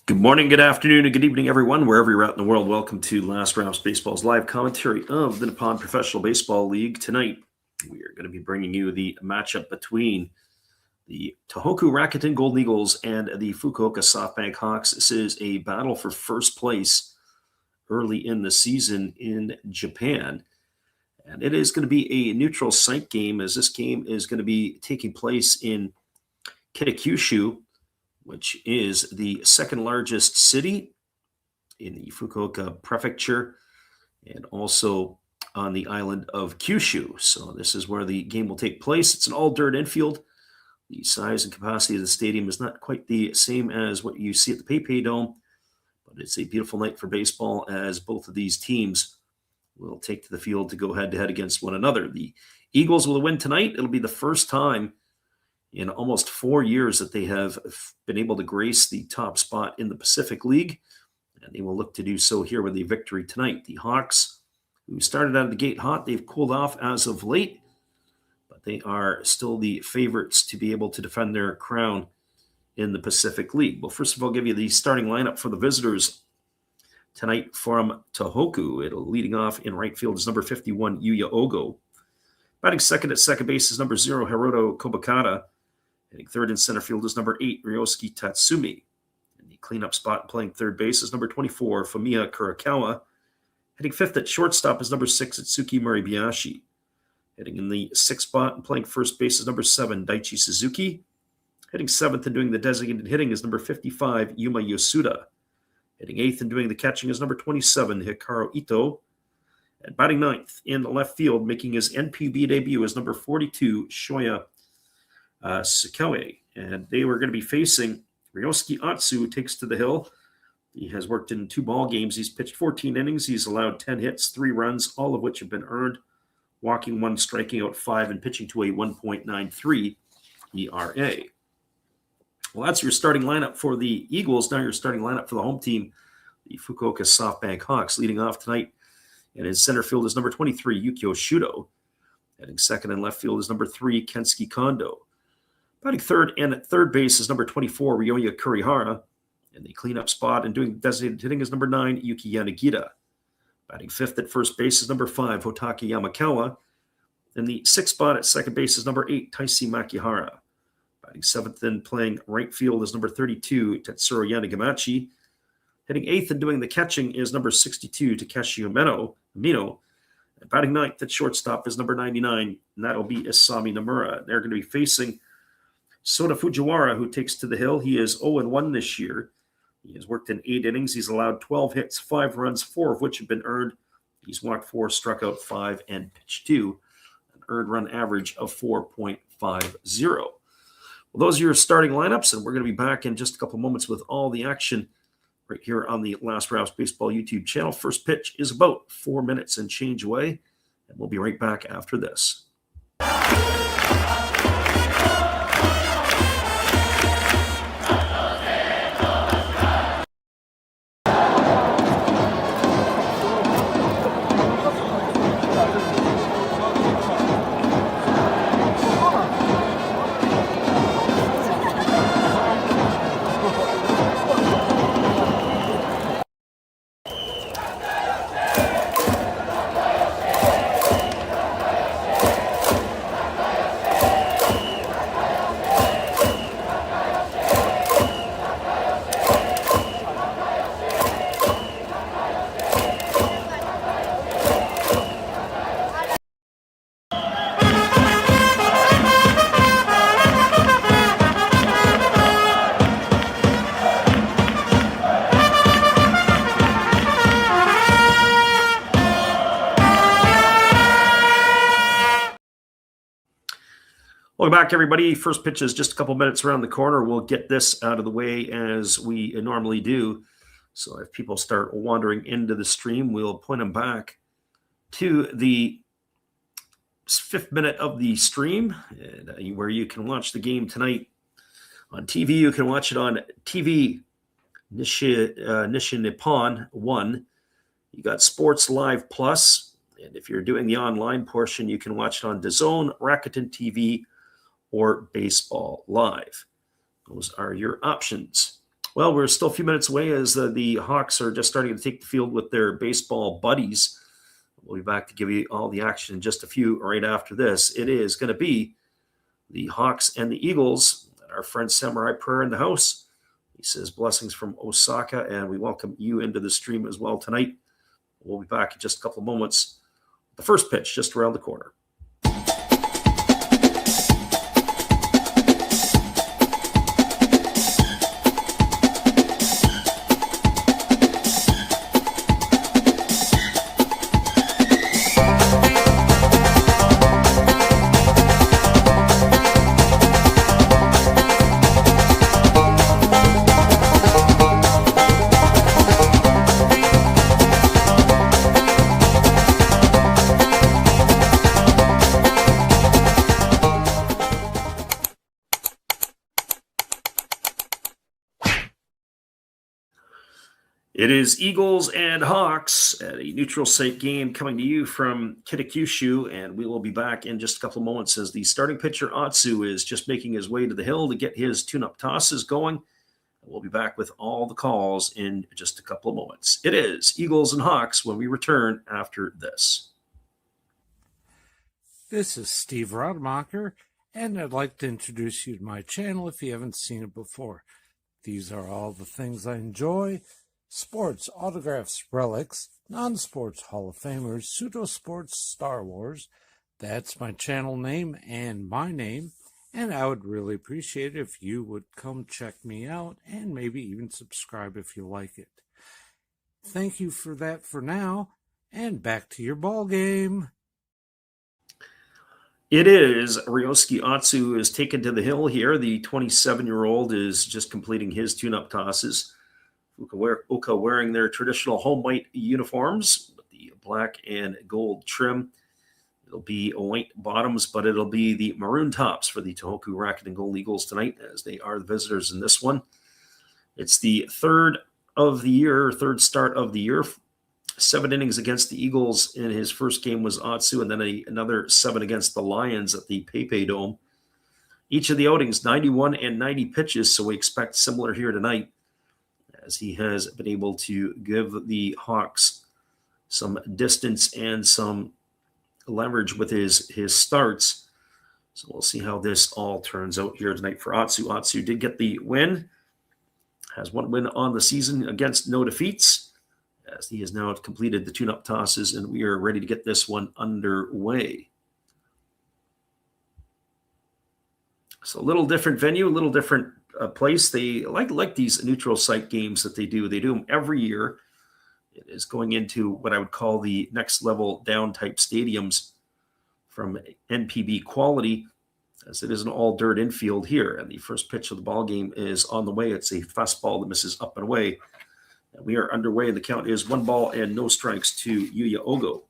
Good morning, good afternoon, and good evening, everyone, wherever you're at in the world. Welcome to Last Raps Baseball's live commentary of the Nippon Professional Baseball League. Tonight, we are going to be bringing you the matchup between the Tohoku Rakuten Golden Eagles and the Fukuoka SoftBank Hawks. This is a battle for first place early in the season in Japan. And it is going to be a neutral site game, as this game is going to be taking place in Kitakyushu, which is the second largest city in the Fukuoka prefecture and also on the island of Kyushu. So this is where the game will take place. It's an all-dirt infield. The size and capacity of the stadium is not quite the same as what you see at the PayPay Dome, but it's a beautiful night for baseball as both of these teams will take to the field to go head-to-head against one another. The Eagles will win tonight. It'll be the first time in almost 4 years that they have been able to grace the top spot in the Pacific League, and they will look to do so here with a victory tonight. The Hawks, who started out of the gate hot, they've cooled off as of late, but they are still the favorites to be able to defend their crown in the Pacific League. Well, first of all, I'll give you the starting lineup for the visitors tonight from Tohoku. It'll leading off in right field is number 51, Yuya Ogo. Batting second at second base is number 0, Hiroto Kobakata. Hitting third in center field is number 8, Ryosuke Tatsumi. In the cleanup spot playing third base is number 24, Fumiya Kurakawa. Hitting fifth at shortstop is number 6, Itsuki Moribayashi. Hitting in the sixth spot and playing first base is number 7, Daichi Suzuki. Hitting seventh and doing the designated hitting is number 55, Yuma Yosuda. Hitting eighth and doing the catching is number 27, Hikaru Ito. And batting ninth in left field, making his NPB debut, is number 42, Shoya Sukawa. And they were going to be facing Ryosuke Atsu, who takes to the hill. He has worked in 2 ball games. He's pitched 14 innings. He's allowed 10 hits, 3 runs, all of which have been earned, walking 1, striking out 5, and pitching to a 1.93 ERA. Well, that's your starting lineup for the Eagles. Now your starting lineup for the home team, the Fukuoka SoftBank Hawks. Leading off tonight, and in center field is number 23, Yukio Shudo. Heading second and left field is number 3, Kensuke Kondo. Batting third and at third base is number 24, Ryoya Kurihara. In the cleanup spot and doing designated hitting is number 9, Yuki Yanagita. Batting fifth at first base is number 5, Hotaki Yamakawa. In the sixth spot at second base is number 8, Taisi Makihara. Batting seventh and playing right field is number 32, Tetsuro Yanagamachi. Hitting eighth and doing the catching is number 62, Takeshi Umino. And batting ninth at shortstop is number 99, and that'll be Isami Nomura. They're going to be facing Sota Fujiwara, who takes to the hill. He is 0-1 this year. He has worked in 8 innings. He's allowed 12 hits, 5 runs, 4 of which have been earned. He's walked 4, struck out 5, and pitched 2. An earned run average of 4.50. Well, those are your starting lineups, and we're going to be back in just a couple moments with all the action right here on the Last Raps Baseball YouTube channel. First pitch is about 4 minutes and change away, and we'll be right back after this. Welcome back, everybody. First pitch is just a couple minutes around the corner. We'll get this out of the way as we normally do. So if people start wandering into the stream, we'll point them back to the 5th minute of the stream, and, where you can watch the game tonight on TV. You can watch it on TV Nishi Nippon 1. You got Sports Live Plus, and if you're doing the online portion, you can watch it on DAZN, Rakuten TV, or Baseball Live. Those are your options. Well, we're still a few minutes away as the Hawks are just starting to take the field with their baseball buddies. We'll be back to give you all the action in just a few right after this. It is going to be the Hawks and the Eagles. Our friend Samurai Prayer in the house. He says blessings from Osaka, and we welcome you into the stream as well tonight. We'll be back in just a couple of moments. The first pitch just around the corner. It is Eagles and Hawks at a neutral site game coming to you from Kitakyushu, and we will be back in just a couple of moments as the starting pitcher, Atsu, is just making his way to the hill to get his tune-up tosses going. We'll be back with all the calls in just a couple of moments. It is Eagles and Hawks when we return after this. This is Steve Rademacher, and I'd like to introduce you to my channel if you haven't seen it before. These are all the things I enjoy: sports, autographs, relics, non-sports Hall of Famers, pseudo-sports, Star Wars. That's my channel name and my name, and I would really appreciate it if you would come check me out and maybe even subscribe if you like it. Thank you for that for now, and back to your ball game. It is Ryosuke Atsu is taken to the hill here. The 27-year-old is just completing his tune-up tosses. Fukuoka wearing their traditional home white uniforms with the black and gold trim. It'll be white bottoms, but it'll be the maroon tops for the Tohoku Rakuten Gold Eagles tonight, as they are the visitors in this one. It's the third start of the year. 7 innings against the Eagles in his first game was Atsu, and then another 7 against the Lions at the PayPay Dome. Each of the outings, 91 and 90 pitches, so we expect similar here tonight, as he has been able to give the Hawks some distance and some leverage with his starts. So we'll see how this all turns out here tonight for Atsu. Atsu did get the win, has 1 win on the season against no defeats, as he has now completed the tune-up tosses, and we are ready to get this one underway. So a little different venue, a little different place. They like these neutral site games that they do. They do them every year. It is going into what I would call the next level down type stadiums from NPB quality, as it is an all dirt infield here. And the first pitch of the ball game is on the way. It's a fastball that misses up and away. And we are underway. The count is 1 ball and no strikes to Yuya Ogo.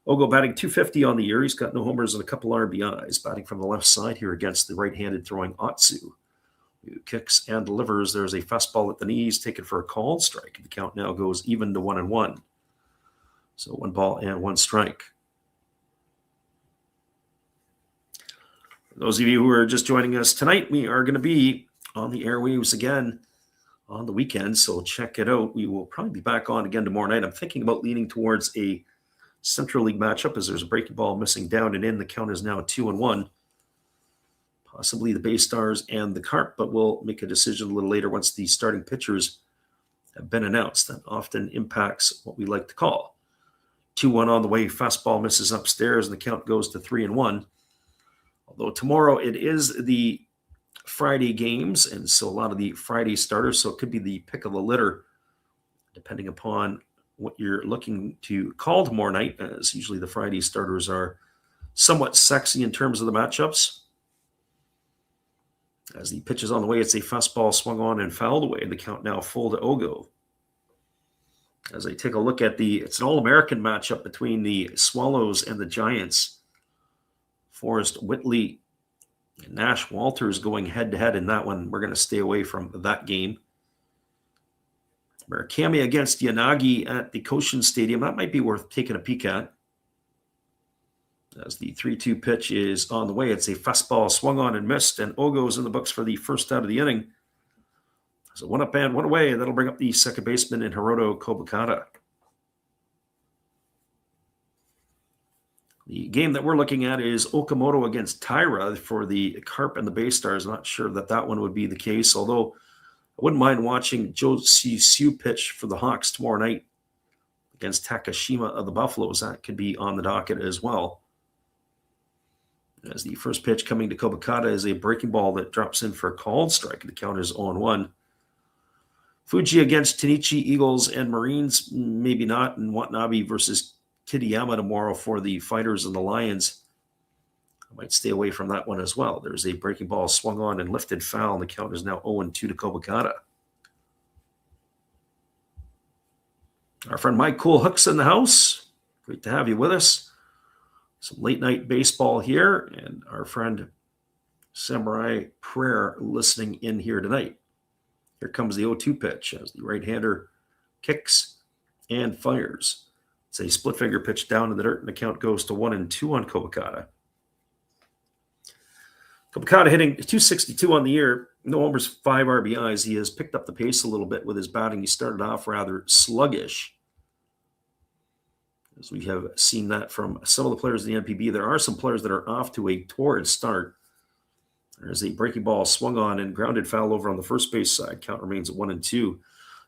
Ogo batting .250 on the year. He's got no homers and a couple RBIs. Batting from the left side here against the right-handed throwing Atsu, who kicks and delivers. There's a fastball at the knees taken for a called strike. The count now goes even to 1-1. So 1 ball and 1 strike. For those of you who are just joining us tonight, we are going to be on the airwaves again on the weekend, so check it out. We will probably be back on again tomorrow night. I'm thinking about leaning towards a Central League matchup, as there's a breaking ball missing down and in. The count is now 2-1. Possibly the Bay Stars and the Carp, but we'll make a decision a little later once the starting pitchers have been announced. That often impacts what we like to call 2-1 on the way. Fastball misses upstairs, and the count goes to 3-1. Although tomorrow it is the Friday games, and so a lot of the Friday starters, so it could be the pick of the litter, depending upon what you're looking to call tomorrow night, as usually the Friday starters are somewhat sexy in terms of the matchups. As the pitch is on the way, it's a fastball swung on and fouled away. The count now full to Ogo. As I take a look at it's an All-American matchup between the Swallows and the Giants. Forrest Whitley and Nash Walters going head-to-head in that one. We're going to stay away from that game. Murakami against Yanagi at the Koshin Stadium. That might be worth taking a peek at. As the 3-2 pitch is on the way, it's a fastball swung on and missed, and Ogo's in the books for the first out of the inning. So one up and one away, and that'll bring up the second baseman in Hiroto Kobukata. The game that we're looking at is Okamoto against Taira for the Carp and the Bay Stars. Not sure that one would be the case, although I wouldn't mind watching Joe Sisu pitch for the Hawks tomorrow night against Takashima of the Buffaloes. That could be on the docket as well. As the first pitch coming to Kobukata is a breaking ball that drops in for a called strike. The count is 0-1. Fuji against Tenichi, Eagles and Marines, maybe not. And Watanabe versus Kitayama tomorrow for the Fighters and the Lions. I might stay away from that one as well. There's a breaking ball swung on and lifted foul, and the count is now 0-2 to Kobukata. Our friend Mike Cool Hooks in the house. Great to have you with us. Some late night baseball here, and our friend Samurai Prayer listening in here tonight. Here comes the 0-2 pitch as the right-hander kicks and fires. It's a split finger pitch down in the dirt, and the count goes to 1-2 on Kobukata. Kobukata hitting 262 on the year. No homers, 5 RBIs. He has picked up the pace a little bit with his batting. He started off rather sluggish, as we have seen that from some of the players in the NPB. There are some players that are off to a torrid start. There's a breaking ball swung on and grounded foul over on the first base side. Count remains at 1-2.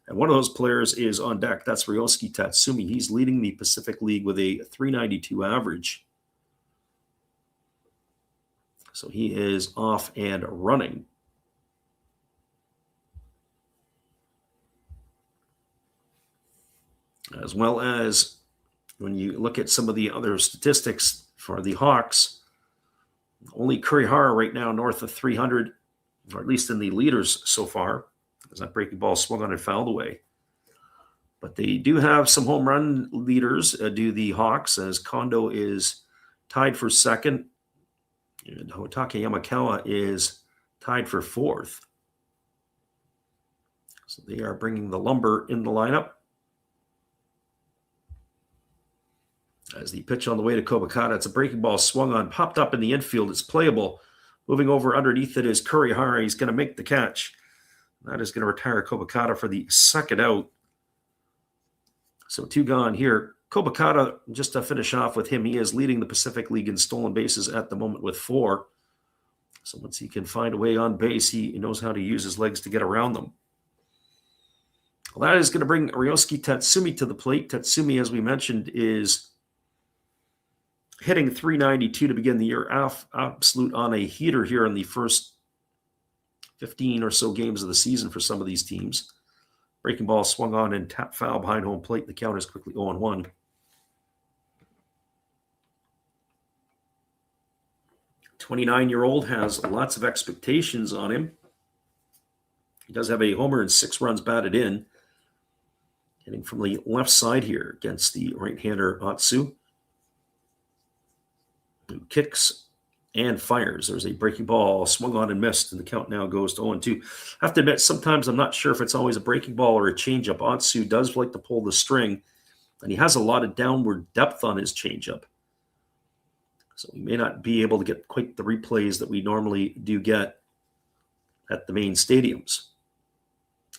And one of those players is on deck. That's Ryosuke Tatsumi. He's leading the Pacific League with a .392 average. So he is off and running. As well as when you look at some of the other statistics for the Hawks, only Kurihara right now north of 300, or at least in the leaders so far, as that breaking ball swung on and fouled away. But they do have some home run leaders, do the Hawks, as Kondo is tied for second, and Hotake Yamakawa is tied for fourth. So they are bringing the lumber in the lineup. As the pitch on the way to Kobukata, it's a breaking ball swung on, popped up in the infield. It's playable. Moving over underneath it is Kurihara. He's going to make the catch. That is going to retire Kobukata for the second out. So 2 gone here. Kobukata, just to finish off with him, he is leading the Pacific League in stolen bases at the moment with 4. So once he can find a way on base, he knows how to use his legs to get around them. Well, that is going to bring Ryosuke Tatsumi to the plate. Tatsumi, as we mentioned, is hitting .392 to begin the year. Absolute on a heater here in the first 15 or so games of the season for some of these teams. Breaking ball swung on and tap foul behind home plate. The count is quickly 0-1. The 29-year-old has lots of expectations on him. He does have a homer and 6 runs batted in. Hitting from the left side here against the right-hander Atsu, who kicks and fires. There's a breaking ball swung on and missed, and the count now goes to 0-2. I have to admit, sometimes I'm not sure if it's always a breaking ball or a changeup. Atsu does like to pull the string, and he has a lot of downward depth on his changeup. So we may not be able to get quite the replays that we normally do get at the main stadiums.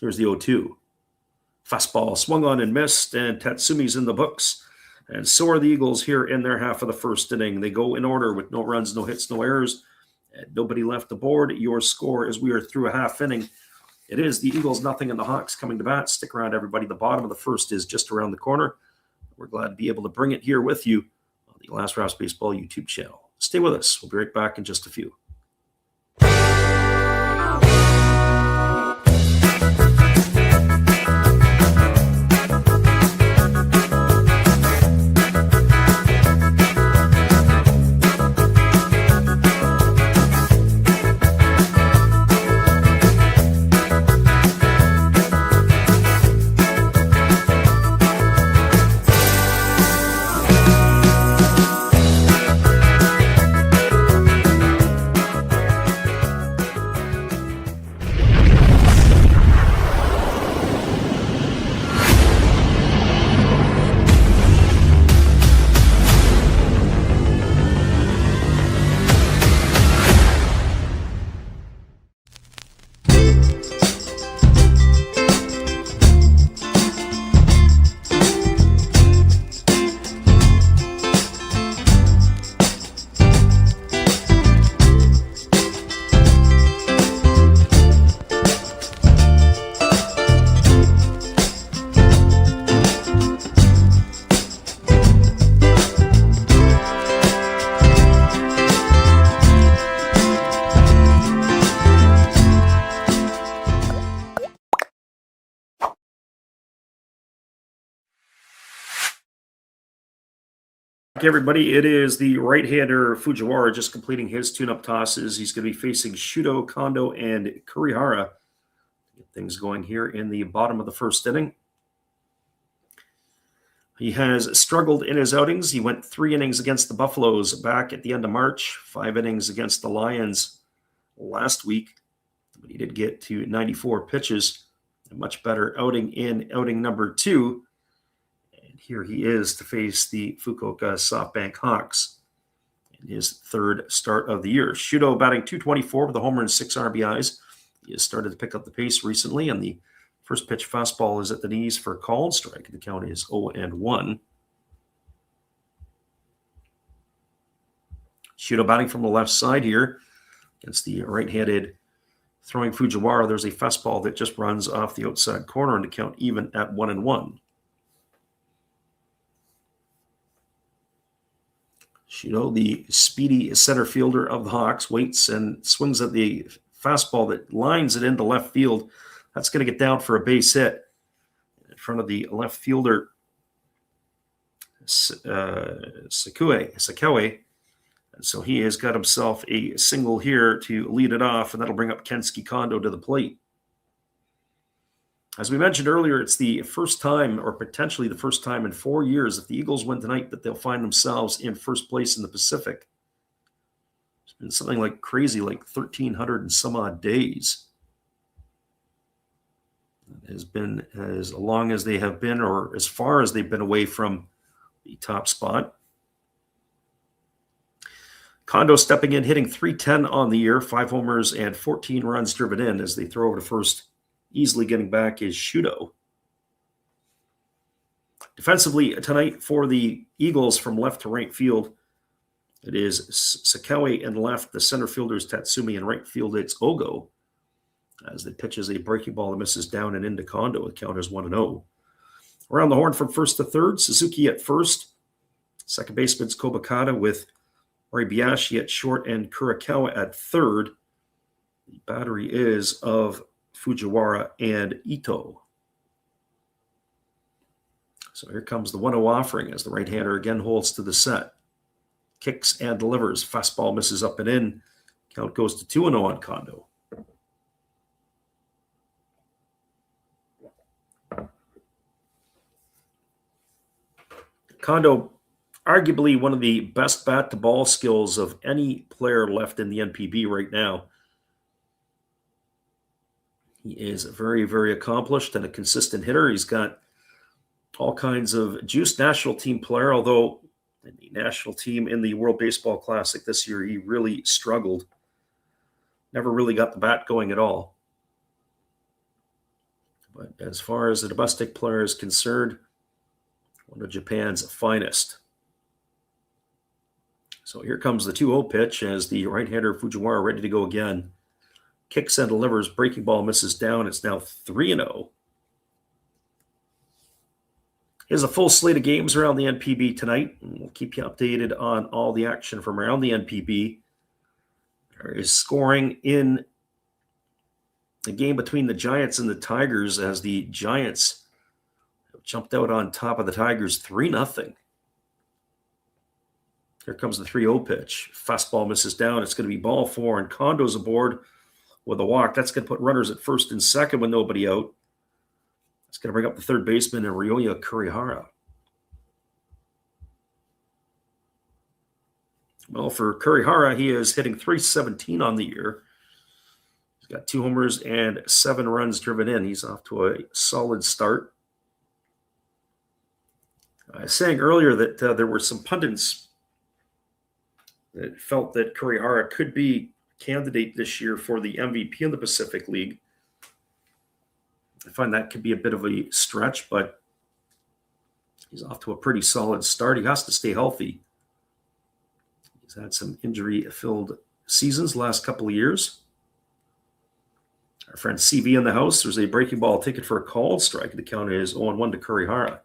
Here's the 0-2. Fastball swung on and missed, and Tatsumi's in the books. And so are the Eagles here in their half of the first inning. They go in order with no runs, no hits, no errors, and nobody left aboard. Your score as we are through a half inning. It is the Eagles 0 and the Hawks coming to bat. Stick around, everybody. The bottom of the first is just around the corner. We're glad to be able to bring it here with you on the Last Raps Baseball YouTube channel. Stay with us. We'll be right back in just a few. Okay, everybody, it is the right-hander Fujiwara just completing his tune-up tosses. He's going to be facing Shudo, Kondo, and Kurihara. Get things going here in the bottom of the first inning. He has struggled in his outings. He went 3 innings against the Buffaloes back at the end of March, 5 innings against the Lions last week. But he did get to 94 pitches. A much better outing in outing number 2. And here he is to face the Fukuoka SoftBank Hawks in his 3rd start of the year. Shudo batting .224 with a homer and 6 RBIs. He has started to pick up the pace recently, and the first pitch fastball is at the knees for a called strike. The count is 0-1. Shudo batting from the left side here against the right-handed throwing Fujiwara. There's a fastball that just runs off the outside corner, and the count even at 1-1. Shudo, the speedy center fielder of the Hawks, waits and swings at the fastball that lines it into left field. That's going to get down for a base hit in front of the left fielder, Sakaue. And so he has got himself a single here to lead it off, and that'll bring up Kensuke Kondo to the plate. As we mentioned earlier, it's the first time, or potentially the first time in 4 years, if the Eagles win tonight, that they'll find themselves in first place in the Pacific. It's been something like crazy, like 1,300 and some odd days. It has been as long as they have been, or as far as they've been away from the top spot. Kondo stepping in, hitting .310 on the year, 5 homers and 14 runs driven in as they throw over to first. Easily getting back is Shudo. Defensively tonight for the Eagles from left to right field, it is Sakaue in left, the center fielder is Tatsumi, and right field it's Ogo. As the pitches a breaking ball that misses down and into Kondo, the count is 1-0. Around the horn from first to third, Suzuki at first. Second baseman's Kobakata with Moribayashi at short and Kurikawa at third. The battery is of Fujiwara and Ito. So here comes the 1-0 offering as the right-hander again holds to the set. Kicks and delivers. Fastball misses up and in. Count goes to 2-0 on Kondo. Kondo, arguably one of the best bat-to-ball skills of any player left in the NPB right now. He is very, very accomplished and a consistent hitter. He's got all kinds of juice. National team player, although in the national team in the World Baseball Classic this year, he really struggled. Never really got the bat going at all. But as far as the domestic player is concerned, one of Japan's finest. So here comes the 2-0 pitch as the right-hander Fujiwara ready to go again. Kicks and delivers. Breaking ball misses down. It's now 3-0. Here's a full slate of games around the NPB tonight. And we'll keep you updated on all the action from around the NPB. There is scoring in the game between the Giants and the Tigers as the Giants jumped out on top of the Tigers 3-0. Here comes the 3-0 pitch. Fastball misses down. It's going to be ball 4, and Kondo's aboard with a walk. That's going to put runners at first and second with nobody out. It's going to bring up the third baseman, Ryoya Kurihara. Well, for Kurihara, he is hitting .317 on the year. He's got 2 homers and 7 runs driven in. He's off to a solid start. I was saying earlier that there were some pundits that felt that Kurihara could be a candidate this year for the MVP in the Pacific League. I find that could be a bit of a stretch, but he's off to a pretty solid start. He has to stay healthy. He's had some injury-filled seasons the last couple of years. Our friend CV in the house. There's a breaking ball ticket for a called strike. The count is 0-1 to Kurihara.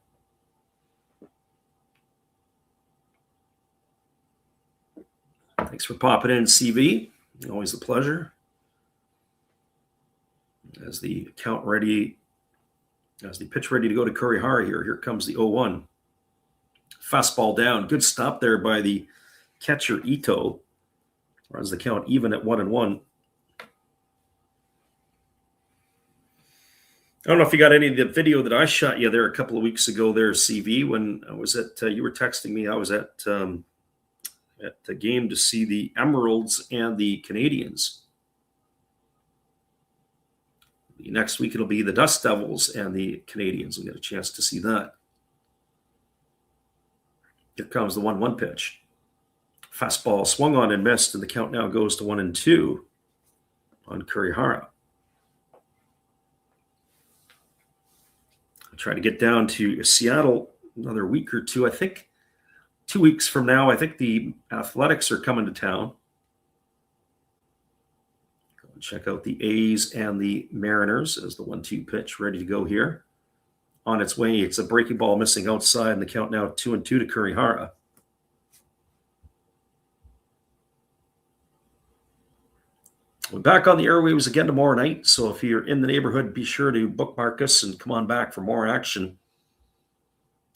Thanks for popping in, CV. Always a pleasure. As the pitch ready to go to Kurihara here. Here comes the 0-1. Fastball down. Good stop there by the catcher Ito. Runs the count even at 1-1. I don't know if you got any of the video that I shot you there a couple of weeks ago there, CV, when I was at, you were texting me, I was at the game to see the Emeralds and the Canadians. Next week it'll be the Dust Devils and the Canadians. We'll get a chance to see that. Here comes the 1-1 pitch. Fastball swung on and missed, and the count now goes to 1-2 on Kurihara. I'll try to get down to Seattle another week or two. I think 2 weeks from now, I think the Athletics are coming to town. Go and check out the A's and the Mariners as the 1-2 pitch ready to go here. On its way, it's a breaking ball missing outside, and the count now 2-2 to Kurihara. We're back on the airwaves again tomorrow night, so if you're in the neighborhood, be sure to bookmark us and come on back for more action.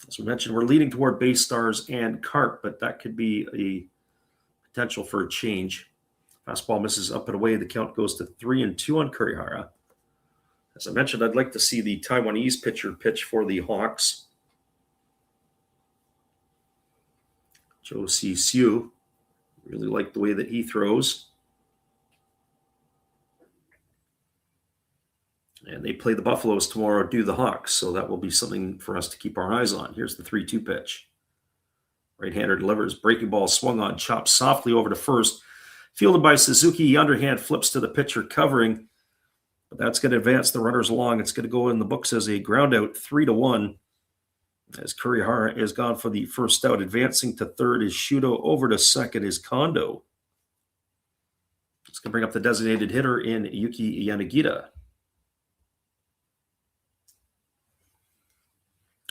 As we mentioned, we're leading toward base stars and carp, but that could be a potential for a change. Fastball misses up and away. The count goes to 3-2 on Kurihara. As I mentioned, I'd like to see the Taiwanese pitcher pitch for the Hawks. Joe Siu. Really like the way that he throws. And they play the Buffaloes tomorrow, do the Hawks. So that will be something for us to keep our eyes on. Here's the 3-2 pitch. Right-hander delivers. Breaking ball swung on, chopped softly over to first. Fielded by Suzuki. Underhand flips to the pitcher covering. But that's going to advance the runners along. It's going to go in the books as a ground out, 3-1. As Kurihara is gone for the first out. Advancing to third is Shudo. Over to second is Kondo. It's going to bring up the designated hitter in Yuki Yanagita.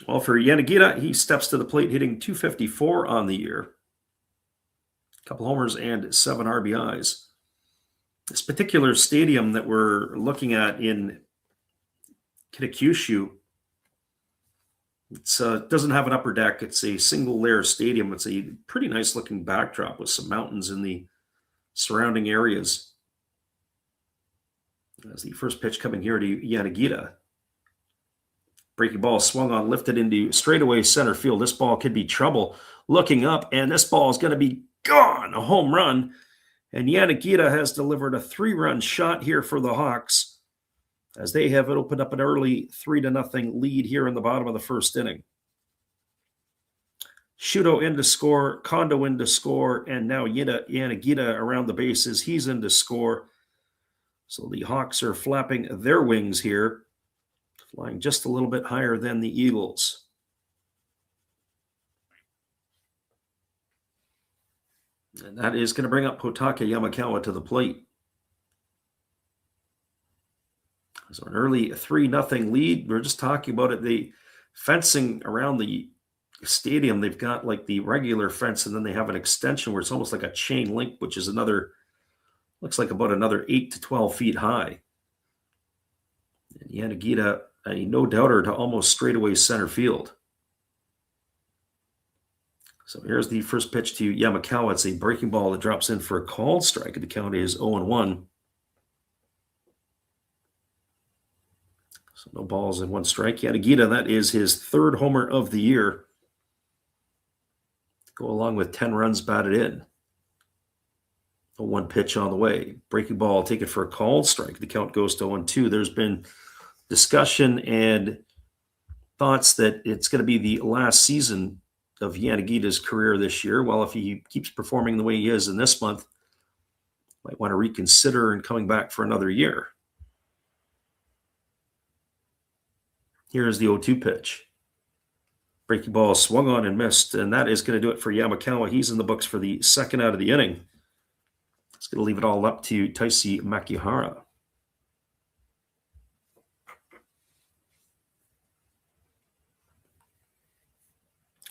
Well, for Yanagita, he steps to the plate hitting .254 on the year. A couple homers and 7 RBIs. This particular stadium that we're looking at in Kitakyushu, it doesn't have an upper deck. It's a single-layer stadium. It's a pretty nice-looking backdrop with some mountains in the surrounding areas. As the first pitch coming here to Yanagita. Breaking ball swung on, lifted into straightaway center field. This ball could be trouble. Looking up, and this ball is going to be gone. A home run. And Yanagita has delivered a 3-run shot here for the Hawks as they have opened up an early 3-0 lead here in the bottom of the first inning. Shudo in to score, Kondo in to score, and now Yanagita around the bases. He's in to score. So the Hawks are flapping their wings here, flying just a little bit higher than the Eagles. And that is going to bring up Hotaka Yamakawa to the plate. So an early 3-0 lead. We're just talking about it. The fencing around the stadium, they've got like the regular fence, and then they have an extension where it's almost like a chain link, which is looks like about another 8 to 12 feet high. And Yanagita, a no-doubter to almost straightaway center field. So here's the first pitch to Yamakawa. It's a breaking ball that drops in for a called strike. The count is 0-1. So no balls and 1 strike. Yanagita, that is his 3rd homer of the year. Go along with 10 runs batted in. 0-1 pitch on the way. Breaking ball taken for a called strike. The count goes to 0-2. There's been discussion and thoughts that it's going to be the last season of Yanagita's career this year. Well, if he keeps performing the way he is in this month, might want to reconsider and coming back for another year. Here's the 0-2 pitch. Breaking ball swung on and missed, and that is going to do it for Yamakawa. He's in the books for the 2nd out of the inning. It's going to leave it all up to Taisi Makihara.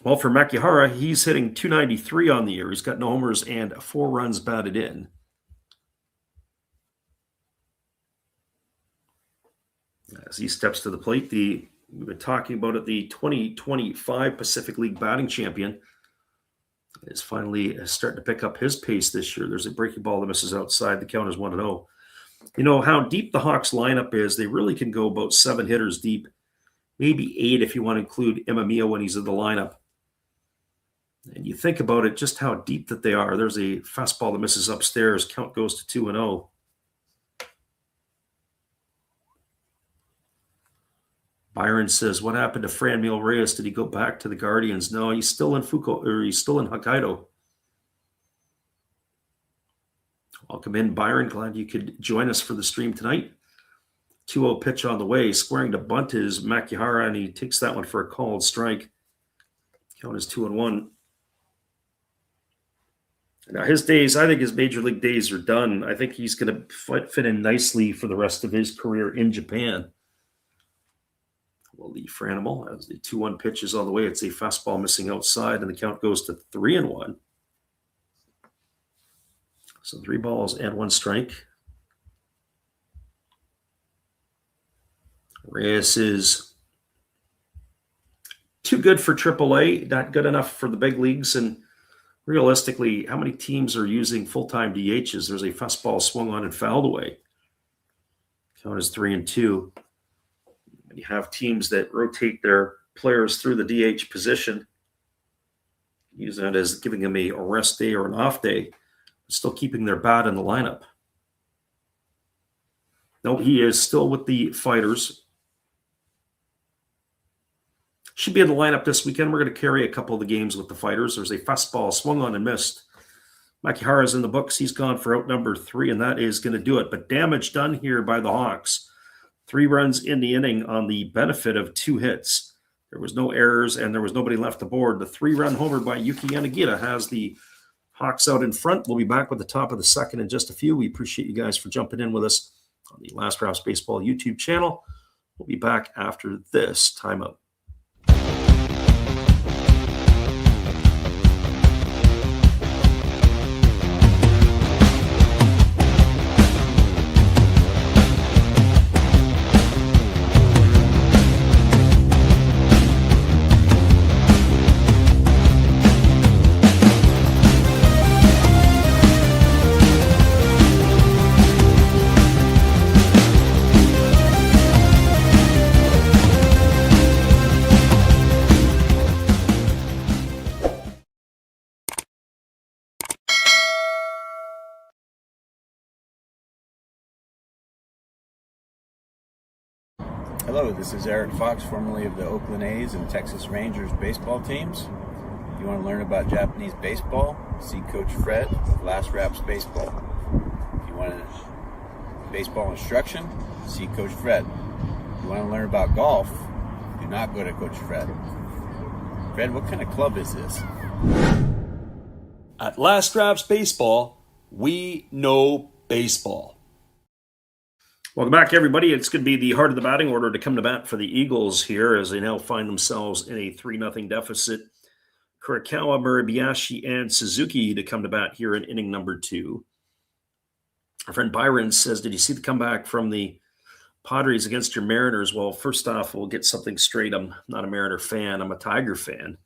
Well, for Makihara, he's hitting .293 on the year. He's got no homers and 4 runs batted in. As he steps to the plate, the We've been talking about it. The 2025 Pacific League batting champion is finally starting to pick up his pace this year. There's a breaking ball that misses outside. The count is 1-0. You know how deep the Hawks lineup is. They really can go about 7 hitters deep, maybe 8 if you want to include Emamio when he's in the lineup. And you think about it, just how deep that they are. There's a fastball that misses upstairs. Count goes to 2-0. Byron says, "What happened to Franmil Reyes? Did he go back to the Guardians?" No, he's still in he's still in Hokkaido. Welcome in, Byron. Glad you could join us for the stream tonight. 2-0 pitch on the way. Squaring to bunt is Makihara, and he takes that one for a called strike. Count is 2-1. Now, his days, I think his major league days are done. I think he's going to fit in nicely for the rest of his career in Japan. Well, the Franimal, as the 2-1 pitch is on the way, it's a fastball missing outside, and the count goes to 3-1. So 3 balls and 1 strike. Reyes is too good for AAA, not good enough for the big leagues. And realistically, how many teams are using full-time DHs? There's a fastball swung on and fouled away. Count is 3-2. You have teams that rotate their players through the DH position, using it as giving them a rest day or an off day, still keeping their bat in the lineup. No, he is still with the Fighters. Should be in the lineup this weekend. We're going to carry a couple of the games with the Fighters. There's a fastball swung on and missed. Makihara's in the books. He's gone for out number 3, and that is going to do it. But damage done here by the Hawks. 3 runs in the inning on the benefit of 2 hits. There was no errors, and there was nobody left aboard. The 3-run homer by Yuki Yanagita has the Hawks out in front. We'll be back with the top of the second in just a few. We appreciate you guys for jumping in with us on the Last Raps Baseball YouTube channel. We'll be back after this timeout. Hello, this is Eric Fox, formerly of the Oakland A's and Texas Rangers baseball teams. If you want to learn about Japanese baseball, see Coach Fred of Last Raps Baseball. If you want baseball instruction, see Coach Fred. If you want to learn about golf, do not go to Coach Fred. Fred, what kind of club is this? At Last Raps Baseball, we know baseball. Welcome back, everybody. It's going to be the heart of the batting order to come to bat for the Eagles here as they now find themselves in a 3-0 deficit. Kurikawa, Murabayashi, and Suzuki to come to bat here in inning number 2. Our friend Byron says, did you see the comeback from the Padres against your Mariners? Well, first off, we'll get something straight. I'm not a Mariner fan. I'm a Tiger fan.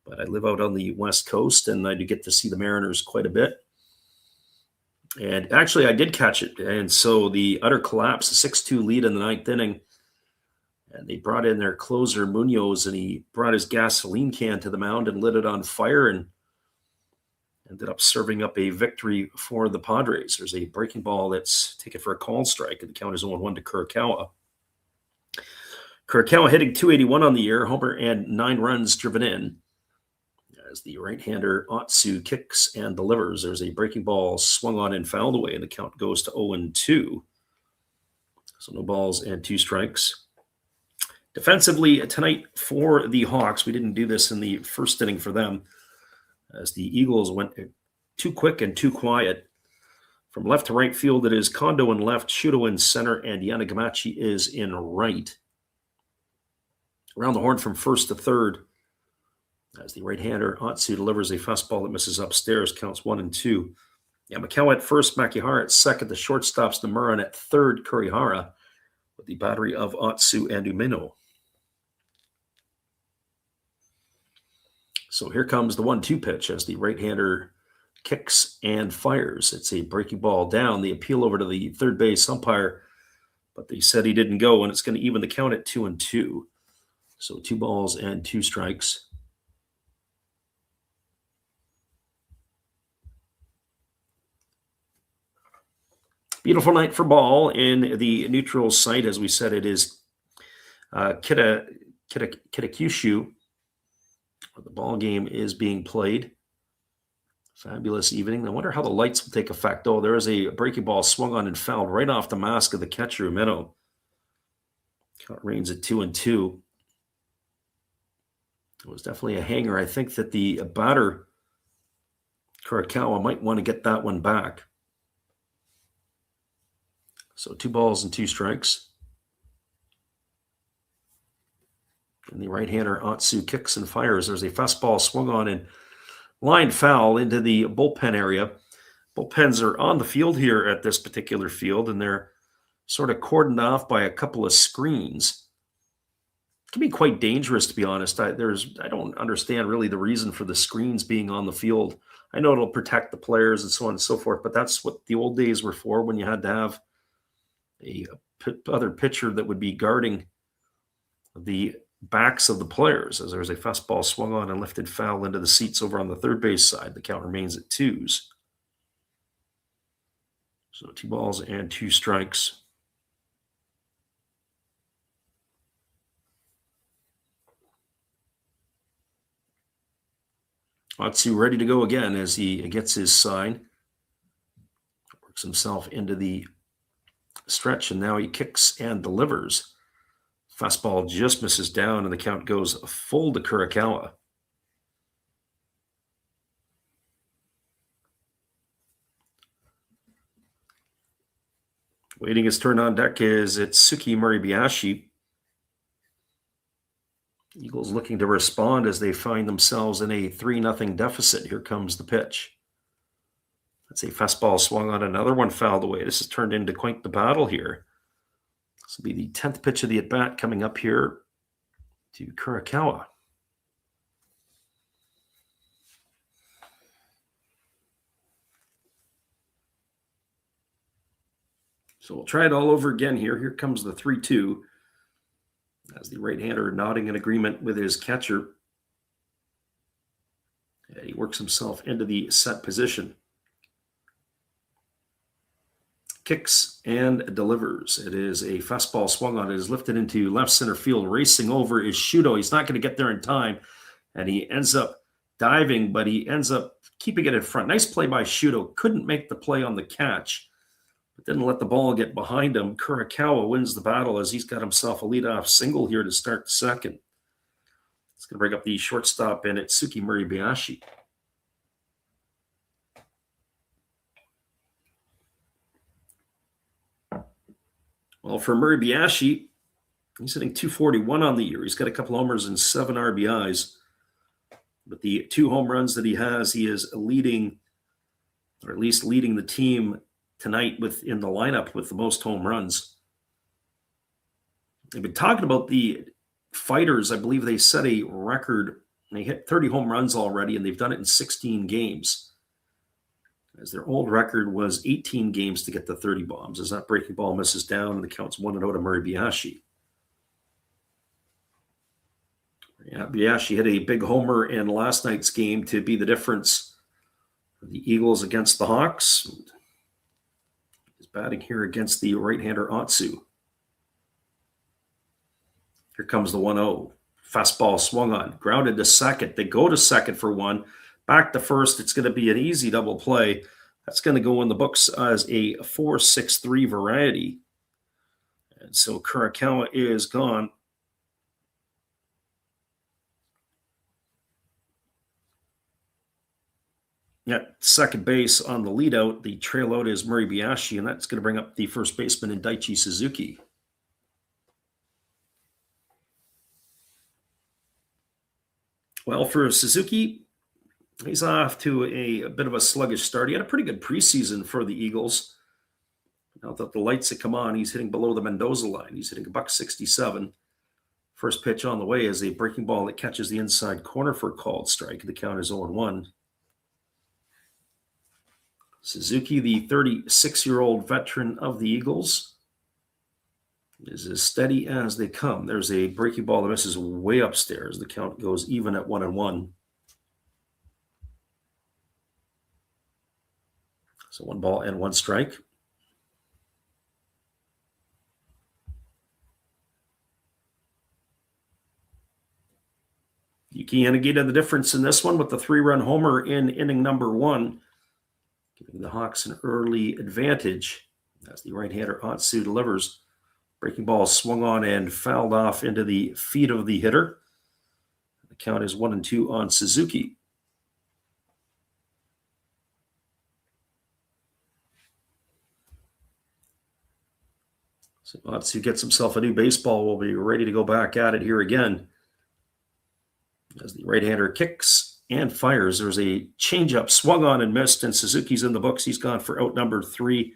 But I live out on the West Coast, and I do get to see the Mariners quite a bit. And actually, I did catch it. And so the utter collapse, the 6-2 lead in the 9th inning, and they brought in their closer, Munoz, and he brought his gasoline can to the mound and lit it on fire and ended up serving up a victory for the Padres. There's a breaking ball that's taken for a called strike, and the count is 1-1 to Kurikawa. Kurikawa hitting .281 on the year, homer and 9 runs driven in. As the right-hander Otsu kicks and delivers, there's a breaking ball swung on and fouled away, and the count goes to 0-2. So no balls and 2 strikes. Defensively tonight for the Hawks, we didn't do this in the first inning for them, as the Eagles went too quick and too quiet. From left to right field, it is Kondo in left, Shudo in center, and Yanagamachi is in right. Around the horn from first to third, as the right-hander Otsu delivers a fastball that misses upstairs, counts 1-2. Yamakawa at first, Makihara at second, the shortstops Nomura, and at third, Kurihara, with the battery of Otsu and Umino. So here comes the 1-2 pitch as the right-hander kicks and fires. It's a breaking ball down. The appeal over to the third base umpire, but they said he didn't go, and it's going to even the count at 2-2. So 2 balls and 2 strikes. Beautiful night for ball in the neutral site. As we said, it is Kitakyushu. The ball game is being played. Fabulous evening. I wonder how the lights will take effect. Oh, there is a breaking ball swung on and fouled right off the mask of the catcher, Umeno. Count reigns at 2-2. It was definitely a hanger. I think that the batter, Kurakawa, might want to get that one back. So 2 balls and 2 strikes. And the right-hander, Atsu, kicks and fires. There's a fastball swung on and line foul into the bullpen area. Bullpens are on the field here at this particular field, and they're sort of cordoned off by a couple of screens. It can be quite dangerous, to be honest. I don't understand really the reason for the screens being on the field. I know it'll protect the players and so on and so forth, but that's what the old days were for, when you had to have a other pitcher that would be guarding the backs of the players. As there's a fastball swung on and lifted foul into the seats over on the third base side. The count remains at 2s. So 2 balls and 2 strikes. Atsu ready to go again as he gets his sign. Works himself into the stretch, and now he kicks and delivers. Fastball just misses down, and the count goes full to Kurakawa. Waiting his turn on deck is Itsuki Moribayashi. Eagles looking to respond as they find themselves in a 3-0 deficit. Here comes the pitch. That's a fastball swung on, another one fouled away. This has turned into quite the battle here. This will be the 10th pitch of the at-bat coming up here to Kurakawa. So we'll try it all over again here. Here comes the 3-2 as the right-hander nodding in agreement with his catcher. And he works himself into the set position. Kicks and delivers. It is a fastball swung on. It is lifted into left center field. Racing over is Shudo. He's not going to get there in time, and he ends up diving, but he ends up keeping it in front. Nice play by Shudo. Couldn't make the play on the catch, but didn't let the ball get behind him. Kurakawa wins the battle as he's got himself a leadoff single here to start the second. It's going to bring up the shortstop in Itsuki Moribayashi. Well, for Moribayashi, he's hitting .241 on the year. He's got a couple homers and 7 RBIs. But the 2 home runs that he is leading, or at least leading the team tonight in the lineup with the most home runs. They've been talking about the fighters. I believe they set a record. They hit 30 home runs already, and they've done it in 16 games. As their old record was 18 games to get to 30 bombs. As that breaking ball misses down, and the count's 1-0 to Moribayashi. Moribayashi hit a big homer in last night's game to be the difference for the Eagles against the Hawks. He's batting here against the right-hander Atsu. Here comes the 1-0. Fastball swung on, grounded to second. They go to second for one. Back to first, it's going to be an easy double play. That's going to go in the books as a 4-6-3 variety. And so Kurakawa is gone. At second base on the lead out, the trail out is Moribayashi, and that's going to bring up the first baseman in Daichi Suzuki. Well, for Suzuki, he's off to a bit of a sluggish start. He had a pretty good preseason for the Eagles. Now that the lights have come on, he's hitting below the Mendoza line. He's hitting $167. First pitch on the way is a breaking ball that catches the inside corner for a called strike. The count is 0-1. Suzuki, the 36-year-old veteran of the Eagles, is as steady as they come. There's a breaking ball that misses way upstairs. The count goes even at 1-1. So 1 ball and 1 strike. Yuki Yanagi did the difference in this one with the 3-run homer in inning number 1, giving the Hawks an early advantage as the right-hander Atsu delivers. Breaking ball swung on and fouled off into the feet of the hitter. The count is 1-2 on Suzuki. So Atsu gets himself a new baseball. We'll be ready to go back at it here again. As the right-hander kicks and fires, there's a changeup swung on and missed, and Suzuki's in the books. He's gone for out number 3,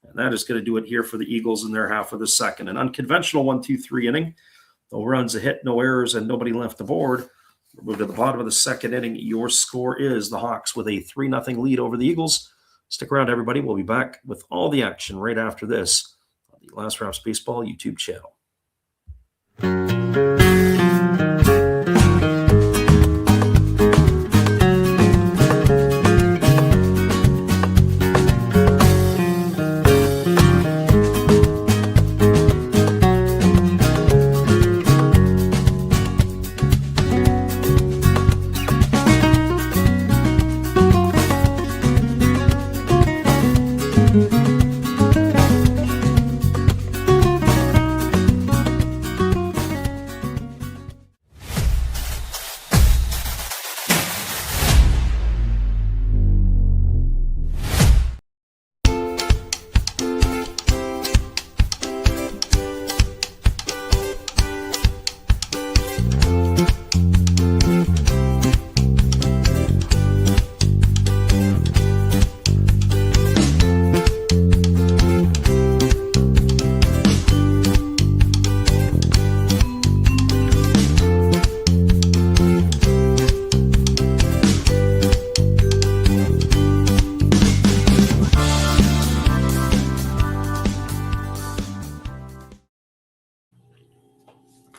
and that is going to do it here for the Eagles in their half of the second. An unconventional 1-2-3 inning. No runs, a hit, no errors, and nobody left aboard. We're moving to the bottom of the second inning. Your score is the Hawks with a 3-0 lead over the Eagles. Stick around, everybody. We'll be back with all the action right after this on the Last Raps Baseball YouTube channel.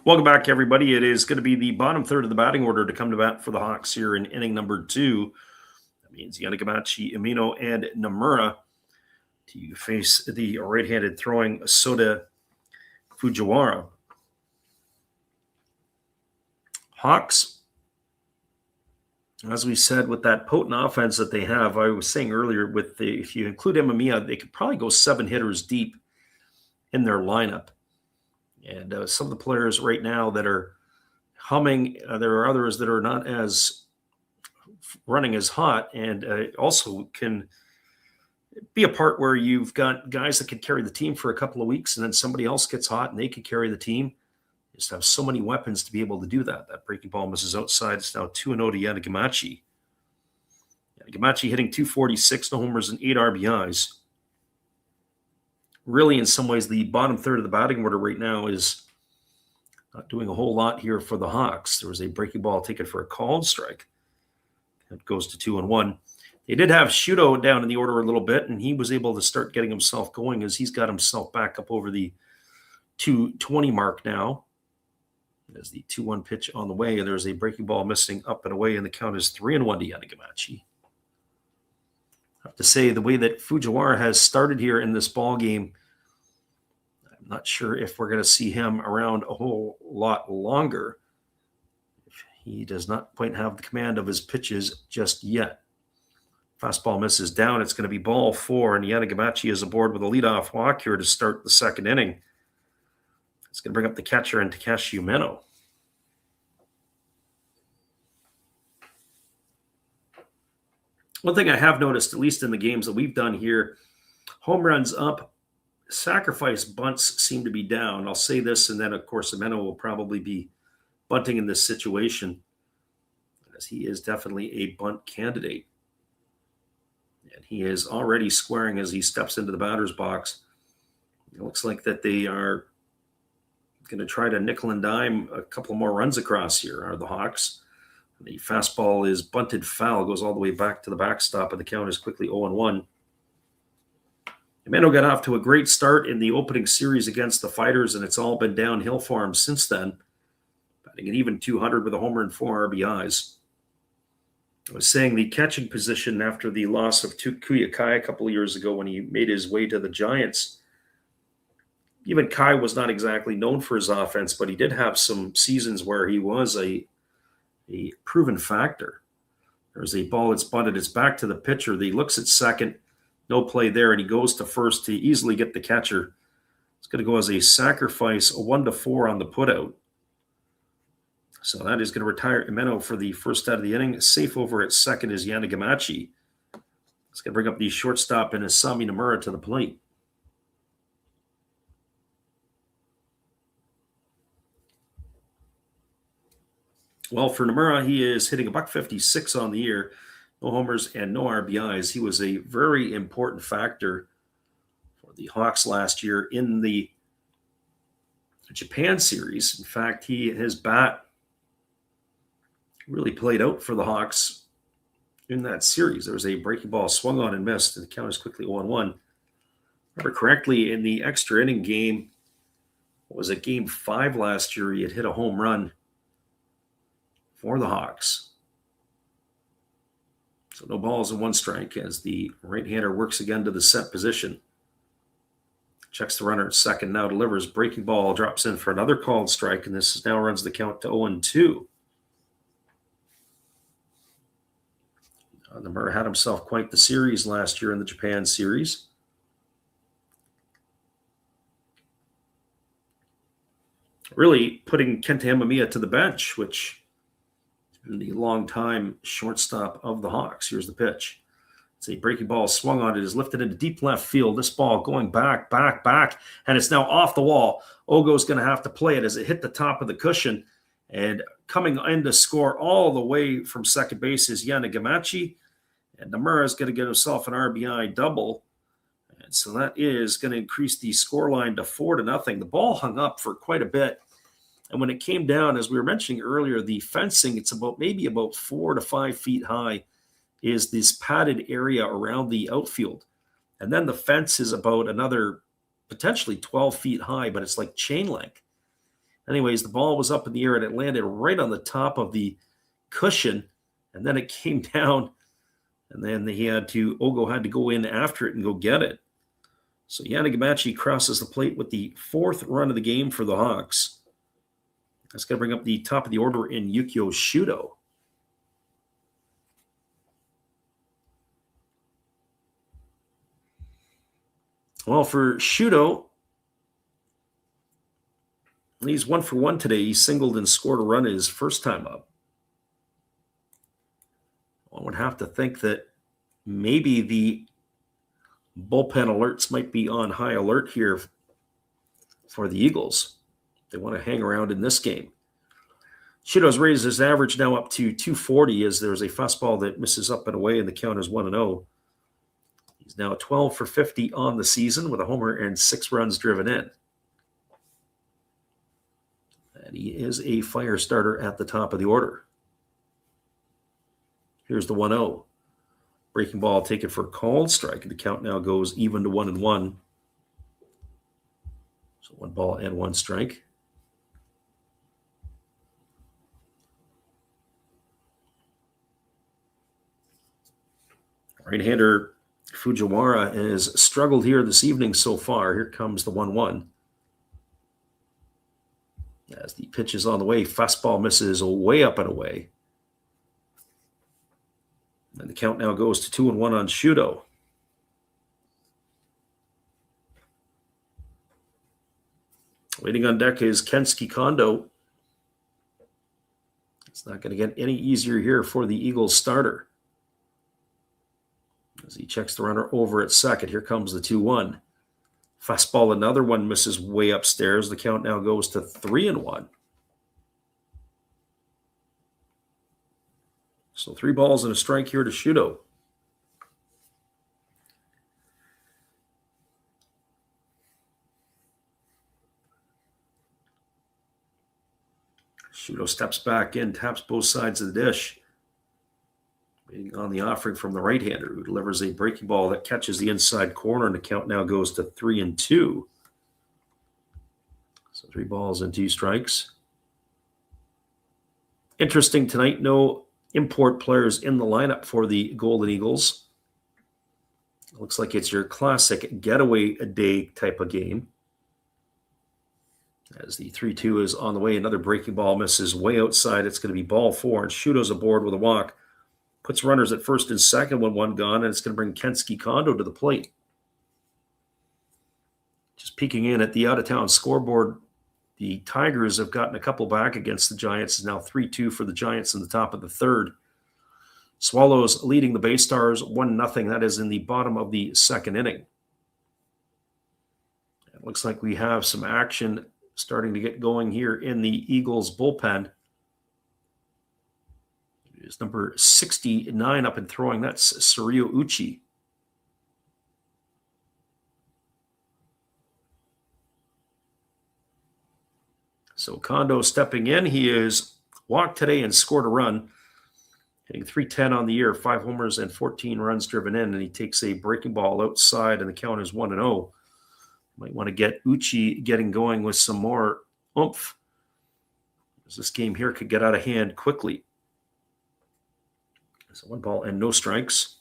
Welcome back, everybody. It is going to be the bottom third of the batting order to come to bat for the Hawks here in inning number 2. That means Yanagamachi, Amino, and Nomura to face the right-handed throwing Soda Fujiwara. Hawks, as we said, with that potent offense that they have, I was saying earlier, if you include Imamiya, they could probably go 7 hitters deep in their lineup. And some of the players right now that are humming, there are others that are not as running as hot, and also can be a part where you've got guys that can carry the team for a couple of weeks, and then somebody else gets hot and they can carry the team. Just have so many weapons to be able to do that. That breaking ball misses outside. It's now 2-0 to Yanagamachi. Yanagamachi hitting .246, no homers and 8 RBIs. Really, in some ways, the bottom third of the batting order right now is not doing a whole lot here for the Hawks. There was a breaking ball taken for a called strike. That goes to 2-1. They did have Shuto down in the order a little bit, and he was able to start getting himself going as he's got himself back up over the 220 mark now. There's the 2-1 pitch on the way, and there's a breaking ball missing up and away, and the count is 3-1 to Yanagamachi. I have to say, the way that Fujiwara has started here in this ball game, I'm not sure if we're going to see him around a whole lot longer. He does not quite have the command of his pitches just yet. Fastball misses down. It's going to be ball 4, and Yanagamachi is aboard with a leadoff walk here to start the second inning. It's going to bring up the catcher and Takashi Umeno. One thing I have noticed, at least in the games that we've done here, home runs up, sacrifice bunts seem to be down. I'll say this, and then, of course, Umeno will probably be bunting in this situation, as he is definitely a bunt candidate. And he is already squaring as he steps into the batter's box. It looks like that they are going to try to nickel and dime a couple more runs across here are the Hawks. The fastball is bunted foul, goes all the way back to the backstop, and the count is quickly 0-1. Mano got off to a great start in the opening series against the Fighters, and it's all been downhill for him since then. Batting an even 200 with a homer and 4 RBIs. I was saying the catching position after the loss of Takuya Kai a couple of years ago when he made his way to the Giants. Even Kai was not exactly known for his offense, but he did have some seasons where he was a proven factor. There's a ball that's bunted. It's back to the pitcher. He looks at second. No play there, and he goes to first to easily get the catcher. It's going to go as a sacrifice, a 1-4 on the putout. So that is going to retire Imeno for the first out of the inning. Safe over at second is Yanagamachi. It's going to bring up the shortstop and Isami Nomura to the plate. Well, for Nomura, he is hitting $156 on the year. No homers and no RBIs. He was a very important factor for the Hawks last year in the Japan series. In fact, his bat really played out for the Hawks in that series. There was a breaking ball swung on and missed, and the count is quickly 0-1. Remember correctly, in the extra inning game, was it game 5 last year, he had hit a home run for the Hawks. So no balls and 1 strike as the right-hander works again to the set position. Checks the runner at second, now delivers. Breaking ball drops in for another called strike, and this now runs the count to 0-2. Nomura had himself quite the series last year in the Japan series. Really putting Kenta Himamiya to the bench, which the longtime shortstop of the Hawks. Here's the pitch. It's a breaking ball swung on. It is lifted into deep left field. This ball going back, and it's now off the wall. Ogo's going to have to play it as it hit the top of the cushion. And coming in to score all the way from second base is Yanagamachi. And Nomura is going to get himself an RBI double. And so that is going to increase the scoreline to 4-0. The ball hung up for quite a bit. And when it came down, as we were mentioning earlier, the fencing, it's maybe about 4 to 5 feet high, is this padded area around the outfield. And then the fence is about another potentially 12 feet high, but it's like chain link. Anyways, the ball was up in the air and it landed right on the top of the cushion. And then it came down, and then Ogo had to go in after it and go get it. So Yanagamachi crosses the plate with the 4th run of the game for the Hawks. That's going to bring up the top of the order in Yukio Shudo. Well, for Shudo, he's 1 for 1 today. He singled and scored a run his first time up. I would have to think that maybe the bullpen alerts might be on high alert here for the Eagles. They want to hang around in this game. Shudo's raised his average now up to 240 as there's a fastball that misses up and away, and the count is 1-0. He's now 12 for 50 on the season with a homer and 6 runs driven in. And he is a fire starter at the top of the order. Here's the 1-0. Breaking ball taken for a called strike, and the count now goes even to 1-1. So 1 ball and 1 strike. Right-hander Fujiwara has struggled here this evening so far. Here comes the 1-1. As the pitch is on the way, fastball misses way up and away. And the count now goes to 2-1 on Shudo. Waiting on deck is Kensuke Kondo. It's not going to get any easier here for the Eagles starter. As he checks the runner over at second, here comes the 2-1. Fastball, another one misses way upstairs. The count now goes to 3-1. So 3 balls and a strike here to Shudo. Shudo steps back in, taps both sides of the dish. Waiting on the offering from the right-hander, who delivers a breaking ball that catches the inside corner, and the count now goes to 3-2. So 3 balls and 2 strikes. Interesting tonight, no import players in the lineup for the Golden Eagles. It looks like it's your classic getaway day type of game. As the 3-2 is on the way, another breaking ball misses way outside. It's going to be ball 4, and Shudo's aboard with a walk. Puts runners at first and second when one gone, and it's going to bring Kensuke Kondo to the plate. Just peeking in at the out-of-town scoreboard, the Tigers have gotten a couple back against the Giants. It's now 3-2 for the Giants in the top of the third. Swallows leading the Bay Stars 1-0. That is in the bottom of the second inning. It looks like we have some action starting to get going here in the Eagles bullpen. It is number 69 up and throwing. That's Suryo Uchi. So Kondo stepping in. He is walked today and scored a run, hitting .310 on the year, 5 homers and 14 runs driven in, and he takes a breaking ball outside, and the count is 1-0. Might want to get Uchi getting going with some more oomph, as this game here could get out of hand quickly. So 1 ball and no strikes.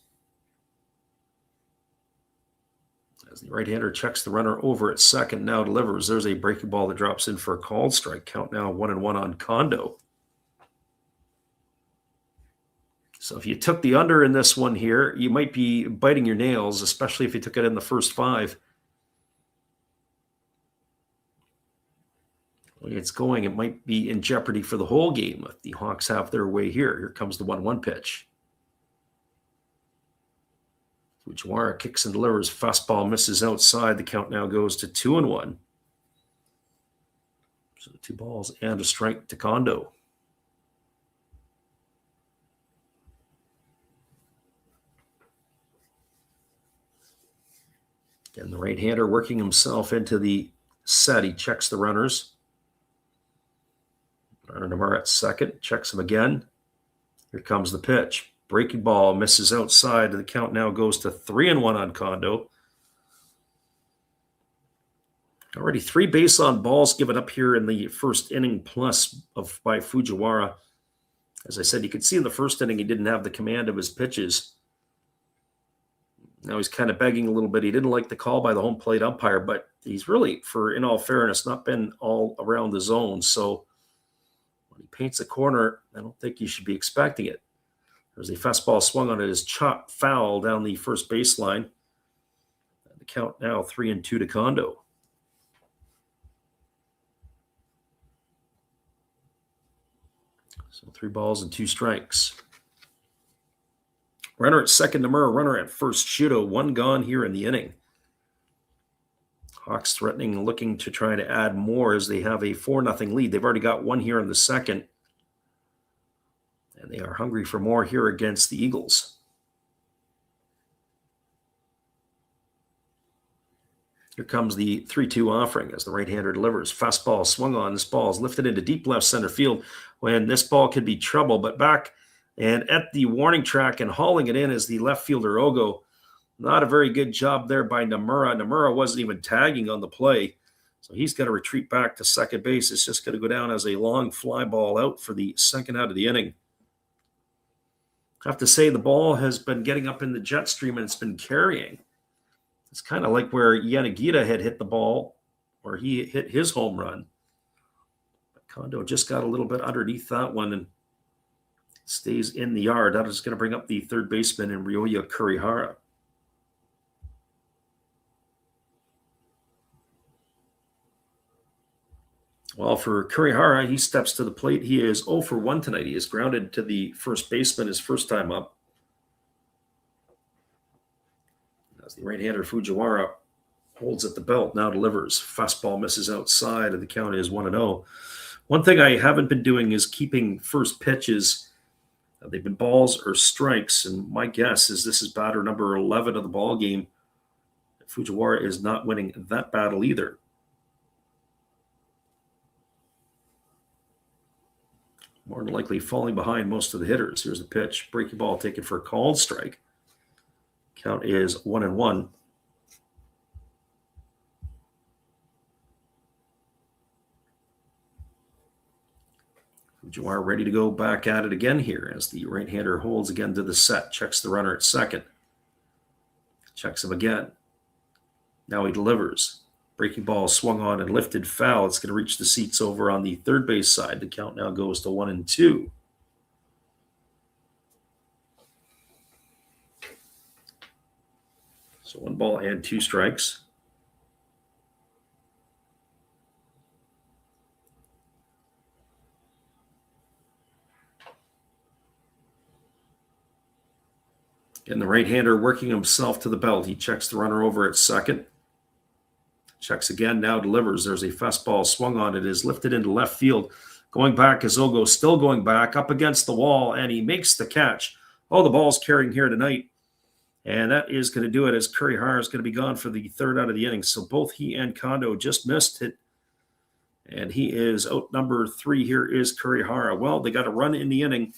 As the right-hander checks the runner over at second, now delivers. There's a breaking ball that drops in for a called strike. Count now 1-1 on Kondo. So if you took the under in this one here, you might be biting your nails, especially if you took it in the first 5. The way it's going, it might be in jeopardy for the whole game if the Hawks have their way here. Here comes the 1-1 pitch. Fujiwara kicks and delivers. Fastball misses outside. The count now goes to 2-1. So 2 balls and a strike to Kondo. And the right-hander working himself into the set. He checks the runners. Runner Nomura at second. Checks him again. Here comes the pitch. Breaking ball misses outside, and the count now goes to 3-1 on Kondo. Already 3 base on balls given up here in the first inning plus by Fujiwara. As I said, you could see in the first inning he didn't have the command of his pitches. Now he's kind of begging a little bit. He didn't like the call by the home plate umpire, but he's really, in all fairness, not been all around the zone. So when he paints a corner, I don't think you should be expecting it. There's a fastball swung on it, is chopped foul down the first baseline. The count now 3-2 to Kondo. So 3 balls and 2 strikes. Runner at second, Nomura. Runner at first, Shudo. 1 gone here in the inning. Hawks threatening, looking to try to add more as they have a 4-0 lead. They've already got 1 here in the second. And they are hungry for more here against the Eagles. Here comes the 3-2 offering as the right-hander delivers. Fastball swung on. This ball is lifted into deep left center field when this ball could be trouble. But back and at the warning track and hauling it in is the left fielder Ogo. Not a very good job there by Nomura. Nomura wasn't even tagging on the play. So he's got to retreat back to second base. It's just going to go down as a long fly ball out for the second out of the inning. I have to say the ball has been getting up in the jet stream and it's been carrying. It's kind of like where Yanagita had hit the ball, where he hit his home run. But Kondo just got a little bit underneath that one and stays in the yard. That is going to bring up the third baseman in Ryoya Kurihara. Well, for Kurihara, he steps to the plate. He is 0 for 1 tonight. He is grounded to the first baseman his first time up. As the right-hander Fujiwara holds at the belt, now delivers. Fastball misses outside, and the count is 1-0. One thing I haven't been doing is keeping first pitches. They've been balls or strikes, and my guess is this is batter number 11 of the ball game. Fujiwara is not winning that battle either. more than likely falling behind most of the hitters. Here's the pitch. Breaking ball taken for a called strike. Count is 1-1. Fujiwara ready to go back at it again here as the right-hander holds again to the set. Checks the runner at second. Checks him again. Now he delivers. Breaking ball swung on and lifted foul. It's going to reach the seats over on the third base side. The count now goes to 1-2. So 1 ball and 2 strikes. And the right-hander working himself to the belt. He checks the runner over at second. Checks again, now delivers. There's a fastball swung on. It is lifted into left field. Going back, Kazogo still going back up against the wall, and he makes the catch. Oh, the ball's carrying here tonight. And that is going to do it as Kurihara is going to be gone for the third out of the inning. So both he and Kondo just missed it. And he is out number 3. Here is Kurihara. Well, they got a run in the inning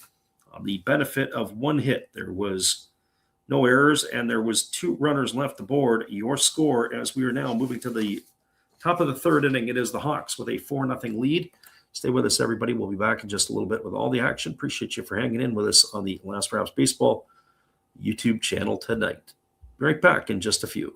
on the benefit of 1 hit. There was no errors, and there was 2 runners left aboard. Your score, as we are now moving to the top of the third inning, it is the Hawks with a 4-0 lead. Stay with us, everybody. We'll be back in just a little bit with all the action. Appreciate you for hanging in with us on the Last Raps Baseball YouTube channel tonight. Be right back in just a few.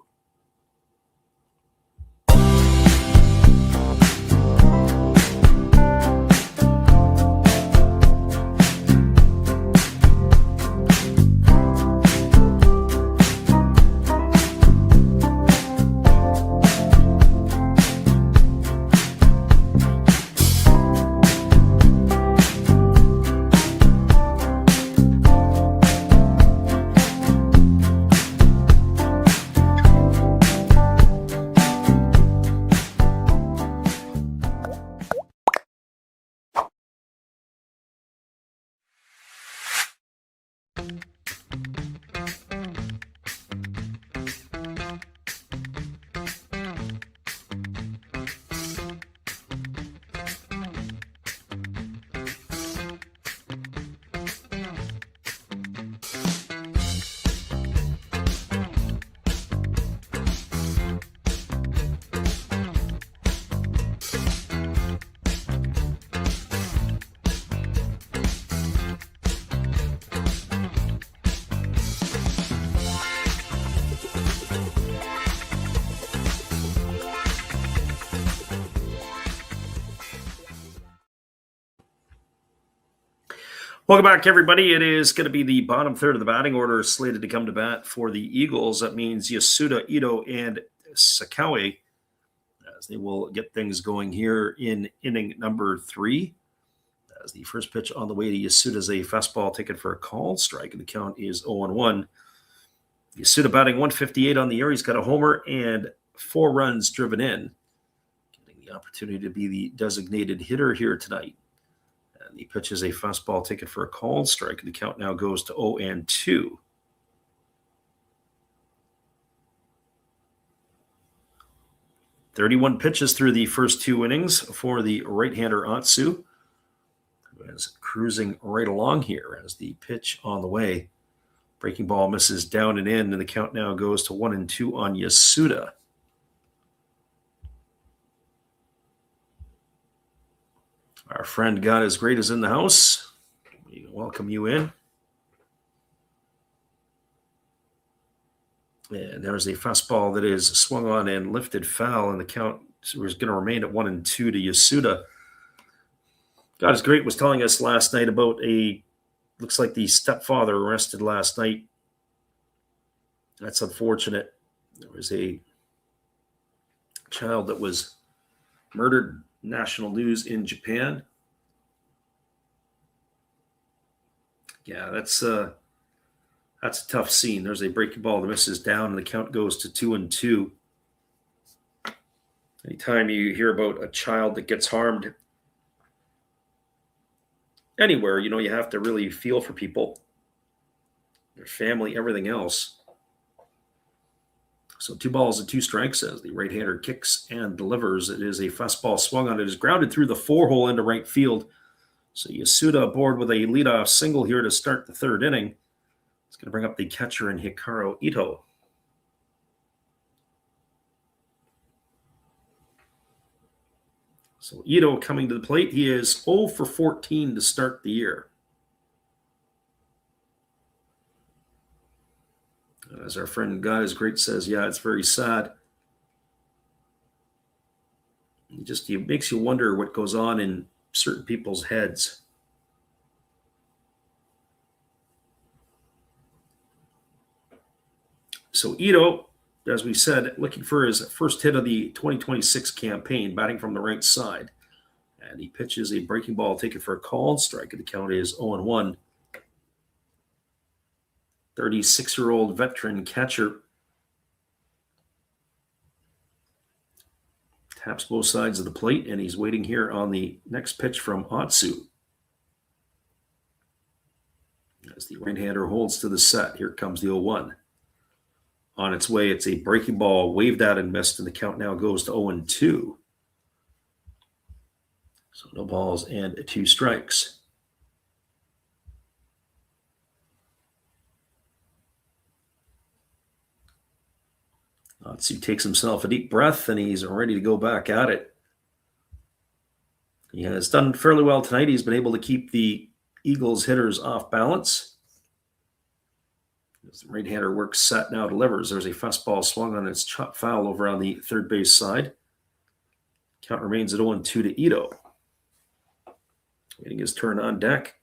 Welcome back, everybody. It is going to be the bottom third of the batting order slated to come to bat for the Eagles. That means Yasuda, Ito, and Sakaue, as they will get things going here in inning number 3. As the first pitch on the way to Yasuda is a fastball taken for a called strike, and the count is 0-1. Yasuda batting 158 on the year. He's got a homer and 4 runs driven in, getting the opportunity to be the designated hitter here tonight. He pitches a fastball taken for a called strike, and the count now goes to 0-2. "31 pitches through the first 2 innings for the right-hander Atsu, who is cruising right along here as the pitch on the way. Breaking ball misses down and in, and the count now goes to 1-2 on Yasuda. Our friend God is Great is in the house. We welcome you in. And there's a fastball that is swung on and lifted foul, and the count is going to remain at 1-2 to Yasuda. God is Great was telling us last night about looks like the stepfather arrested last night. That's unfortunate. There was a child that was murdered. National news in Japan. Yeah, that's a tough scene. There's a breaking ball that misses down, and the count goes to 2-2. Anytime you hear about a child that gets harmed anywhere, you have to really feel for people, their family, everything else. So 2 balls and 2 strikes as the right-hander kicks and delivers. It is a fastball swung on. It is grounded through the 4-hole into right field. So Yasuda aboard with a leadoff single here to start the third inning. It's going to bring up the catcher in Hikaru Ito. So Ito coming to the plate. He is 0 for 14 to start the year. As our friend God is Great says, yeah, it's very sad. It makes you wonder what goes on in certain people's heads. So Ito, as we said, looking for his first hit of the 2026 campaign, batting from the right side. And he pitches a breaking ball taken for a called strike. The count is 0-1. 36-year-old veteran catcher taps both sides of the plate, and he's waiting here on the next pitch from Atsu. As the right-hander holds to the set, here comes the 0-1. On its way, it's a breaking ball, waved out and missed, and the count now goes to 0-2. So no balls and 2 strikes. Atsu takes himself a deep breath, and he's ready to go back at it. He has done fairly well tonight. He's been able to keep the Eagles hitters off balance. As the right-hander works set now, delivers. There's a fastball swung on its chop foul over on the third base side. Count remains at 0-2 to Ito. Waiting his turn on deck.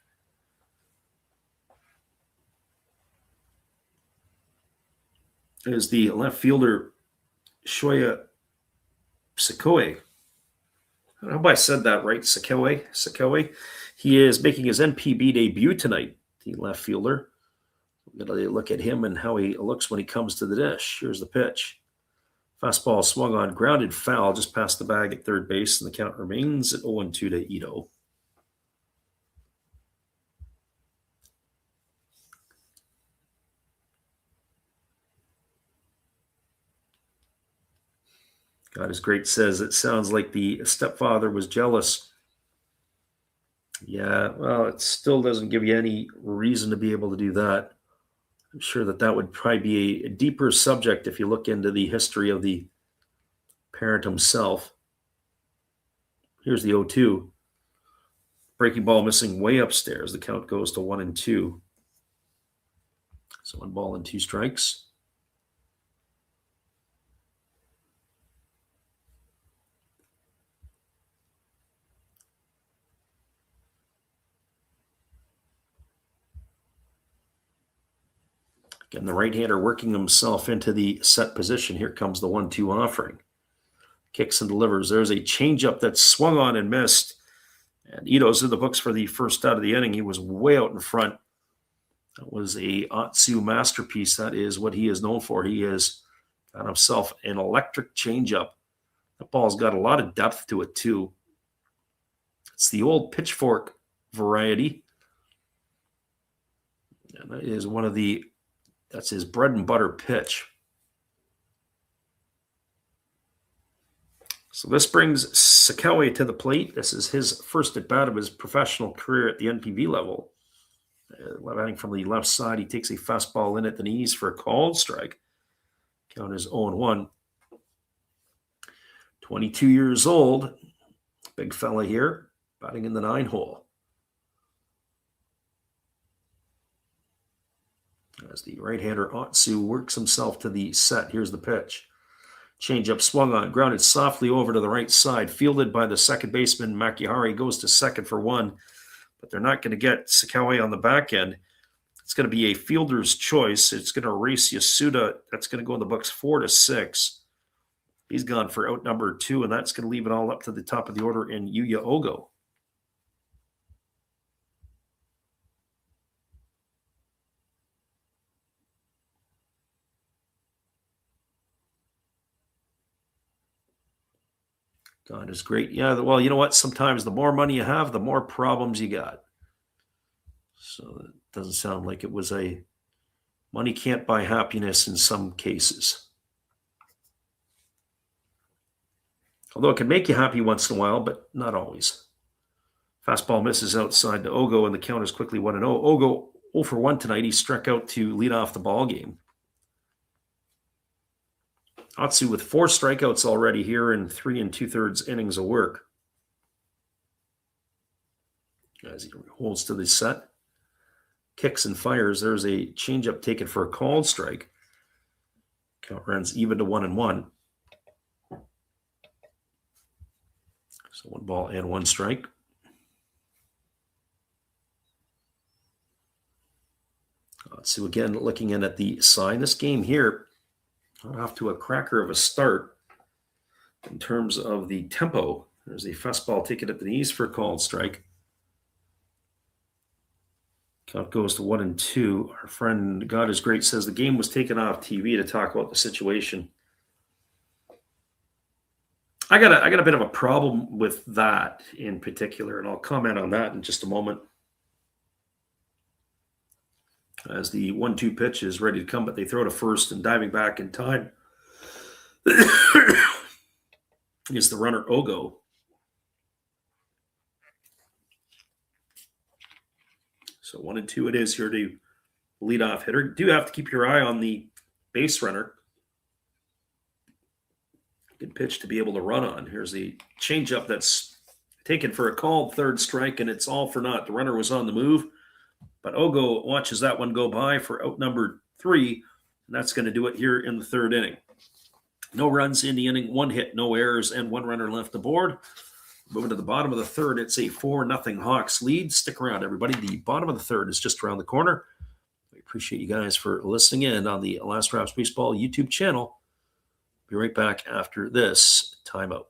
Is the left fielder Shoya Sakaue. I hope I said that right, Sakaue. He is making his NPB debut tonight, the left fielder. We're going to look at him and how he looks when he comes to the dish. Here's the pitch. Fastball swung on, grounded foul just past the bag at third base, and the count remains at 0-2 to Ito. God is Great says it sounds like the stepfather was jealous. Yeah, well, it still doesn't give you any reason to be able to do that. I'm sure that would probably be a deeper subject if you look into the history of the parent himself. Here's the 0-2. Breaking ball missing way upstairs. The count goes to 1-2. So 1 ball and 2 strikes. Again, the right-hander working himself into the set position. Here comes the 1-2 offering. Kicks and delivers. There's a changeup that's swung on and missed. And Ito's in the books for the first out of the inning. He was way out in front. That was a Atsu masterpiece. That is what he is known for. He has got himself an electric changeup. That ball's got a lot of depth to it, too. It's the old pitchfork variety. And that is that's his bread and butter pitch. So this brings Sakaue to the plate. This is his first at bat of his professional career at the NPB level. Batting from the left side, he takes a fastball in at the knees for a called strike. Count is 0-1. 22 years old. Big fella here, batting in the 9 hole. As the right-hander Atsu works himself to the set, here's the pitch. Changeup swung on, grounded softly over to the right side, fielded by the second baseman Makihari, goes to second for 1, but they're not going to get Sakaue on the back end. It's going to be a fielder's choice. It's going to race Yasuda. That's going to go in the books 4-6. He's gone for out number 2, and that's going to leave it all up to the top of the order in Yuya Ogo. God is great. Yeah, well, you know what? Sometimes the more money you have, the more problems you got. So it doesn't sound like it was money can't buy happiness in some cases. Although it can make you happy once in a while, but not always. Fastball misses outside to Ogo, and the count is quickly 1-0. Ogo 0 for 1 tonight. He struck out to lead off the ball game. Atsu with 4 strikeouts already here in 3 2/3 innings of work. As he holds to the set, kicks and fires. There's a changeup taken for a called strike. Count runs even to 1-1. So 1 ball and 1 strike. So again, looking in at the sign, this game here, off to a cracker of a start in terms of the tempo. There's a fastball taken at the knees for a called strike. Count goes to 1-2. Our friend God is Great says the game was taken off TV to talk about the situation. I got a bit of a problem with that in particular, and I'll comment on that in just a moment. As the 1-2 pitch is ready to come, but they throw to first, and diving back in time is the runner Ogo. So 1-2 it is here to leadoff hitter. Do have to keep your eye on the base runner. Good pitch to be able to run on. Here's the changeup that's taken for a called third strike, and it's all for naught. The runner was on the move, but Ogo watches that one go by for out number 3, and that's going to do it here in the 3rd inning. No runs in the inning, 1 hit, no errors, and 1 runner left aboard. Moving to the bottom of the 3rd, it's a 4-0 Hawks lead. Stick around, everybody. The bottom of the 3rd is just around the corner. We appreciate you guys for listening in on the Last Raps Baseball YouTube channel. Be right back after this timeout.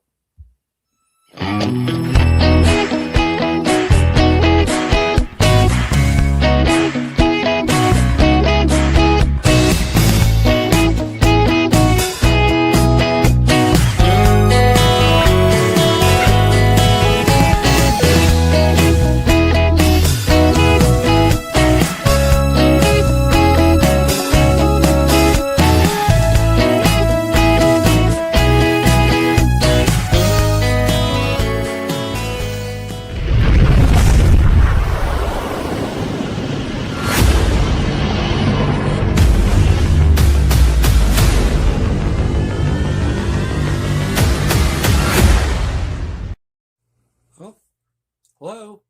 Hello?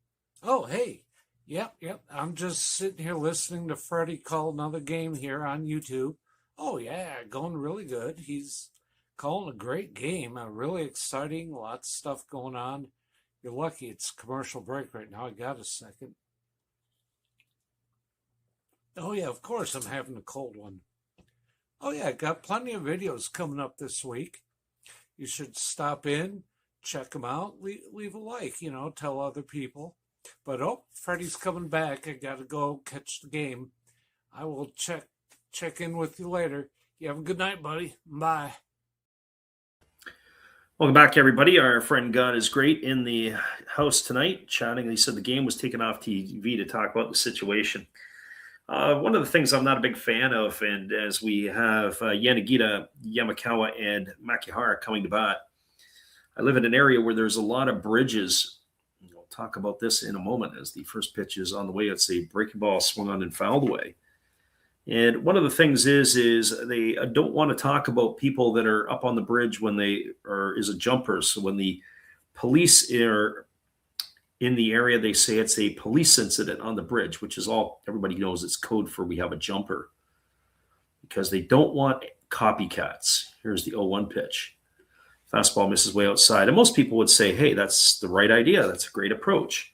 Oh, hey. Yep. I'm just sitting here listening to Freddie call another game here on YouTube. Oh, yeah, going really good. He's calling a great game. Really exciting. Lots of stuff going on. You're lucky it's commercial break right now. I got a second. Oh, yeah, of course I'm having a cold one. Oh, yeah, got plenty of videos coming up this week. You should stop in. Check them out. Leave a like, tell other people. But, Freddie's coming back. I got to go catch the game. I will check in with you later. You have a good night, buddy. Bye. Welcome back, everybody. Our friend God is Great in the house tonight, chatting. He said the game was taken off TV to talk about the situation. One of the things I'm not a big fan of, and as we have Yanagita, Yamakawa, and Makihara coming to bat, I live in an area where there's a lot of bridges. We'll talk about this in a moment as the first pitch is on the way. It's a breaking ball swung on and fouled away. And one of the things is they don't want to talk about people that are up on the bridge when they is a jumper. So when the police are in the area, they say it's a police incident on the bridge, which is all everybody knows. It's code for we have a jumper, because they don't want copycats. Here's the 0-1 pitch. Fastball misses way outside. And most people would say, hey, that's the right idea. That's a great approach.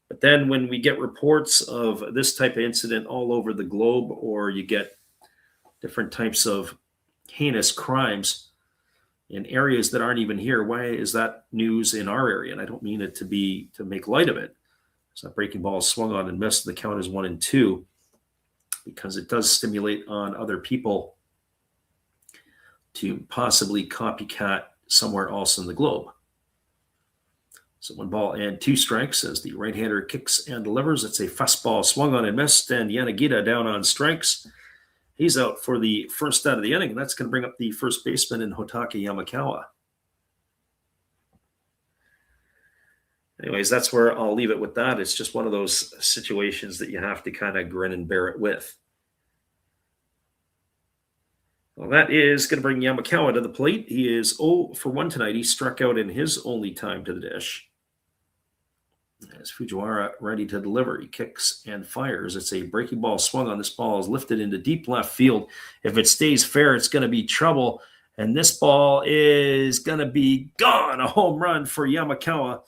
But then when we get reports of this type of incident all over the globe, or you get different types of heinous crimes in areas that aren't even here, why is that news in our area? And I don't mean it to make light of it. So that breaking ball is swung on and missed. The count is 1-2, because it does stimulate on other people to possibly copycat somewhere else in the globe. So 1 ball and 2 strikes as the right-hander kicks and delivers. It's a fastball swung on and missed, and Yanagita down on strikes. He's out for the first out of the inning, and that's going to bring up the first baseman in Hotake Yamakawa. Anyways, that's where I'll leave it with that. It's just one of those situations that you have to kind of grin and bear it with. Well, that is going to bring Yamakawa to the plate. He is 0 for 1 tonight. He struck out in his only time to the dish. As Fujiwara ready to deliver, he kicks and fires. It's a breaking ball swung on. This ball is lifted into deep left field. If it stays fair, it's going to be trouble. And this ball is going to be gone. A home run for Yamakawa.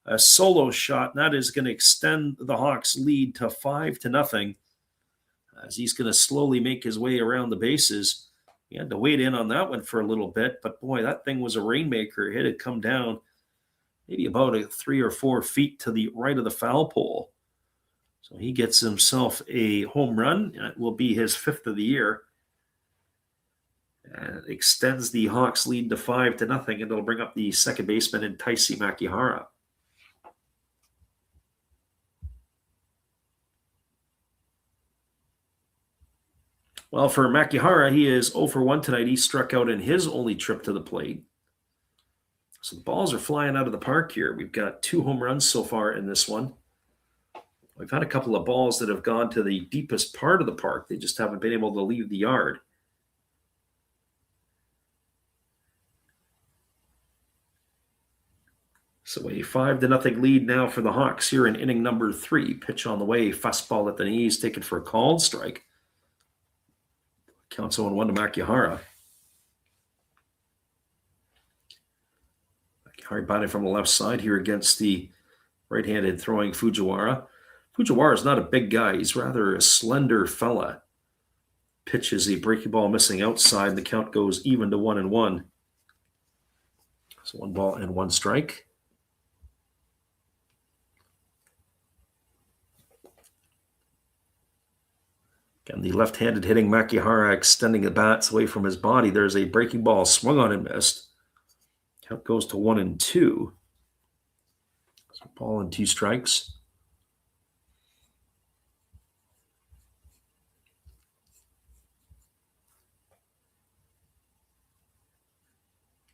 A solo shot. And that is going to extend the Hawks' lead to 5-0. As he's going to slowly make his way around the bases. He had to wait in on that one for a little bit. But boy, that thing was a rainmaker. It had come down maybe about 3 or 4 feet to the right of the foul pole. So he gets himself a home run. It will be his 5th of the year. And it extends the Hawks' lead to 5-0, and it'll bring up the second baseman in Taisi Makihara. Well, for Makihara, he is 0 for 1 tonight. He struck out in his only trip to the plate. So the balls are flying out of the park here. We've got 2 home runs so far in this one. We've had a couple of balls that have gone to the deepest part of the park. They just haven't been able to leave the yard. So a 5-0 lead now for the Hawks here in inning number 3. Pitch on the way, fastball at the knees, taken for a called strike. Counts 0-1 to Makihara. Makihara batting from the left side here against the right-handed throwing Fujiwara. Fujiwara is not a big guy. He's rather a slender fella. Pitches a breaking ball missing outside, and the count goes even to 1-1. So 1 ball and 1 strike. Again, the left-handed hitting Makihara extending the bats away from his body. There's a breaking ball swung on and missed. Count goes to 1-2. So ball and 2 strikes.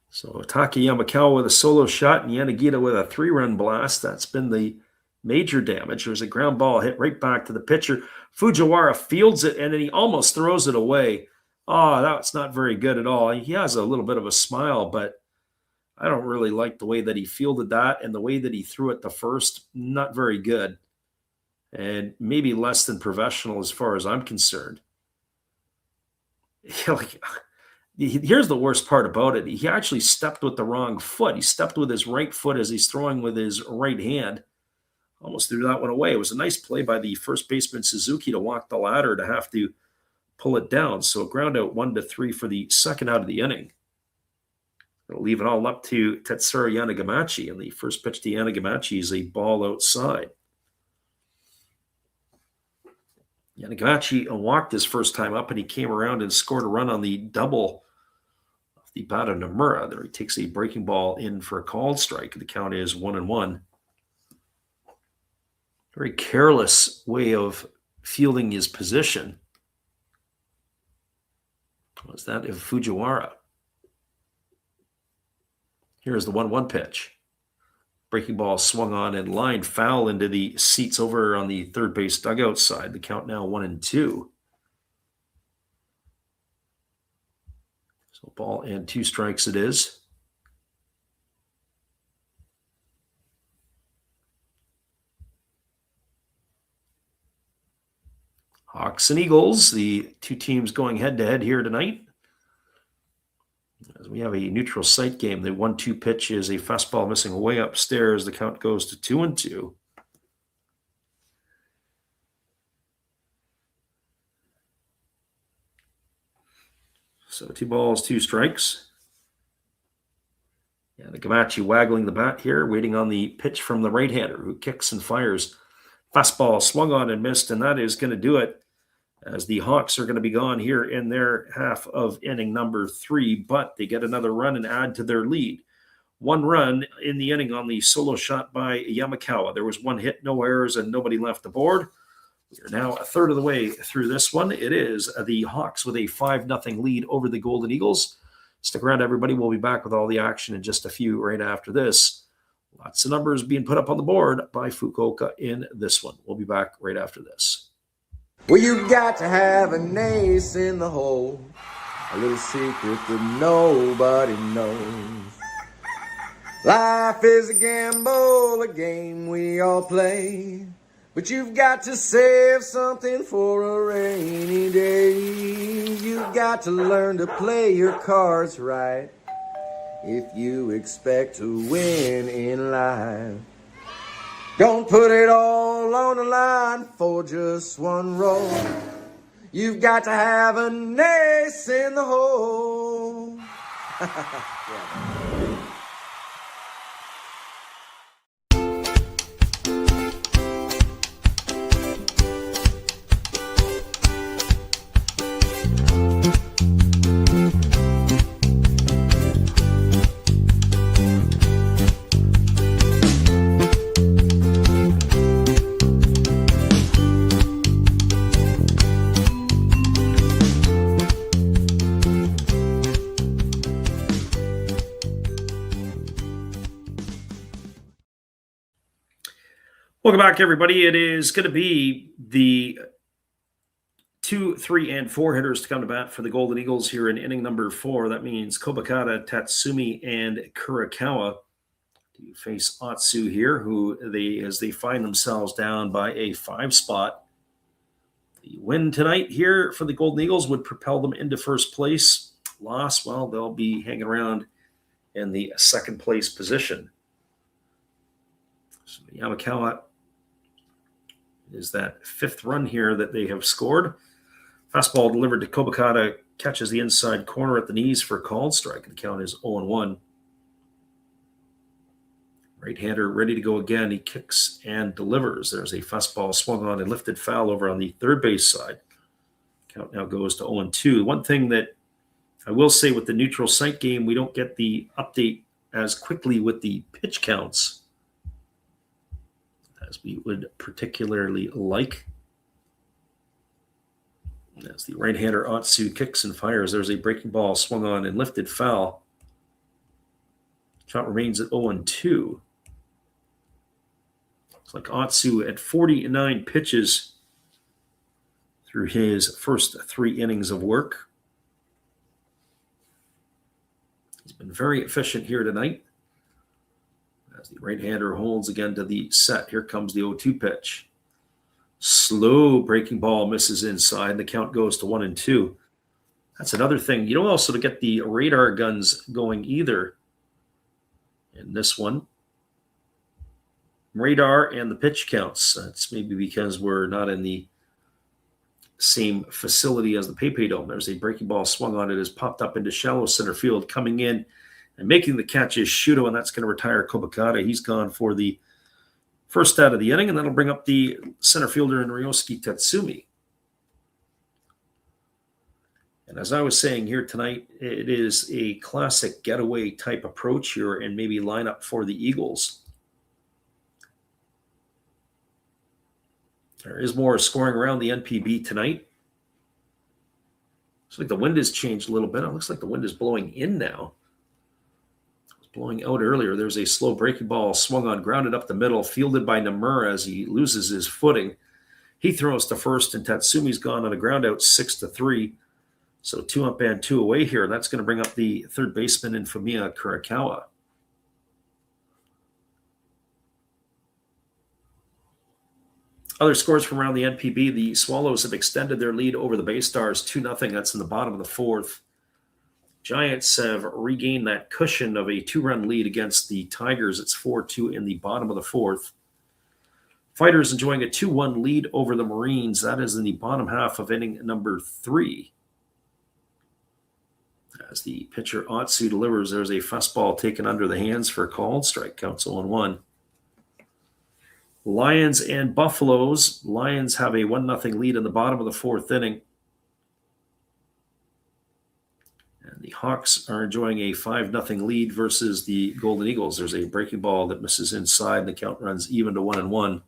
So Taki Yamakawa with a solo shot and Yanagita with a 3-run blast. That's been the major damage. There's a ground ball hit right back to the pitcher. Fujiwara fields it, and then he almost throws it away. Oh, that's not very good at all. He has a little bit of a smile, but I don't really like the way that he fielded that, and the way that he threw it to first, not very good. And maybe less than professional as far as I'm concerned. Here's the worst part about it. He actually stepped with the wrong foot. He stepped with his right foot as he's throwing with his right hand. Almost threw that one away. It was a nice play by the first baseman Suzuki to walk the ladder to have to pull it down. So ground out 1-3 for the second out of the inning. It'll leave it all up to Tetsuro Yanagamachi, and the first pitch to Yanagamachi is a ball outside. Yanagamachi walked his first time up, and he came around and scored a run on the double of the bat of Nomura. There he takes a breaking ball in for a called strike. The count is 1-1. Very careless way of fielding his position. Was that of Fujiwara? Here's the 1-1 pitch. Breaking ball swung on and lined foul into the seats over on the third base dugout side. The count now 1-2. So ball and 2 strikes it is. Hawks and Eagles, the 2 teams going head-to-head here tonight. As we have a neutral site game, the 1-2 pitch is a fastball missing way upstairs. The count goes to 2-2. So 2 balls, 2 strikes. Yeah, the Gamachi waggling the bat here, waiting on the pitch from the right-hander who kicks and fires. Fastball swung on and missed, and that is going to do it, as the Hawks are going to be gone here in their half of inning number 3, but they get another run and add to their lead. 1 run in the inning on the solo shot by Yamakawa. There was 1 hit, no errors, and nobody left the board. We are now a third of the way through this one. It is the Hawks with a 5-0 lead over the Golden Eagles. Stick around, everybody. We'll be back with all the action in just a few right after this. Lots of numbers being put up on the board by Fukuoka in this one. We'll be back right after this. Well, you got to have an ace in the hole, a little secret that nobody knows. Life is a gamble, a game we all play, but you've got to save something for a rainy day. You've got to learn to play your cards right if you expect to win in life. Don't put it all on the line for just one roll. You've got to have an ace in the hole. Welcome back, everybody. It is going to be the 2, 3, and 4 hitters to come to bat for the Golden Eagles here in inning number 4. That means Kobakata, Tatsumi, and Kurikawa to face Atsu here, who as they find themselves down by a 5 spot. The win tonight here for the Golden Eagles would propel them into first place. Loss, well, they'll be hanging around in the second place position. So Yamakawa is that 5th run here that they have scored. Fastball delivered to Kobakata, catches the inside corner at the knees for a called strike. The count is 0-1. Right-hander ready to go again. He kicks and delivers. There's a fastball swung on and lifted foul over on the third base side. Count now goes to 0-2. One thing that I will say with the neutral site game, we don't get the update as quickly with the pitch counts as we would particularly like. As the right-hander Atsu kicks and fires, there's a breaking ball swung on and lifted foul. Count remains at 0-2. Looks like Atsu at 49 pitches through his first 3 innings of work. He's been very efficient here tonight. As the right-hander holds again to the set, here comes the 0-2 pitch. Slow breaking ball misses inside, and the count goes to 1-2. That's another thing. You don't also to get the radar guns going either in this one. Radar and the pitch counts. That's maybe because we're not in the same facility as the Pepe Dome. There's a breaking ball swung on. It has popped up into shallow center field. Coming in and making the catch is Shudo, and that's going to retire Kobakata. He's gone for the first out of the inning, and that'll bring up the center fielder in Ryosuke Tatsumi. And as I was saying here tonight, it is a classic getaway type approach here and maybe lineup for the Eagles. There is more scoring around the NPB tonight. Looks like the wind has changed a little bit. It looks like the wind is blowing in now. It was blowing out earlier. There's a slow breaking ball swung on, grounded up the middle, fielded by Nomura as he loses his footing. He throws to first, and Tatsumi's gone on a ground out 6-3. So 2 up and 2 away here. That's going to bring up the third baseman in Fumiya Kurikawa. Other scores from around the NPB, the Swallows have extended their lead over the Bay Stars 2-0. That's in the bottom of the 4th. Giants have regained that cushion of a 2-run lead against the Tigers. It's 4-2 in the bottom of the 4th. Fighters enjoying a 2-1 lead over the Marines. That is in the bottom half of inning number 3. As the pitcher Atsu delivers, there's a fastball taken under the hands for a called strike. Counts 0-1. Lions and Buffaloes. Lions have a 1-0 lead in the bottom of the 4th inning. And the Hawks are enjoying a 5-0 lead versus the Golden Eagles. There's a breaking ball that misses inside, and the count runs even to 1-1.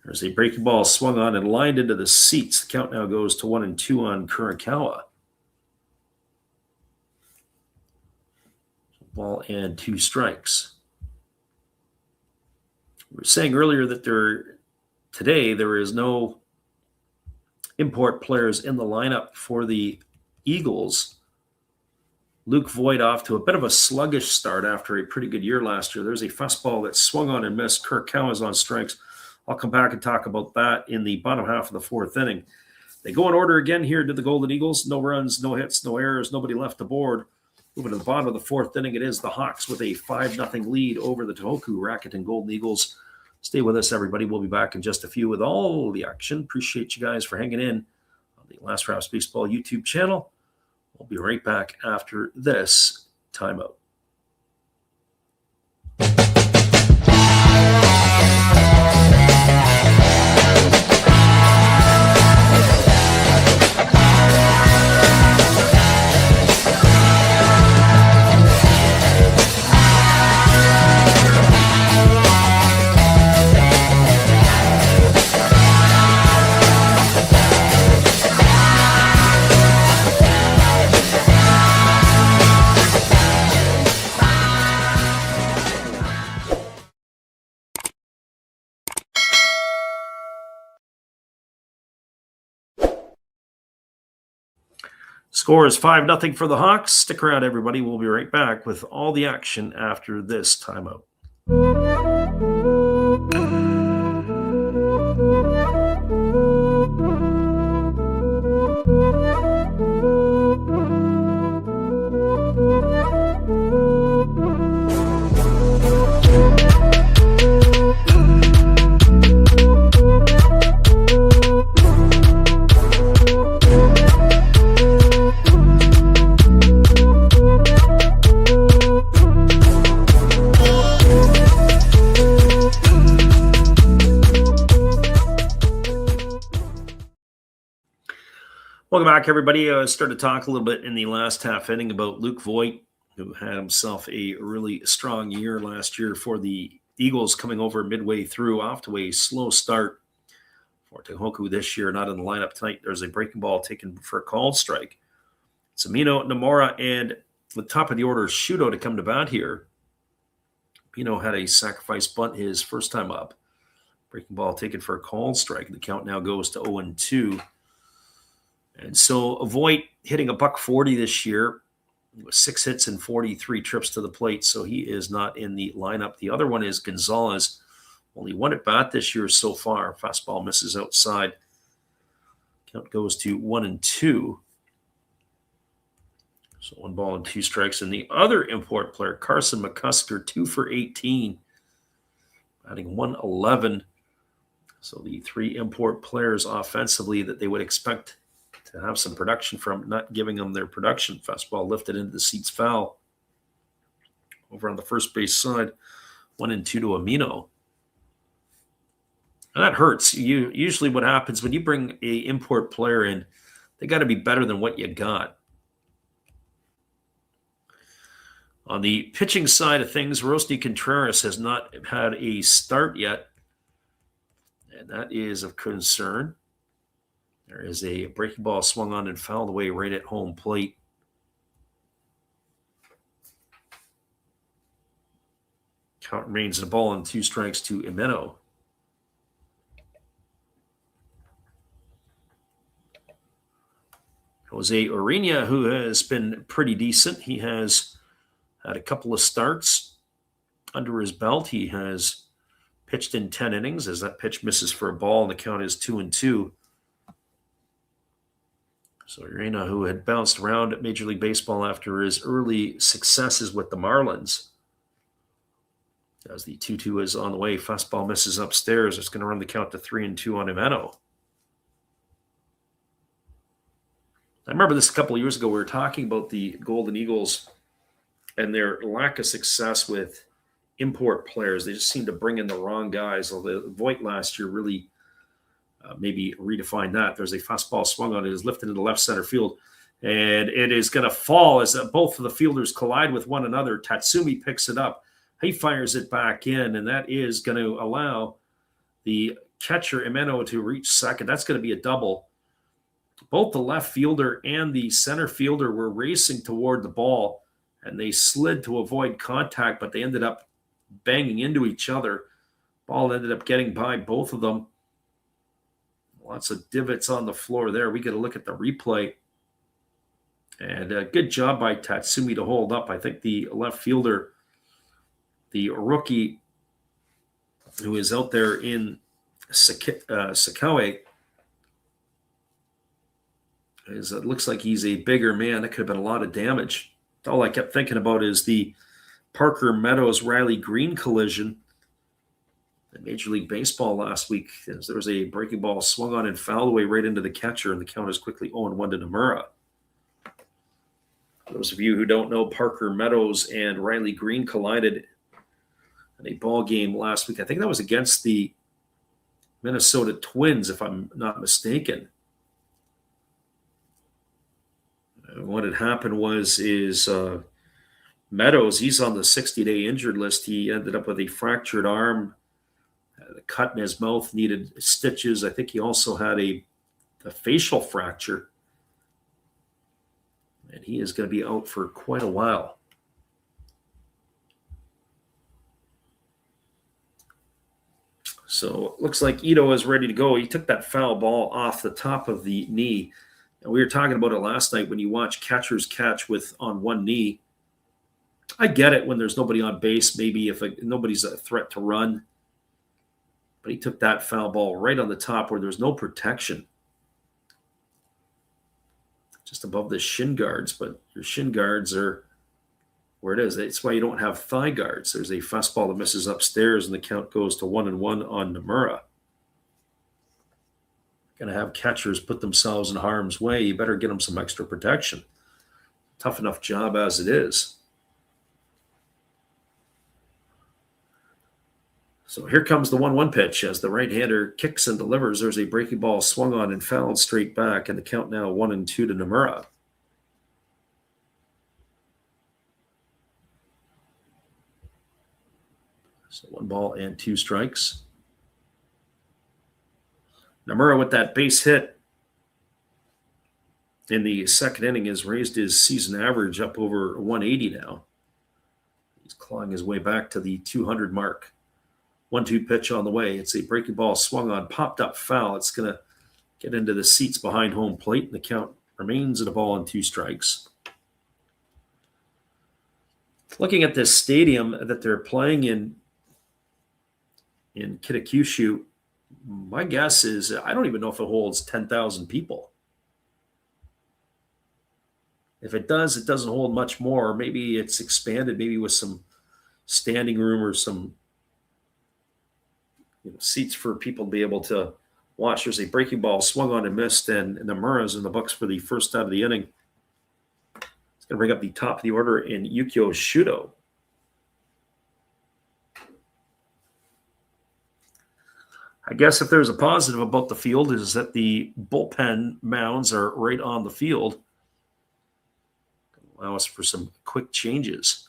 There's a breaking ball swung on and lined into the seats. The count now goes to 1-2 on Kurikawa. Ball and 2 strikes. We were saying earlier that today there is no import players in the lineup for the Eagles. Luke Voigt off to a bit of a sluggish start after a pretty good year last year. There's a fastball that swung on and missed. Kurikawa's on strikes. I'll come back and talk about that in the bottom half of the 4th inning. They go in order again here to the Golden Eagles. No runs, no hits, no errors, nobody left aboard. Moving to the bottom of the 4th inning, it is the Hawks with a 5-0 lead over the Tohoku Rakuten Golden Eagles. Stay with us, everybody. We'll be back in just a few with all the action. Appreciate you guys for hanging in on the Last Raps Baseball YouTube channel. We'll be right back after this timeout. Score is 5-0 for the Hawks. Stick around, everybody. We'll be right back with all the action after this timeout. Welcome back, everybody. I started to talk a little bit in the last half inning about Luke Voigt, who had himself a really strong year last year for the Eagles, coming over midway through, off to a slow start for Tohoku this year. Not in the lineup tonight. There's a breaking ball taken for a called strike. It's Amino, Namora, and the top of the order, Shudo, to come to bat here. Pino had a sacrifice bunt his first time up. Breaking ball taken for a called strike. The count now goes to 0-2. And so Voigt hitting $140 this year with 6 hits and 43 trips to the plate. So he is not in the lineup. The other one is Gonzalez. Only 1 at bat this year so far. Fastball misses outside. Count goes to 1-2. So 1 ball and 2 strikes. And the other import player, Carson McCusker, 2 for 18. Batting 111. So the 3 import players offensively that they would expect to have some production from, not giving them their production. Fastball lifted into the seats, foul. Over on the first base side, 1-2 to Amino. And that hurts. Usually what happens when you bring a import player in, they got to be better than what you got. On the pitching side of things, Rosny Contreras has not had a start yet, and that is of concern. There is a breaking ball swung on and fouled away right at home plate. Count remains in a ball and 2 strikes to Imeno. Jose Urena, who has been pretty decent. He has had a couple of starts under his belt. He has pitched in 10 innings as that pitch misses for a ball, and the count is 2-2. So Urena, who had bounced around at Major League Baseball after his early successes with the Marlins. As the 2-2 is on the way, fastball misses upstairs. It's going to run the count to 3-2 on Imeno. I remember this a couple of years ago. We were talking about the Golden Eagles and their lack of success with import players. They just seem to bring in the wrong guys. Although Voigt last year really maybe redefine that. There's a fastball swung on. It is lifted into left center field, and it is going to fall as both of the fielders collide with one another. Tatsumi picks it up. He fires it back in, and that is going to allow the catcher Imeno to reach second. That's going to be a double. Both the left fielder and the center fielder were racing toward the ball, and they slid to avoid contact, but they ended up banging into each other. Ball ended up getting by both of them. Lots of divots on the floor there. We get a look at the replay. And a good job by Tatsumi to hold up. I think the left fielder, the rookie who is out there in Sakaue, it looks like he's a bigger man. That could have been a lot of damage. All I kept thinking about is the Parker Meadows-Riley Green collision in Major League Baseball last week. There was a breaking ball swung on and fouled away right into the catcher, and the count is quickly 0-1 to Nomura. For those of you who don't know, Parker Meadows and Riley Green collided in a ball game last week. I think that was against the Minnesota Twins, if I'm not mistaken. What had happened was Meadows, he's on the 60-day injured list. He ended up with a fractured arm. The cut in his mouth needed stitches. I think he also had a facial fracture. And he is going to be out for quite a while. So it looks like Ito is ready to go. He took that foul ball off the top of the knee. And we were talking about it last night when you watch catchers catch on one knee. I get it when there's nobody on base, maybe if nobody's a threat to run. But he took that foul ball right on the top where there's no protection. Just above the shin guards, but your shin guards are where it is. That's why you don't have thigh guards. There's a fastball that misses upstairs, and the count goes to 1-1 on Nomura. Going to have catchers put themselves in harm's way. You better get them some extra protection. Tough enough job as it is. So here comes the 1-1 pitch as the right-hander kicks and delivers. There's a breaking ball swung on and fouled straight back, and the count now 1-2 to Nomura. So 1 ball and 2 strikes. Nomura with that base hit in the second inning has raised his season average up over 180 now. He's clawing his way back to the 200 mark. 1-2 pitch on the way. It's a breaking ball swung on, popped up foul. It's going to get into the seats behind home plate, and the count remains at 1 ball and 2 strikes. Looking at this stadium that they're playing in Kitakyushu, my guess is I don't even know if it holds 10,000 people. If it does, it doesn't hold much more. Maybe it's expanded, maybe with some standing room or some seats for people to be able to watch. There's a breaking ball swung on and missed, and Nomura's in the books for the first out of the inning. It's going to bring up the top of the order in Yukio Shudo. I guess if there's a positive about the field is that the bullpen mounds are right on the field. Allow us for some quick changes.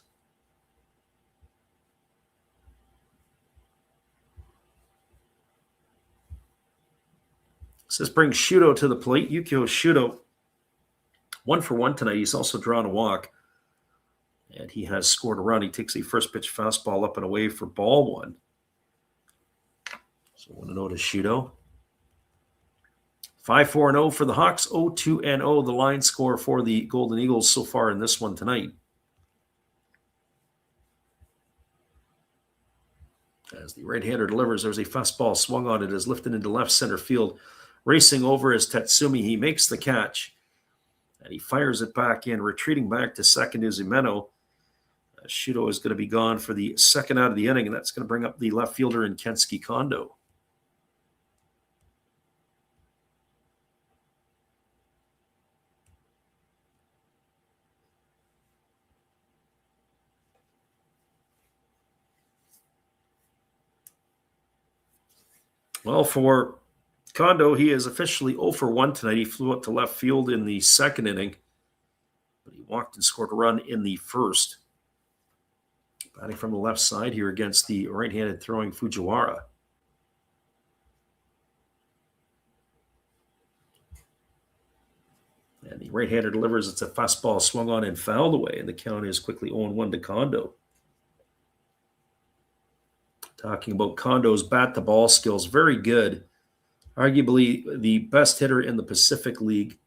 So this brings Shudo to the plate. Yukio Shudo, 1 for 1 tonight. He's also drawn a walk, and he has scored a run. He takes a first pitch fastball up and away for ball 1. So 1-0 to Shudo. 5-4-0 for the Hawks. 0-2-0 the line score for the Golden Eagles so far in this one tonight. As the right-hander delivers, there's a fastball swung on. It is lifted into left center field. Racing over is Tatsumi. He makes the catch, and he fires it back in. Retreating back to second is Imeno. Shudo is going to be gone for the second out of the inning, and that's going to bring up the left fielder in Kensuke Kondo. Well, for Kondo, he is officially 0 for 1 tonight. He flew up to left field in the second inning, but he walked and scored a run in the first. Batting from the left side here against the right-handed throwing Fujiwara. And the right-hander delivers. It's a fastball swung on and fouled away, and the count is quickly 0-1 to Kondo. Talking about Kondo's bat-to-ball skills, very good. Arguably the best hitter in the Pacific League.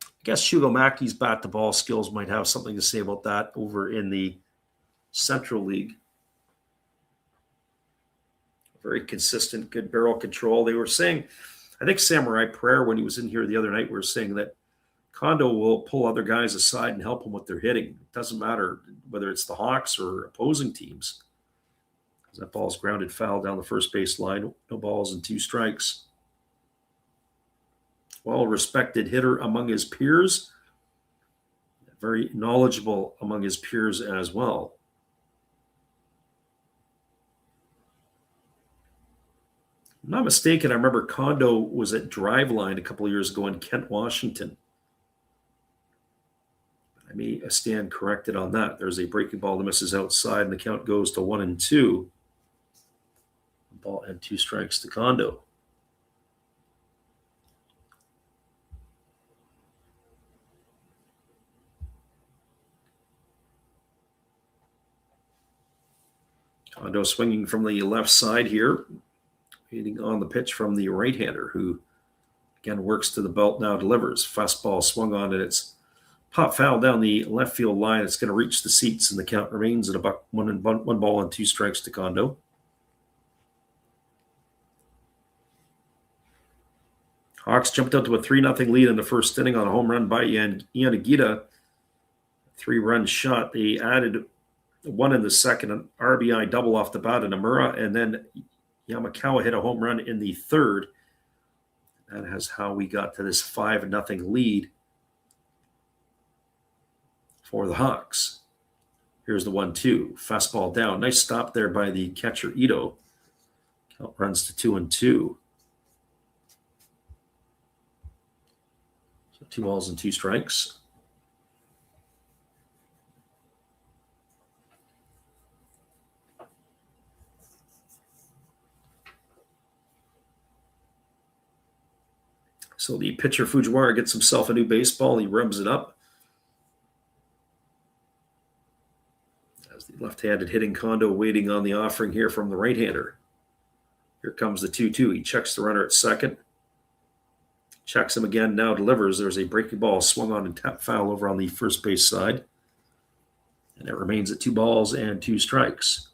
I guess Shugomaki's bat-to-ball skills might have something to say about that over in the Central League. Very consistent, good barrel control. They were saying, I think Samurai Prayer, when he was in here the other night, was saying that Kondo will pull other guys aside and help them with their hitting. It doesn't matter whether it's the Hawks or opposing teams. That ball's grounded foul down the first base line. No balls and 2 strikes. Well-respected hitter among his peers. Very knowledgeable among his peers as well. If I'm not mistaken, I remember Kondo was at Driveline a couple of years ago in Kent, Washington. I may stand corrected on that. There's a breaking ball that misses outside, and the count goes to 1-2. Ball and 2 strikes to Kondo. Kondo swinging from the left side here, hitting on the pitch from the right-hander, who again works to the belt, now delivers. Fastball swung on, and it's pop foul down the left field line. It's going to reach the seats, and the count remains at about 1 ball and 2 strikes to Kondo. Hawks jumped out to a 3-0 lead in the first inning on a home run by Yanagita. 3-run shot. They added 1 in the second, an RBI double off the bat of Nomura, and then Yamakawa hit a home run in the third. That is how we got to this 5-0 lead for the Hawks. Here's the 1-2. Fastball down. Nice stop there by the catcher, Ito. Count runs to 2-2. 2 balls and 2 strikes. So the pitcher Fujiwara gets himself a new baseball. He rubs it up. As the left-handed hitting Kondo waiting on the offering here from the right-hander. Here comes the 2-2. He checks the runner at second. Checks him again, now delivers. There's a breaking ball swung on and tap foul over on the first base side. And it remains at 2 balls and 2 strikes.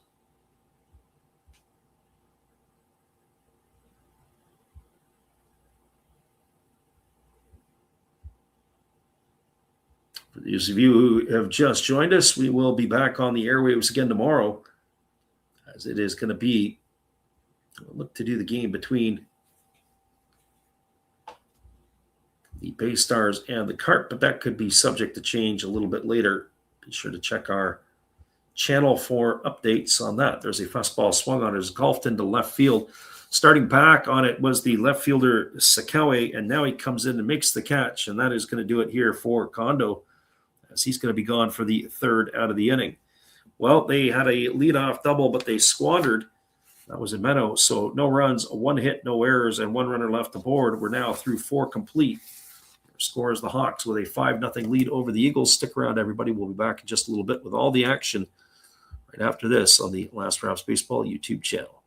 For those of you who have just joined us, we will be back on the airwaves again tomorrow, as it is going to be, we'll look to do the game between the Bay Stars and the Carp, but that could be subject to change a little bit later. Be sure to check our channel for updates on that. There's a fastball swung on. It's golfed into left field. Starting back on it was the left fielder Sakaue, and now he comes in and makes the catch, and that is going to do it here for Kondo, as he's going to be gone for the 3rd out of the inning. Well, they had a leadoff double, but they squandered. That was in Meadow, so no runs, 1 hit, no errors, and 1 runner left aboard. We're now through 4 complete. Scores the Hawks with a 5-0 lead over the Eagles. Stick around, everybody. We'll be back in just a little bit with all the action right after this on the Last Raps Baseball YouTube channel.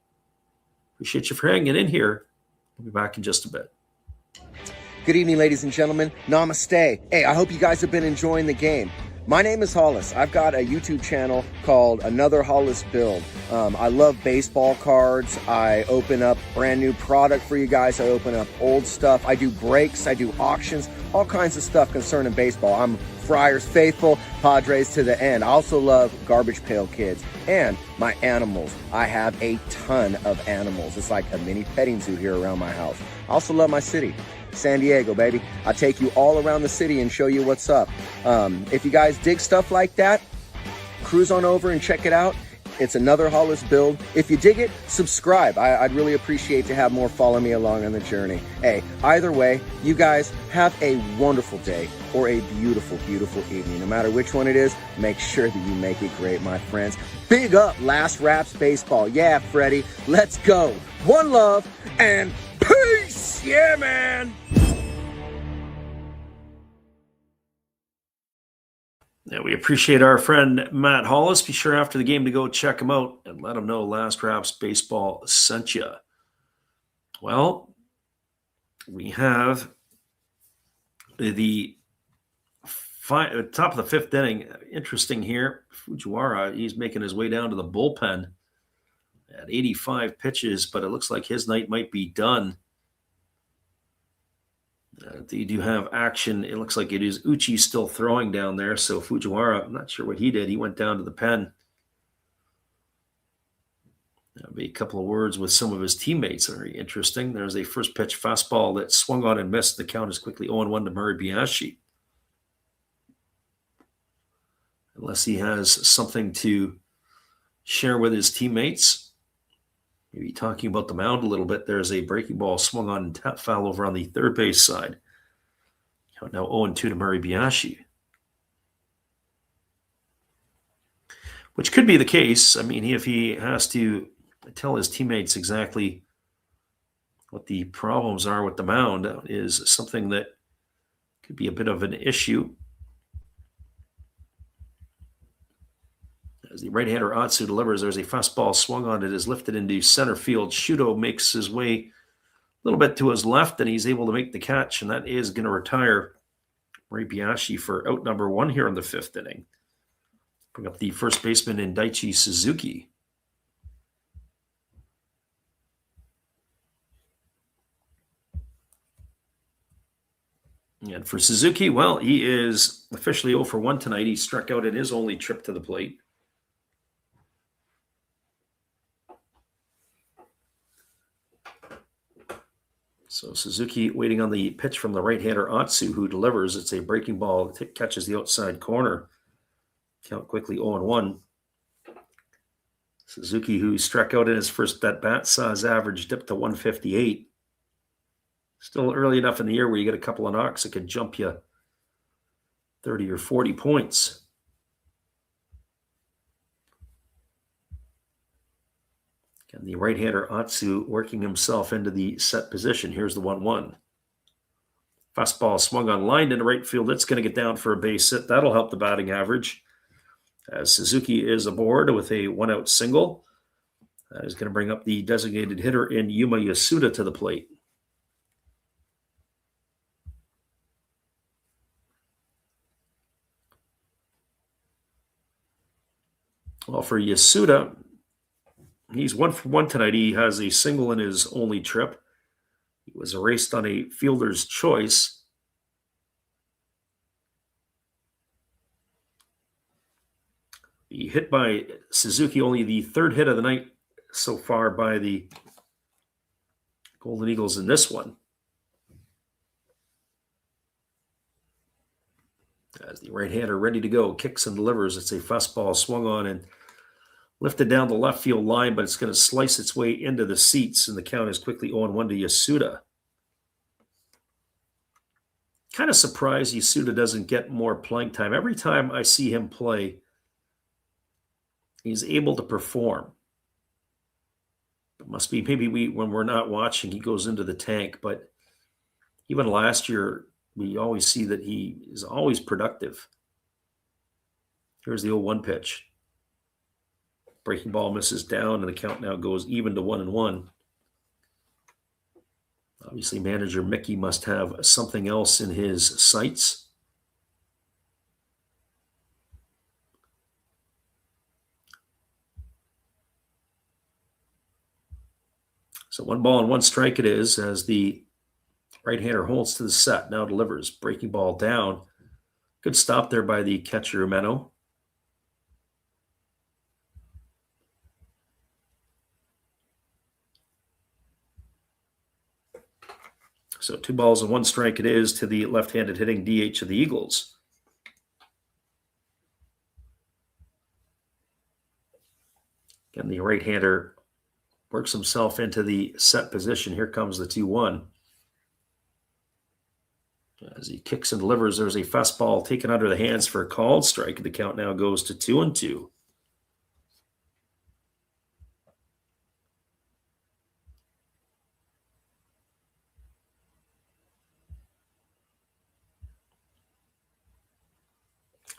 Appreciate you for hanging in here. We'll be back in just a bit. Good evening, ladies and gentlemen. Namaste. Hey, I hope you guys have been enjoying the game. My name is Hollis. I've got a YouTube channel called Another Hollis Build. I love baseball cards. I open up brand new product for you guys. I open up old stuff. I do breaks. I do auctions. All kinds of stuff concerning baseball. I'm Friars faithful, Padres to the end. I also love Garbage Pail Kids and my animals. I have a ton of animals. It's like a mini petting zoo here around my house. I also love my city. San Diego, baby. I take you all around the city and show you what's up. If you guys dig stuff like that, cruise on over and check it out. It's Another Hollis Build. If you dig it, subscribe. I'd really appreciate to have more follow me along on the journey. Hey, either way, you guys have a wonderful day or a beautiful, beautiful evening. No matter which one it is, make sure that you make it great, my friends. Big up Last Raps Baseball. Yeah, Freddie, let's go. One love and peace. Yeah, man. We appreciate our friend Matt Hollis. Be sure after the game to go check him out and let him know Last Raps Baseball sent you. Well, we have the top of the fifth inning. Interesting here. Fujiwara, he's making his way down to the bullpen at 85 pitches, but it looks like his night might be done. They do have action. It looks like it is Uchi still throwing down there. So Fujiwara, I'm not sure what he did. He went down to the pen. That'll be a couple of words with some of his teammates. Very interesting. There's a first pitch fastball that swung on and missed. The count is quickly 0-1 to Murray Biashi. Unless he has something to share with his teammates. Maybe talking about the mound a little bit. There's a breaking ball swung on and foul over on the third base side. Now 0-2 to Murray Biashi. Which could be the case. I mean, if he has to tell his teammates exactly what the problems are with the mound, is something that could be a bit of an issue. As the right-hander Atsu delivers, there's a fastball swung on. It is lifted into center field. Shudo makes his way a little bit to his left, and he's able to make the catch, and that is going to retire Murray Biashi for out number one here in the fifth inning. Bring up the first baseman in Daichi Suzuki. And for Suzuki, well, he is officially 0 for 1 tonight. He struck out in his only trip to the plate. So Suzuki waiting on the pitch from the right-hander Atsu, who delivers. It's a breaking ball that catches the outside corner. Count quickly 0-1. Suzuki, who struck out in his first at-bat, saw his average dip to 158. Still early enough in the year where you get a couple of knocks that could jump you 30 or 40 points. And the right-hander Atsu working himself into the set position. Here's the 1-1. Fastball swung on, line into right field. It's going to get down for a base hit. That'll help the batting average. As Suzuki is aboard with a one-out single. That is going to bring up the designated hitter in Yuma Yasuda to the plate. Well, for Yasuda, he's 1 for 1 tonight. He has a single in his only trip. He was erased on a fielder's choice. He hit by Suzuki, only the third hit of the night so far by the Golden Eagles in this one. As the right-hander ready to go, kicks and delivers. It's a fastball swung on and lifted down the left field line, but it's going to slice its way into the seats, and the count is quickly 0-1 to Yasuda. Kind of surprised Yasuda doesn't get more playing time. Every time I see him play, he's able to perform. It must be maybe when we're not watching, he goes into the tank, but even last year, we always see that he is always productive. Here's the 0-1 pitch. Breaking ball misses down, and the count now goes even to 1-1. Obviously, manager Mickey must have something else in his sights. So 1 ball and 1 strike it is as the right-hander holds to the set, now delivers. Breaking ball down. Good stop there by the catcher, Umeno. So 2 balls and 1 strike it is to the left-handed hitting DH of the Eagles. Again, the right-hander works himself into the set position. Here comes the 2-1. As he kicks and delivers, there's a fastball taken under the hands for a called strike. The count now goes to 2-2.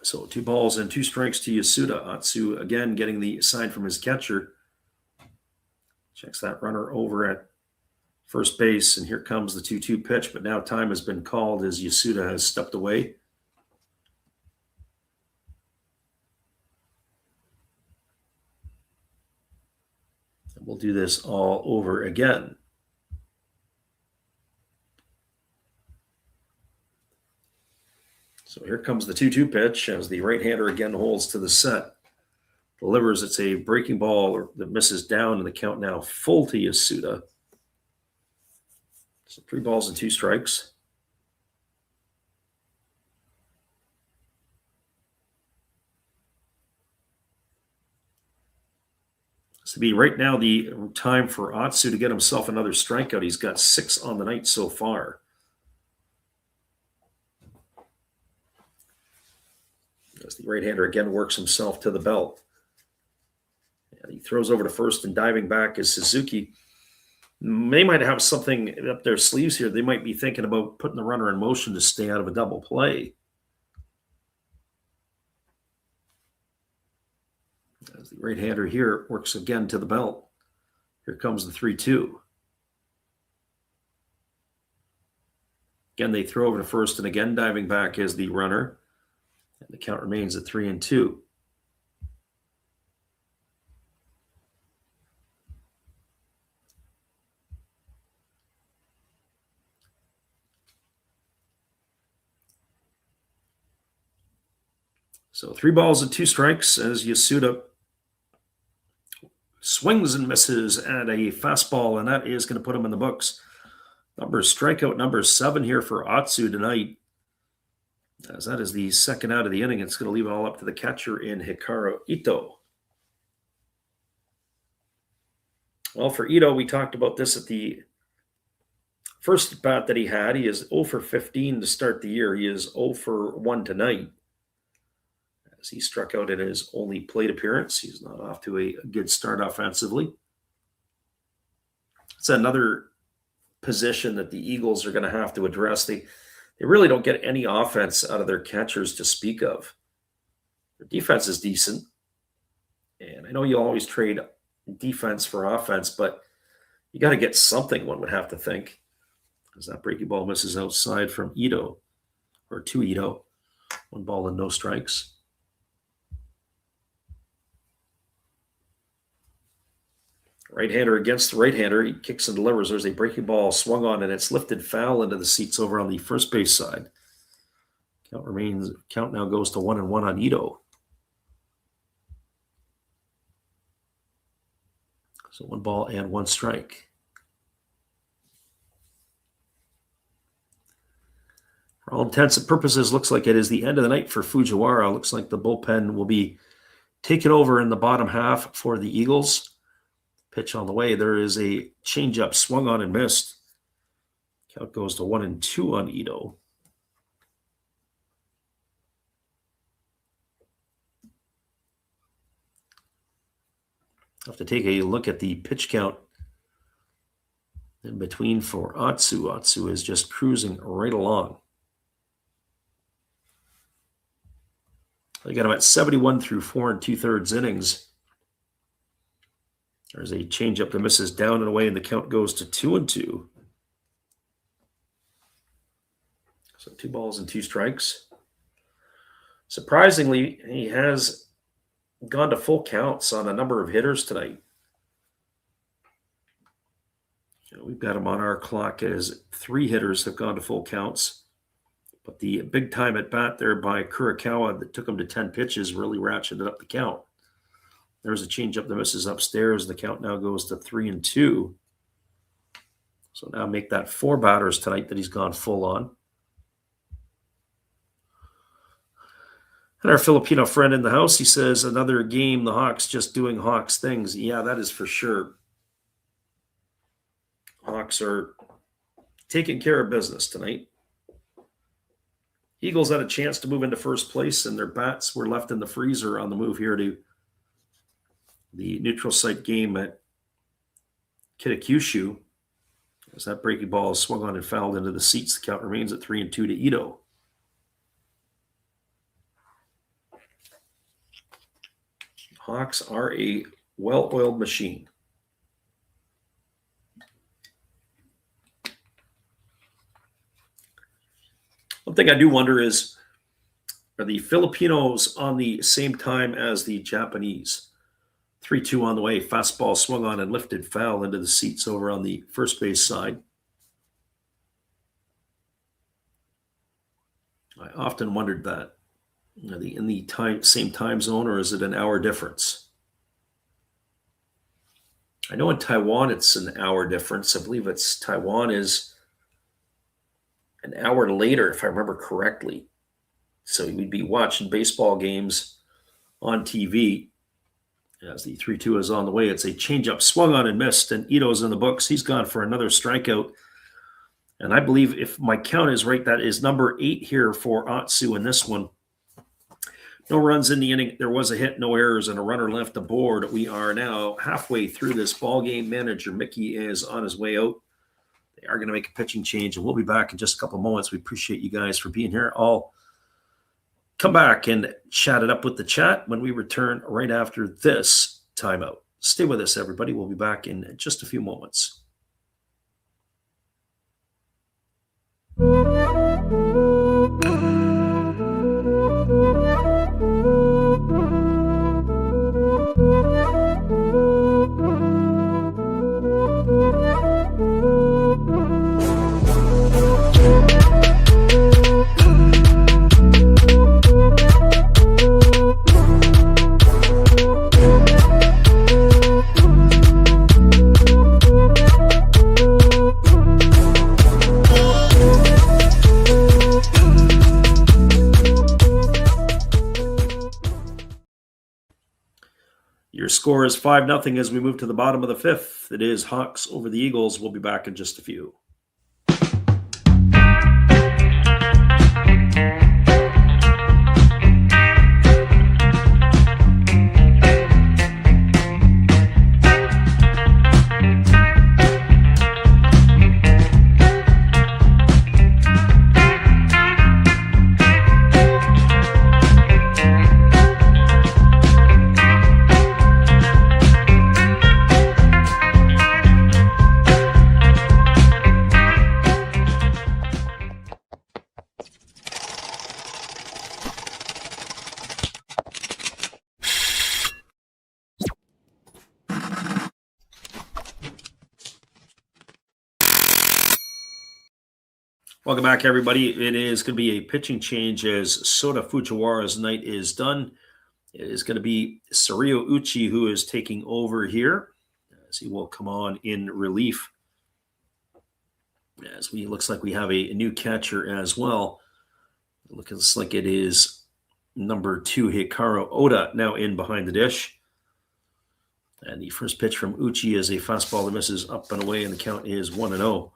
So 2 balls and 2 strikes to Yasuda. Atsu again getting the sign from his catcher. Checks that runner over at first base, and here comes the 2-2 pitch, but now time has been called as Yasuda has stepped away. And we'll do this all over again. So here comes the 2-2 pitch as the right-hander again holds to the set. Delivers. It's a breaking ball that misses down, and the count now full to Yasuda. So 3 balls and 2 strikes. This to be right now the time for Atsu to get himself another strikeout. He's got 6 on the night so far. As the right-hander again works himself to the belt. And he throws over to first, and diving back is Suzuki. They might have something up their sleeves here. They might be thinking about putting the runner in motion to stay out of a double play. As the right-hander here works again to the belt. Here comes the 3-2. Again, they throw over to first, and again diving back is the runner. And the count remains at 3-2. So 3 balls and 2 strikes as Yasuda swings and misses at a fastball, and that is going to put him in the books. Strikeout number 7 here for Atsu tonight. As that is the second out of the inning, it's going to leave it all up to the catcher in Hikaru Ito. Well, for Ito, we talked about this at the first bat that he had. He is 0 for 15 to start the year. He is 0 for 1 tonight. As he struck out in his only plate appearance, he's not off to a good start offensively. It's another position that the Eagles are going to have to address. They really don't get any offense out of their catchers to speak of. Their defense is decent. And I know you always trade defense for offense, but you got to get something, one would have to think. As that breaking ball misses outside from Ito, or to Ito. 1 ball and no strikes. Right-hander against the right-hander. He kicks and delivers. There's a breaking ball swung on, and it's lifted foul into the seats over on the first base side. Count now goes to 1-1 on Ito. So 1 ball and 1 strike. For all intents and purposes, looks like it is the end of the night for Fujiwara. Looks like the bullpen will be taken over in the bottom half for the Eagles. Pitch on the way. There is a changeup swung on and missed. Count goes to 1-2 on Ito. Have to take a look at the pitch count in between for Atsu. Atsu is just cruising right along. They got him at 71 through 4 2/3 innings. There's a changeup that misses down and away, and the count goes to 2-2. So 2 balls and 2 strikes. Surprisingly, he has gone to full counts on a number of hitters tonight. We've got him on our clock as 3 hitters have gone to full counts. But the big time at bat there by Kurikawa that took him to 10 pitches really ratcheted up the count. There's a changeup that misses upstairs. The count now goes to 3-2. So now make that 4 batters tonight that he's gone full on. And our Filipino friend in the house, he says, another game, the Hawks just doing Hawks things. Yeah, that is for sure. Hawks are taking care of business tonight. Eagles had a chance to move into first place, and their bats were left in the freezer on the move here to the neutral site game at Kitakyushu. As that breaking ball is swung on and fouled into the seats, the count remains at 3-2 to Ito. Hawks are a well-oiled machine. One thing I do wonder is, are the Filipinos on the same time as the Japanese? 3-2 on the way. Fastball swung on and lifted foul into the seats over on the first base side. I often wondered that. Are they in the same time zone, or is it an hour difference? I know in Taiwan it's an hour difference. I believe Taiwan is an hour later, if I remember correctly. So we'd be watching baseball games on TV as the 3-2 is on the way. It's a changeup swung on and missed, and Ito's in the books. He's gone for another strikeout. And I believe, if my count is right, that is number 8 here for Atsu in this one. No runs in the inning. There was a hit, no errors, and a runner left aboard. We are now halfway through this ball game. Manager Mickey is on his way out. They are going to make a pitching change, and we'll be back in just a couple moments. We appreciate you guys for being here. I'll come back and chat it up with the chat when we return right after this timeout. Stay with us, everybody. We'll be back in just a few moments. Your score is 5-0 as we move to the bottom of the 5th. It is Hawks over the Eagles. We'll be back in just a few. Welcome back, everybody. It is going to be a pitching change as Sota Fujiwara's night is done. It is going to be Sario Uchi who is taking over here, as he will come on in relief. As we looks like we have a new catcher as well. It looks like it is number 2 Hikaru Oda now in behind the dish. And the first pitch from Uchi is a fastball that misses up and away, and the count is 1-0.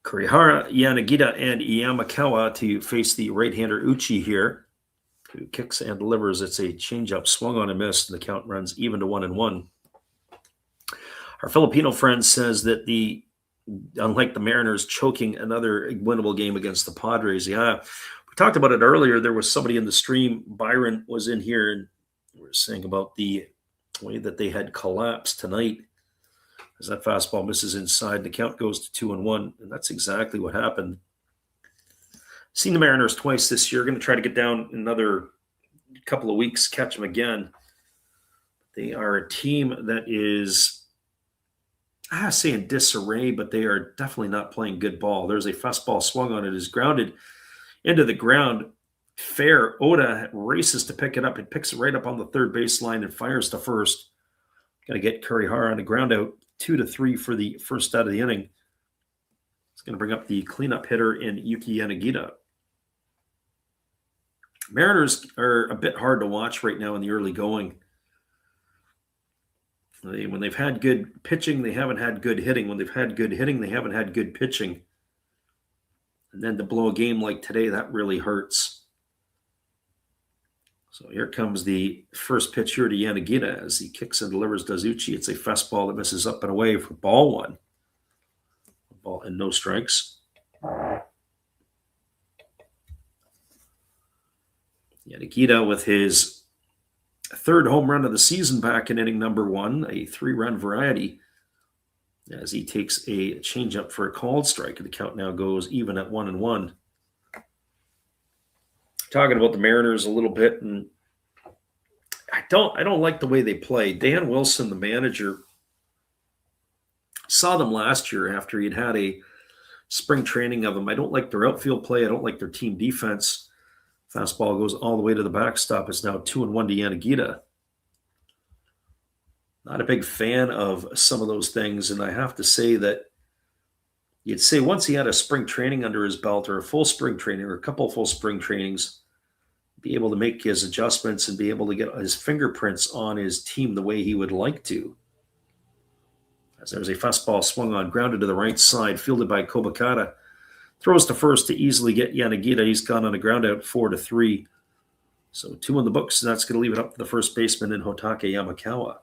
Kurihara, Yanagita, and Yamakawa to face the right-hander Uchi here, who kicks and delivers. It's a changeup swung on and missed, and the count runs even to 1-1. Our Filipino friend says that unlike the Mariners choking another winnable game against the Padres, we talked about it earlier. There was somebody in the stream, Byron was in here, and we were saying about the way that they had collapsed tonight. As that fastball misses inside, the count goes to 2-1, and that's exactly what happened. Seen the Mariners twice this year. Going to try to get down another couple of weeks, catch them again. They are a team that is, I say in disarray, but they are definitely not playing good ball. There's a fastball swung on it, is grounded into the ground. Fair. Oda races to pick it up. It picks it right up on the third baseline and fires to first. Got to get Kurihara on the ground out. 2-3 for the first out of the inning. It's going to bring up the cleanup hitter in Yuki Yanagita. Mariners are a bit hard to watch right now in the early going. When they've had good pitching, they haven't had good hitting. When they've had good hitting, they haven't had good pitching. And then to blow a game like today, that really hurts. So here comes the first pitch here to Yanagita as he kicks and delivers Dazuchi. It's a fastball that misses up and away for ball 1. Ball and no strikes. Yanagita with his third home run of the season back in inning number 1, a 3-run variety, as he takes a changeup for a called strike. The count now goes even at 1-1. Talking about the Mariners a little bit, and I don't like the way they play. Dan Wilson, the manager, saw them last year after he'd had a spring training of them. I don't like their outfield play. I don't like their team defense. Fastball goes all the way to the backstop. It's now 2-1 to Yanagita. Not a big fan of some of those things, and I have to say that you'd say once he had a spring training under his belt, or a full spring training, or a couple of full spring trainings, be able to make his adjustments and be able to get his fingerprints on his team the way he would like to. As there's a fastball swung on, grounded to the right side, fielded by Kobakata. Throws to first to easily get Yanagita. He's gone on a ground out 4-3. So 2 in the books, and that's going to leave it up to the first baseman in Hotake Yamakawa.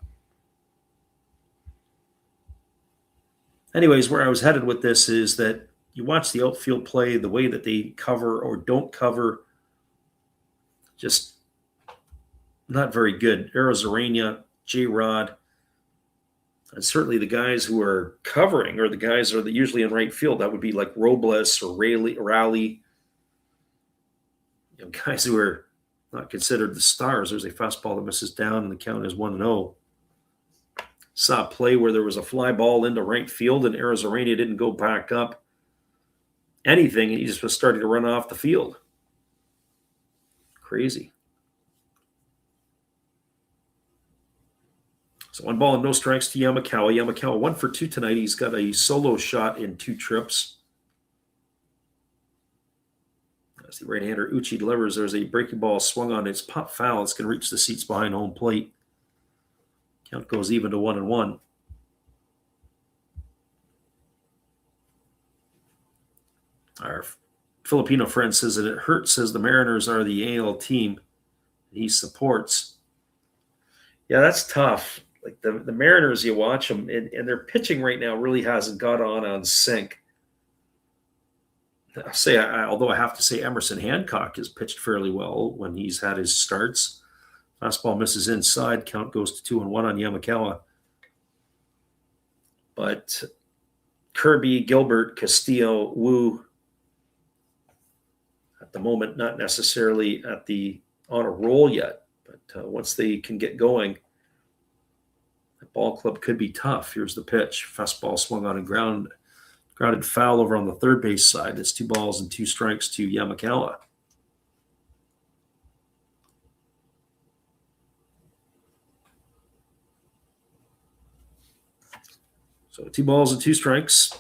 Anyways, where I was headed with this is that you watch the outfield play, the way that they cover or don't cover, just not very good. Arizarena, J-Rod, and certainly the guys who are covering are the guys that are usually in right field. That would be like Robles or Raleigh, guys who are not considered the stars. There's a fastball that misses down, and the count is 1-0. Saw a play where there was a fly ball into right field, and Arizarena didn't go back up anything, and he just was starting to run off the field. Crazy. So 1 ball and no strikes to Yamakawa. Yamakawa 1 for 2 tonight. He's got a solo shot in 2 trips. As the right-hander Uchi delivers, there's a breaking ball swung on. It's pop foul. It's going to reach the seats behind home plate. Count goes even to 1-1. Our Filipino friend says that it hurts, says the Mariners are the AL team he supports. Yeah, that's tough. Like the Mariners, you watch them, and their pitching right now really hasn't got on sync. Although I have to say Emerson Hancock has pitched fairly well when he's had his starts. Fastball misses inside. Count goes to 2-1 on Yamakawa. But Kirby, Gilbert, Castillo, Wu, at the moment, not necessarily on a roll yet. But once they can get going, the ball club could be tough. Here's the pitch. Fastball swung on and grounded foul over on the third base side. It's 2 balls and 2 strikes to Yamakawa. So 2 balls and 2 strikes.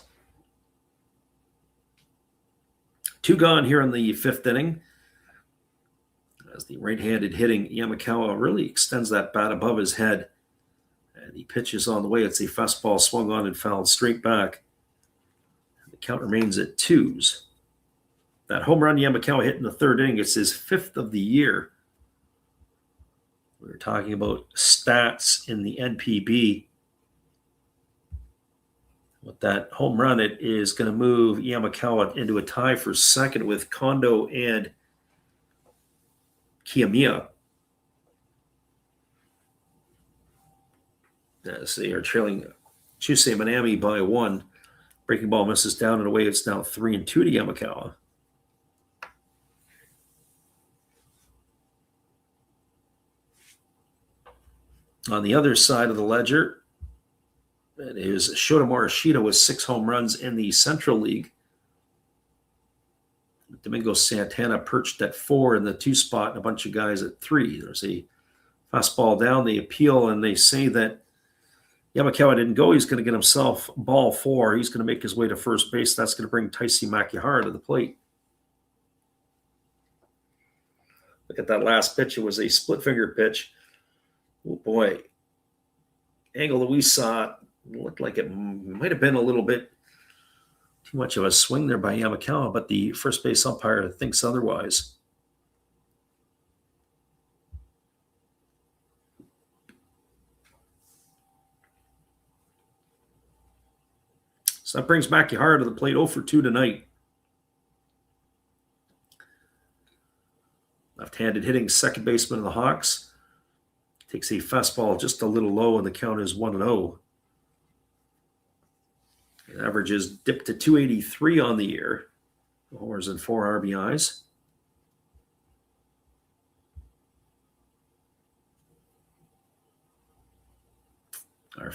2 gone here in the 5th inning. As the right-handed hitting Yamakawa really extends that bat above his head. And he pitches on the way. It's a fastball swung on and fouled straight back. And the count remains at 2s. That home run Yamakawa hit in the 3rd inning, it's his 5th of the year. We were talking about stats in the NPB. With that home run, it is going to move Yamakawa into a tie for 2nd with Kondo and Kiyomiya. As they are trailing Chusei Minami by 1. Breaking ball misses down and away. It's now 3-2 to Yamakawa. On the other side of the ledger, it is Shota Morishita with 6 home runs in the Central League. Domingo Santana perched at 4 in the 2 spot and a bunch of guys at 3. There's a fastball down. They appeal, and they say that Yamakawa didn't go. He's going to get himself ball 4. He's going to make his way to first base. That's going to bring Taisi Makihara to the plate. Look at that last pitch. It was a split finger pitch. Oh boy. Angle that we saw looked like it might have been a little bit too much of a swing there by Yamakawa, but the first base umpire thinks otherwise. So that brings Makihara to the plate, 0 for 2 tonight. Left-handed hitting second baseman of the Hawks. Takes a fastball just a little low, and the count is 1-0. The average is dipped to 283 on the year. Homers and 4 RBIs. Our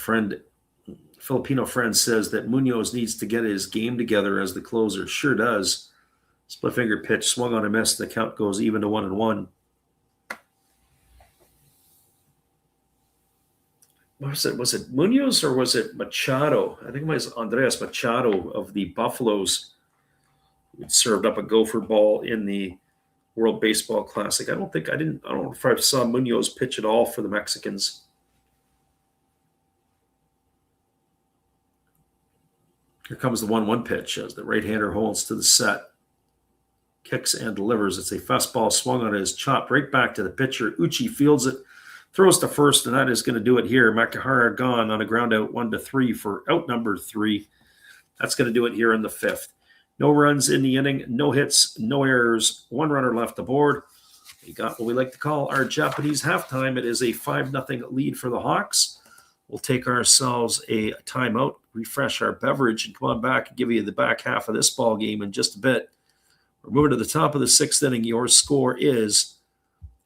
Filipino friend says that Munoz needs to get his game together as the closer. Sure does. Split finger pitch, swung on a miss. The count goes even to 1-1. Was it Munoz or was it Machado? I think it was Andres Machado of the Buffaloes who served up a gopher ball in the World Baseball Classic. I don't know if I saw Munoz pitch at all for the Mexicans. Here comes the 1-1 pitch as the right-hander holds to the set. Kicks and delivers. It's a fastball swung on his chop right back to the pitcher. Uchi fields it, throws to first, and that is going to do it here. Makihara gone on a ground out 1-3 for out number 3. That's going to do it here in the 5th. No runs in the inning, no hits, no errors, 1 runner left aboard. We got what we like to call our Japanese halftime. It is a 5-0 lead for the Hawks. We'll take ourselves a timeout, refresh our beverage, and come on back and give you the back half of this ball game in just a bit. We're moving to the top of the 6th inning. Your score is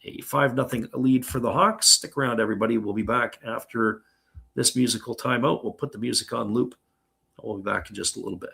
a 5-0 lead for the Hawks. Stick around, everybody. We'll be back after this musical timeout. We'll put the music on loop. We'll be back in just a little bit.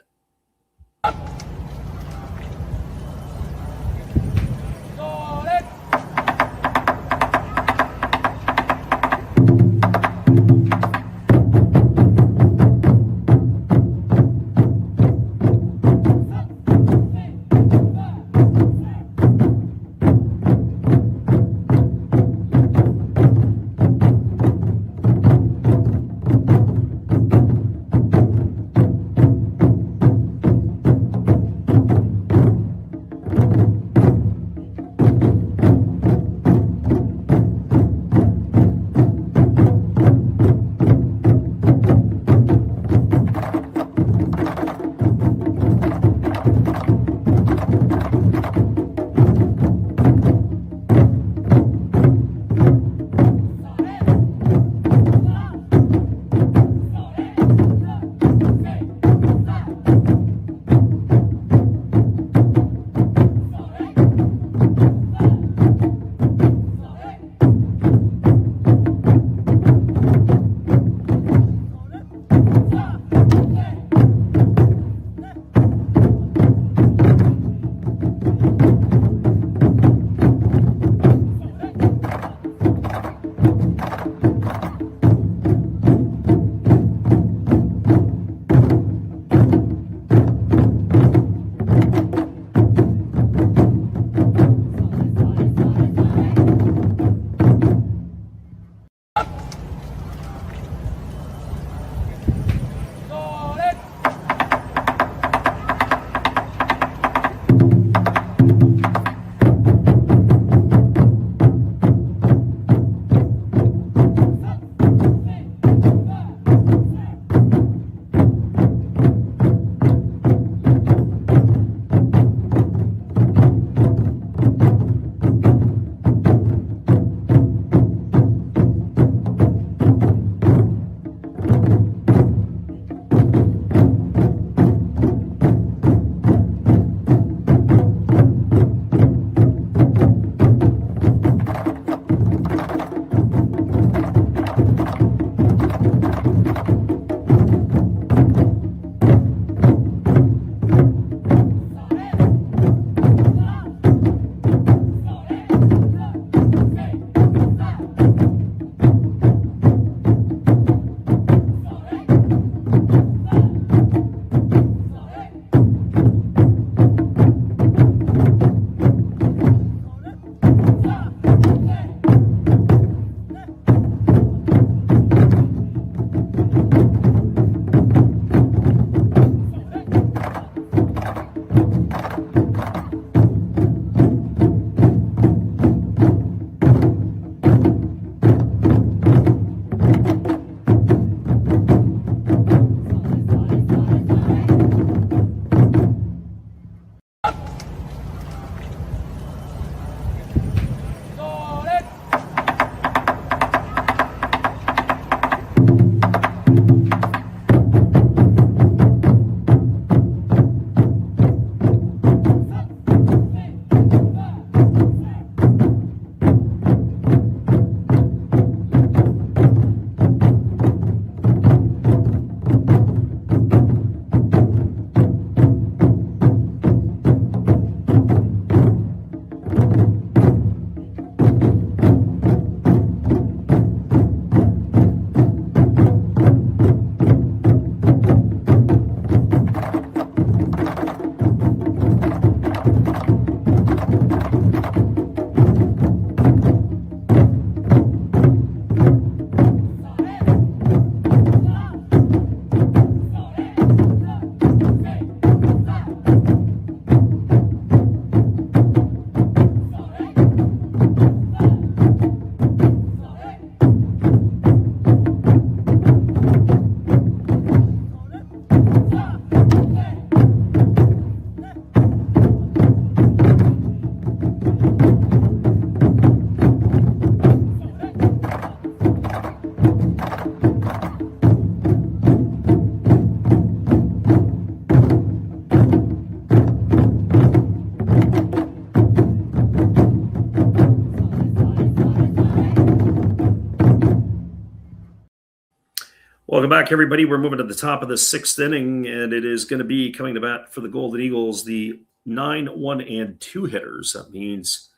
Welcome back, everybody. We're moving to the top of the 6th inning, and it is going to be coming to bat for the Golden Eagles, the 9-1-2 hitters. That means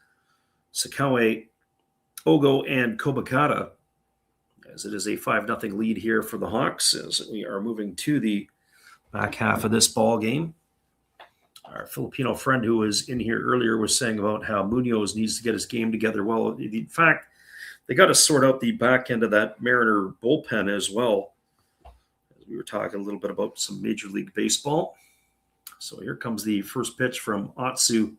Sakaue, Ogo, and Kobakata, as it is a 5-0 lead here for the Hawks as we are moving to the back half of this ball game. Our Filipino friend who was in here earlier was saying about how Munoz needs to get his game together. Well, in fact, they got to sort out the back end of that Mariner bullpen as well. As we were talking a little bit about some Major League Baseball. So here comes the first pitch from Atsu.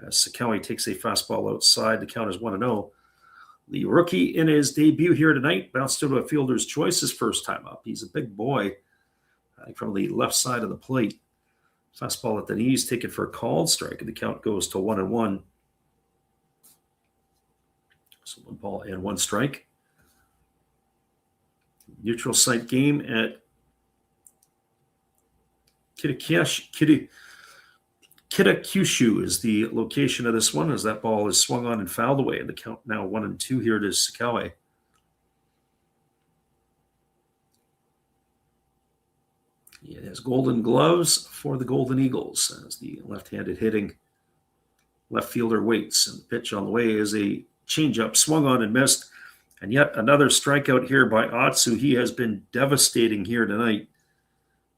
As Sakaue takes a fastball outside. The count is 1-0. The rookie in his debut here tonight bounced to a fielder's choice his first time up. He's a big boy from the left side of the plate. Fastball at the knees, taken for a called strike, and the count goes to 1-1. So 1 ball and 1 strike. Neutral site game at Kitakyushu is the location of this one, as that ball is swung on and fouled away. And the count now 1-2 here to Sakaue. He has golden gloves for the Golden Eagles as the left-handed hitting left fielder waits. And the pitch on the way is a changeup swung on and missed. And yet another strikeout here by Atsu. He has been devastating here tonight.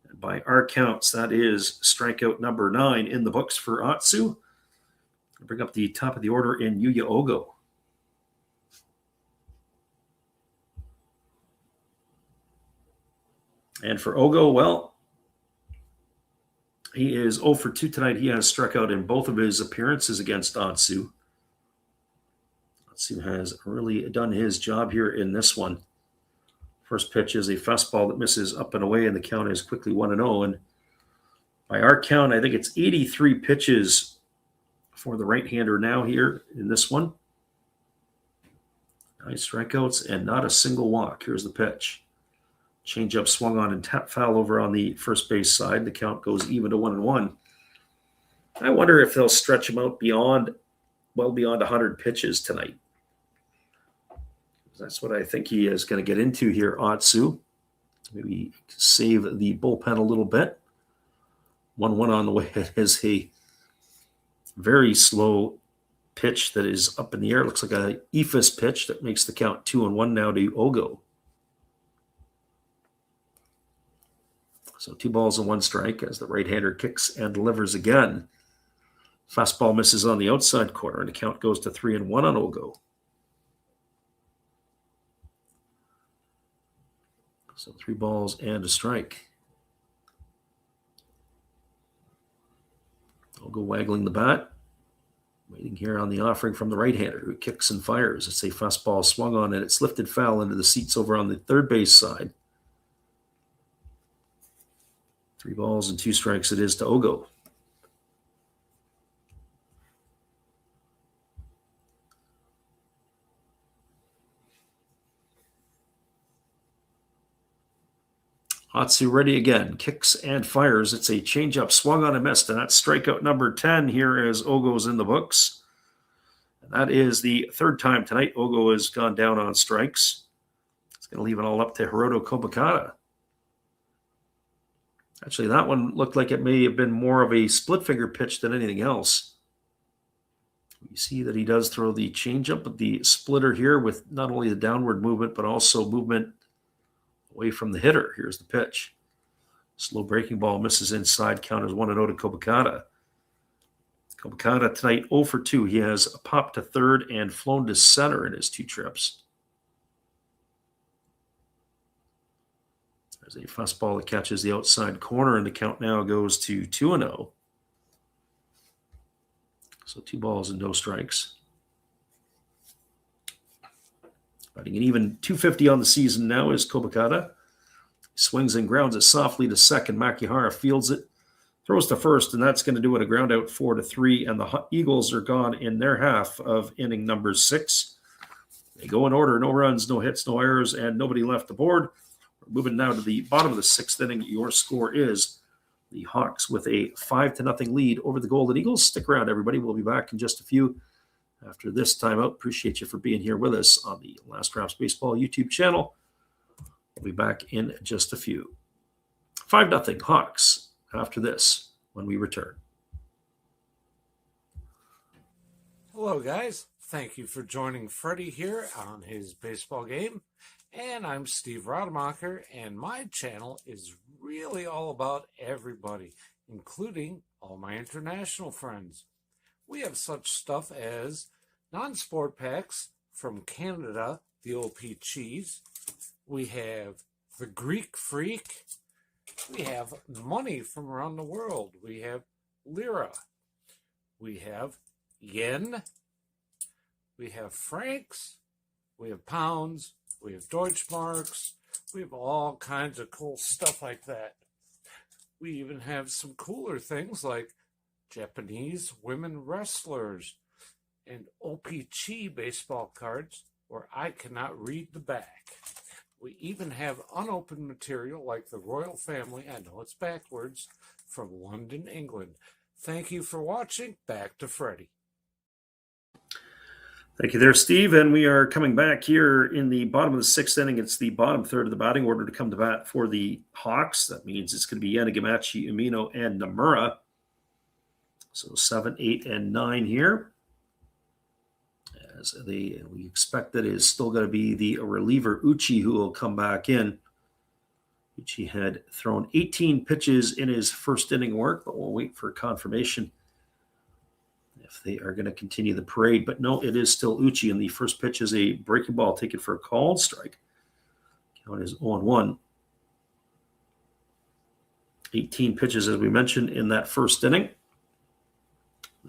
And by our counts, that is strikeout number 9 in the books for Atsu. I'll bring up the top of the order in Yuya Ogo. And for Ogo, well, he is 0 for 2 tonight. He has struck out in both of his appearances against Atsu. Atsu has really done his job here in this one. First pitch is a fastball that misses up and away, and the count is quickly 1-0. And by our count, I think it's 83 pitches for the right-hander now here in this one. 9 strikeouts and not a single walk. Here's the pitch. Changeup swung on and foul over on the first base side. The count goes even to 1-1. I wonder if they'll stretch him out beyond 100 pitches tonight. That's what I think he is going to get into here, Atsu. Maybe save the bullpen a little bit. 1-1 on the way. It is a very slow pitch that is up in the air. It looks like a ephus pitch that makes the count 2-1 now to Ogo. So 2 balls and 1 strike as the right-hander kicks and delivers again. Fastball misses on the outside corner, and the count goes to 3-1 on Ogo. So 3 balls and a strike. Ogo waggling the bat. Waiting here on the offering from the right-hander who kicks and fires. It's a fastball swung on, and it's lifted foul into the seats over on the third base side. 3 balls and 2 strikes it is to Ogo. Atsu ready again. Kicks and fires. It's a changeup swung on and missed. And that's strikeout number 10 here as Ogo's in the books. And that is the 3rd time tonight Ogo has gone down on strikes. It's going to leave it all up to Hiroto Kobakata. Actually, that one looked like it may have been more of a split-finger pitch than anything else. You see that he does throw the changeup, but the splitter here with not only the downward movement, but also movement away from the hitter. Here's the pitch. Slow breaking ball misses inside. Count is 1-0 to Kobakata. Kobakata tonight 0 for 2. He has popped to third and flown to center in his 2 trips. There's a fastball that catches the outside corner, and the count now goes to 2-0. So 2 balls and no strikes. Batting an even .250 on the season now is Kobakata. Swings and grounds it softly to second. Makihara fields it, throws to first, and that's going to do it. A ground out 4-3, and the Eagles are gone in their half of inning number 6. They go in order: no runs, no hits, no errors, and nobody left the board. We're moving now to the bottom of the 6th inning. Your score is the Hawks with a 5-0 lead over the Golden Eagles. Stick around, everybody. We'll be back in just a few after this timeout. Appreciate you for being here with us on the Last Raps Baseball YouTube channel. We'll be back in just a few. 5-0 Hawks after this when we return. Hello, guys. Thank you for joining Freddie here on his baseball game. And I'm Steve Rademacher, and my channel is really all about everybody, including all my international friends. We have such stuff as non-sport packs from Canada, the OP Cheese. We have the Greek Freak. We have money from around the world. We have lira. We have yen. We have francs. We have pounds. We have Deutschmarks. We have all kinds of cool stuff like that. We even have some cooler things like Japanese women wrestlers and OPC baseball cards where I cannot read the back. We even have unopened material like the royal family, I know it's backwards, from London, England. Thank you for watching. Back to Freddie. Thank you there, Steve. And we are coming back here in the bottom of the sixth inning. It's the bottom third of the batting order to come to bat for the Hawks. That means it's going to be Yanagamachi, Umino, and Nomura. So 7, 8, and 9 here. As we expect that it is still going to be the reliever Uchi who will come back in. Uchi had thrown 18 pitches in his first inning work, but we'll wait for confirmation if they are going to continue the parade. But no, it is still Uchi, and the first pitch is a breaking ball taken for a called strike. Count is 0-1. 18 pitches, as we mentioned, in that first inning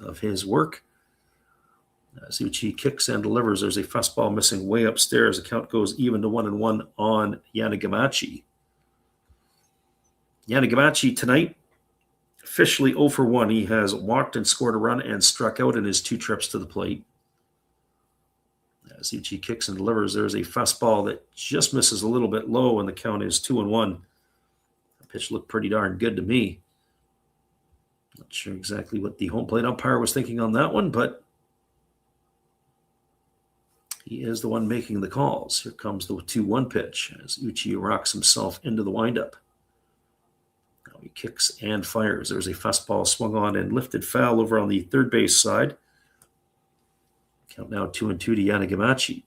of his work. As Uchi kicks and delivers, there's a fastball missing way upstairs. The count goes even to 1-1 on Yanagamachi. Yanagamachi tonight, officially 0 for 1. He has walked and scored a run and struck out in his 2 trips to the plate. As Uchi kicks and delivers, there's a fastball that just misses a little bit low, and the count is 2-1. The pitch looked pretty darn good to me. Not sure exactly what the home plate umpire was thinking on that one, but he is the one making the calls. Here comes the 2-1 pitch as Uchi rocks himself into the windup. Now he kicks and fires. There's a fastball swung on and lifted foul over on the third base side. Count now 2-2 to Yanagamachi.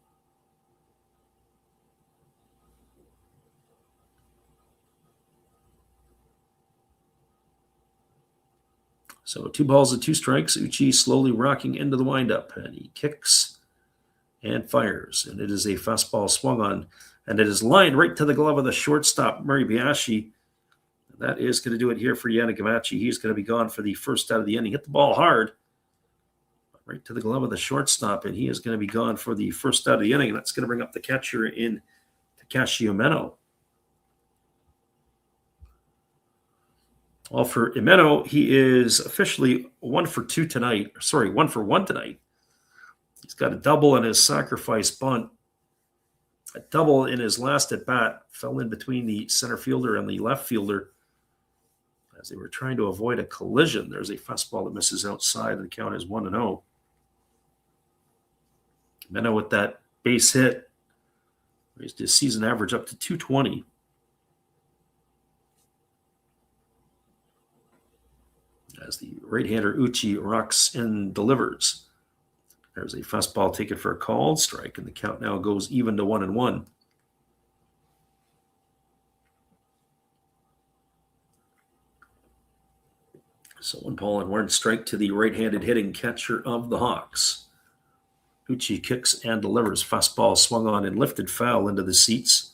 So 2 balls and 2 strikes. Uchi slowly rocking into the windup, and he kicks and fires. And it is a fastball swung on, and it is lined right to the glove of the shortstop, Muribayashi. That is going to do it here for Yanagamachi. He's going to be gone for the first out of the inning. Hit the ball hard, right to the glove of the shortstop, and he is going to be gone for the first out of the inning. And that's going to bring up the catcher in Takashi Umeno. Well, for Umeno, he is officially 1 for 1 tonight. He's got a double in his sacrifice bunt. A double in his last at bat. Fell in between the center fielder and the left fielder as they were trying to avoid a collision. There's a fastball that misses outside, and the count is 1-0. Umeno with that base hit raised his season average up to 220. As the right-hander Uchi rocks and delivers. There's a fastball taken for a called strike, and the count now goes even to 1-1. So 1 ball and 1 strike to the right-handed hitting catcher of the Hawks. Uchi kicks and delivers. Fastball swung on and lifted foul into the seats.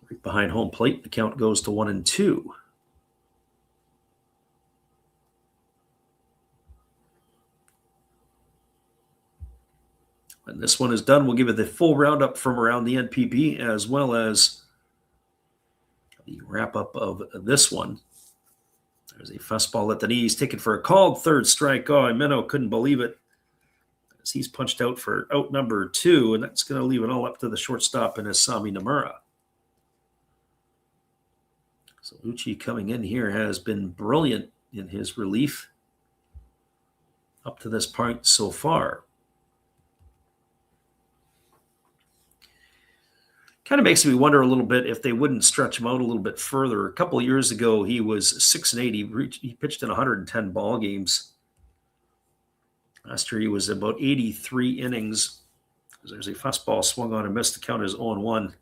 Right behind home plate, the count goes to 1-2. When this one is done, we'll give it the full roundup from around the NPB as well as the wrap-up of this one. There's a fastball at the knees taken for a called third strike. Oh, Umeno couldn't believe it as he's punched out for out number 2, and that's going to leave it all up to the shortstop and Asami Nomura. So Uchi coming in here has been brilliant in his relief up to this point so far. Kind of makes me wonder a little bit if they wouldn't stretch him out a little bit further. A couple of years ago, he was 6-8. He pitched in 110 ball games. Last year, he was about 83 innings. There's a fastball swung on and missed. The count is 0-1.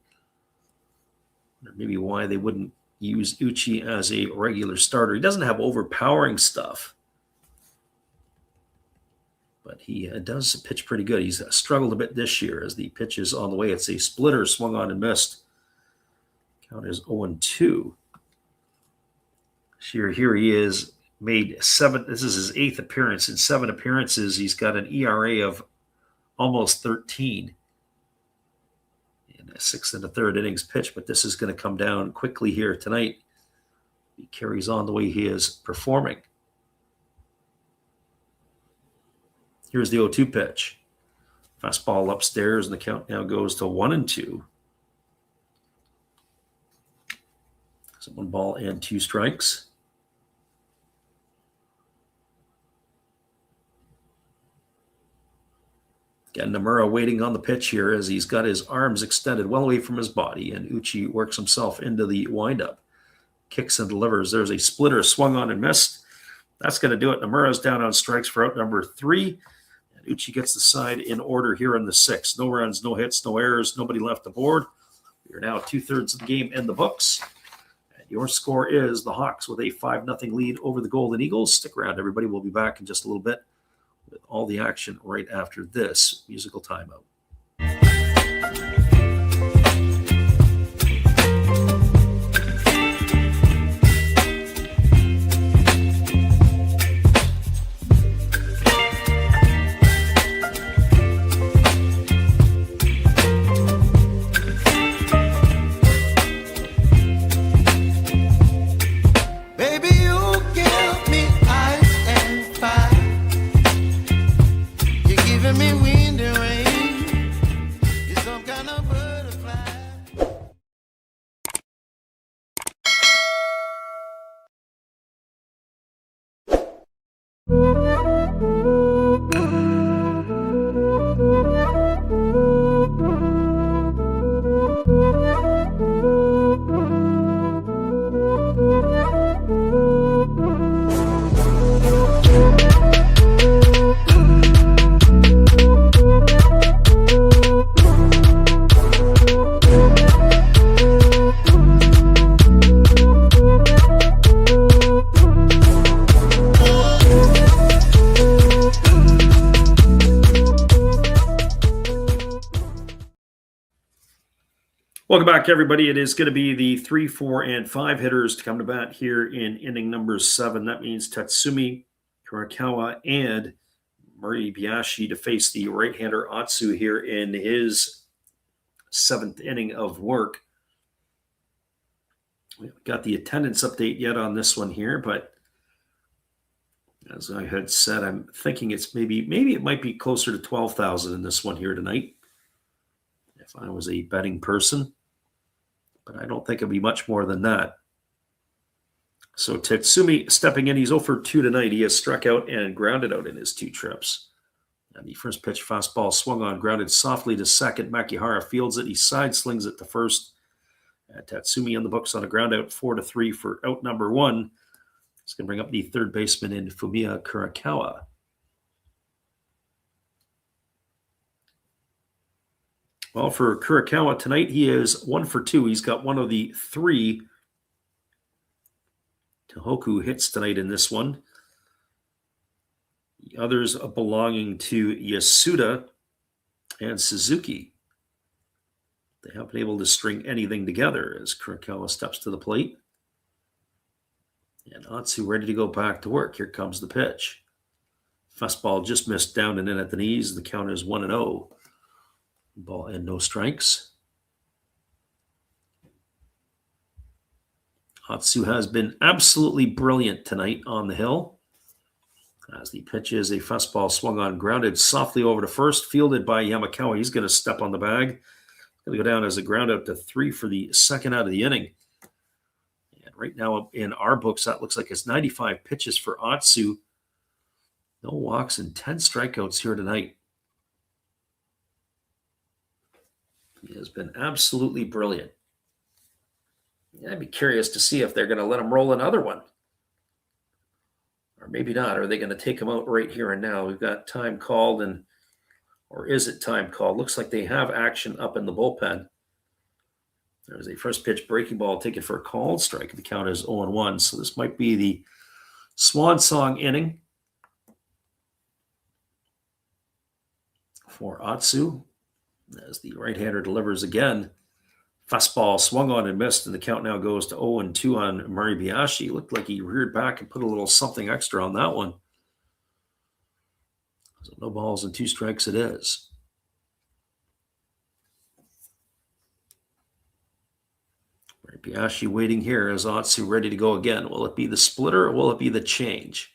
Maybe why they wouldn't use Uchi as a regular starter. He doesn't have overpowering stuff, but he does pitch pretty good. He's struggled a bit this year as the pitch is on the way. It's a splitter swung on and missed. Count is 0-2. Here he is, made 7. This is his 8th appearance. In 7 appearances, he's got an ERA of almost 13. In a 6 1/3 innings pitch, but this is going to come down quickly here tonight. He carries on the way he is performing. Here's the 0-2 pitch. Fastball upstairs, and the count now goes to 1-2. So 1 ball and 2 strikes. Again, Nomura waiting on the pitch here as he's got his arms extended well away from his body, and Uchi works himself into the windup. Kicks and delivers. There's a splitter swung on and missed. That's going to do it. Nomura's down on strikes for out number 3. And Uchi gets the side in order here in the 6th. No runs, no hits, no errors, nobody left aboard. We're now 2/3 of the game in the books. And your score is the Hawks with a 5-0 lead over the Golden Eagles. Stick around, everybody. We'll be back in just a little bit with all the action right after this musical timeout. Welcome back, everybody. It is going to be the 3, 4, and 5 hitters to come to bat here in inning number 7. That means Tatsumi, Kurakawa, and Moribayashi to face the right-hander Atsu here in his 7th inning of work. We haven't got the attendance update yet on this one here, but as I had said, I'm thinking it's maybe it might be closer to 12,000 in this one here tonight, if I was a betting person. But I don't think it'll be much more than that. So Tatsumi stepping in. He's 0 for 2 tonight. He has struck out and grounded out in his 2 trips. And the first pitch fastball swung on, grounded softly to second. Makihara fields it. He side slings it to first. And Tatsumi on the books on a ground out, 4-3 for out number 1. It's going to bring up the third baseman in Fumiya Kurakawa. Well, for Kurakawa tonight, he is 1 for 2. He's got one of the 3 Tohoku hits tonight in this one. The others belonging to Yasuda and Suzuki. They haven't been able to string anything together as Kurakawa steps to the plate. And Atsu ready to go back to work. Here comes the pitch. Fastball just missed down and in at the knees. The count is 1-0. Ball and no strikes. Atsu has been absolutely brilliant tonight on the hill. As the pitch is a fastball swung on, grounded softly over to first, fielded by Yamakawa. He's going to step on the bag. Going to go down as a ground out to 3 for the second out of the inning. And right now in our books, that looks like it's 95 pitches for Atsu. No walks and 10 strikeouts here tonight. He has been absolutely brilliant. I'd be curious to see if they're going to let him roll another one. Or maybe not. Are they going to take him out right here and now? We've got time called, or is it time called? Looks like they have action up in the bullpen. There's a first pitch breaking ball taken for a called strike. The count is 0-1. So this might be the swan song inning for Atsu, as the right-hander delivers again. Fastball swung on and missed, and the count now goes to 0-2 on Maribayashi. Looked like he reared back and put a little something extra on that one. So no balls and 2 strikes it is. Maribayashi waiting here as Atsu ready to go again. Will it be the splitter or will it be the change?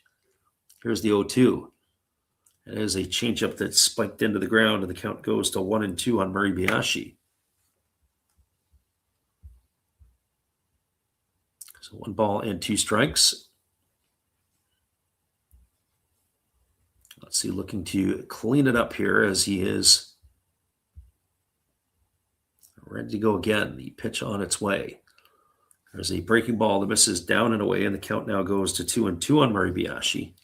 Here's the 0-2. It is a changeup that spiked into the ground, and the count goes to 1-2 on Maribayashi. So 1 ball and 2 strikes. Let's see, looking to clean it up here as he is ready to go again. The pitch on its way. There's a breaking ball that misses down and away, and the count now goes to 2-2 on Maribayashi.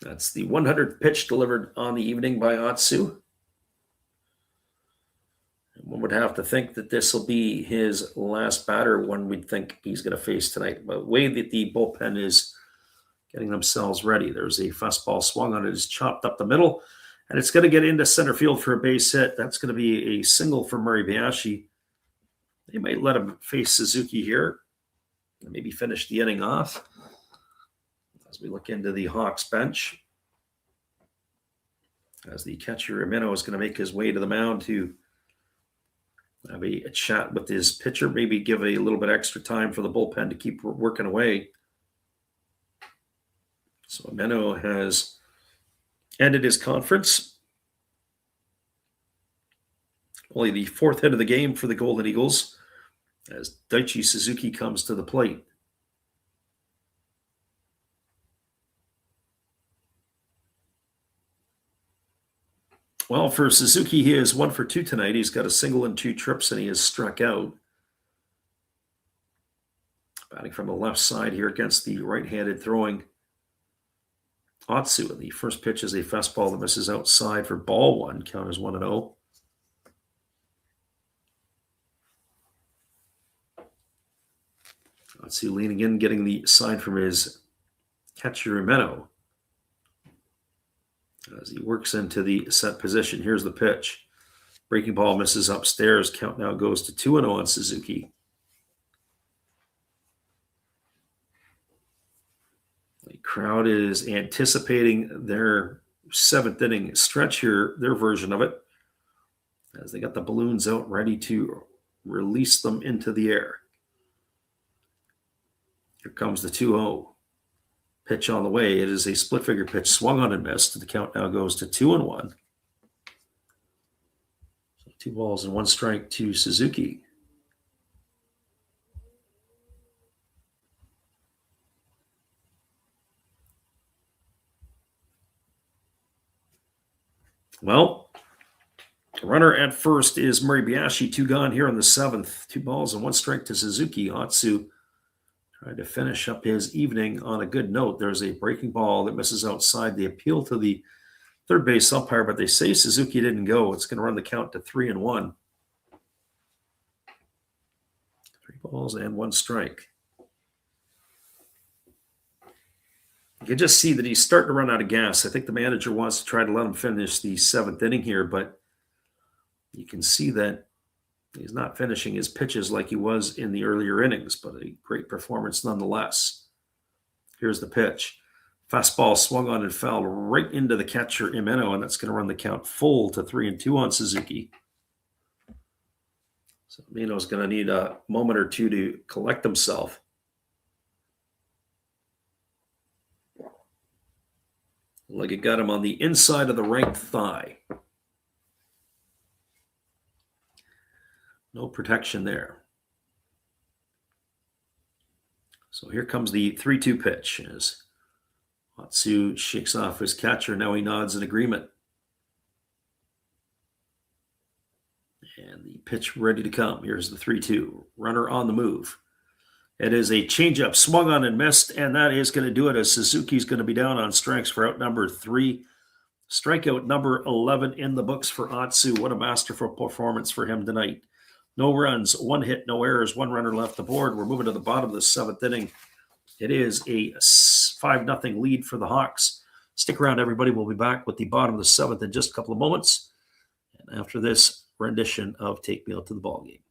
That's the 100th pitch delivered on the evening by Atsu. One would have to think that this will be his last batter, one would think he's going to face tonight. But the way that the bullpen is getting themselves ready, there's a fastball swung on it, is chopped up the middle, and it's going to get into center field for a base hit. That's going to be a single for Maribayashi. They might let him face Suzuki here and maybe finish the inning off. As we look into the Hawks bench, as the catcher Amino is going to make his way to the mound to have a chat with his pitcher, maybe give a little bit extra time for the bullpen to keep working away. So Amino has ended his conference. Only the 4th hit of the game for the Golden Eagles as Daichi Suzuki comes to the plate. Well, for Suzuki, he is 1 for 2 tonight. He's got a single and 2 trips, and he has struck out. Batting from the left side here against the right-handed throwing Atsu. And the first pitch is a fastball that misses outside for ball 1. Count is 1-0. Atsu leaning in, getting the sign from his catcher Ameno. As he works into the set position, here's the pitch. Breaking ball misses upstairs. Count now goes to 2-0 on Suzuki. The crowd is anticipating their 7th inning stretch here, their version of it, as they got the balloons out ready to release them into the air. Here comes the 2-0. Pitch on the way. It is a split figure pitch, swung on and missed. The count now goes to 2-1. So 2 balls and 1 strike to Suzuki. Well, the runner at first is Maribayashi, 2 gone here in the 7th. 2 balls and 1 strike to Suzuki. Atsu trying to finish up his evening on a good note. There's a breaking ball that misses outside. They appeal to the third base umpire, but they say Suzuki didn't go. It's going to run the count to 3-1. 3 balls and 1 strike. You can just see that he's starting to run out of gas. I think the manager wants to try to let him finish the 7th inning here, but you can see that he's not finishing his pitches like he was in the earlier innings, but a great performance nonetheless. Here's the pitch. Fastball swung on and fell right into the catcher Imeno, and that's going to run the count full to 3-2 on Suzuki. So Imeno's going to need a moment or two to collect himself. Like it got him on the inside of the right thigh. No protection there. So here comes the 3-2 pitch as Atsu shakes off his catcher. Now he nods in agreement. And the pitch ready to come. Here's the 3-2. Runner on the move. It is a changeup swung on and missed, and that is going to do it as Suzuki's going to be down on strikes for out number 3. Strikeout number 11 in the books for Atsu. What a masterful performance for him tonight. No runs, 1 hit, no errors, 1 runner left aboard. We're moving to the bottom of the 7th inning. It is a 5-0 lead for the Hawks. Stick around, everybody. We'll be back with the bottom of the 7th in just a couple of moments. And after this rendition of Take Me Out to the Ballgame.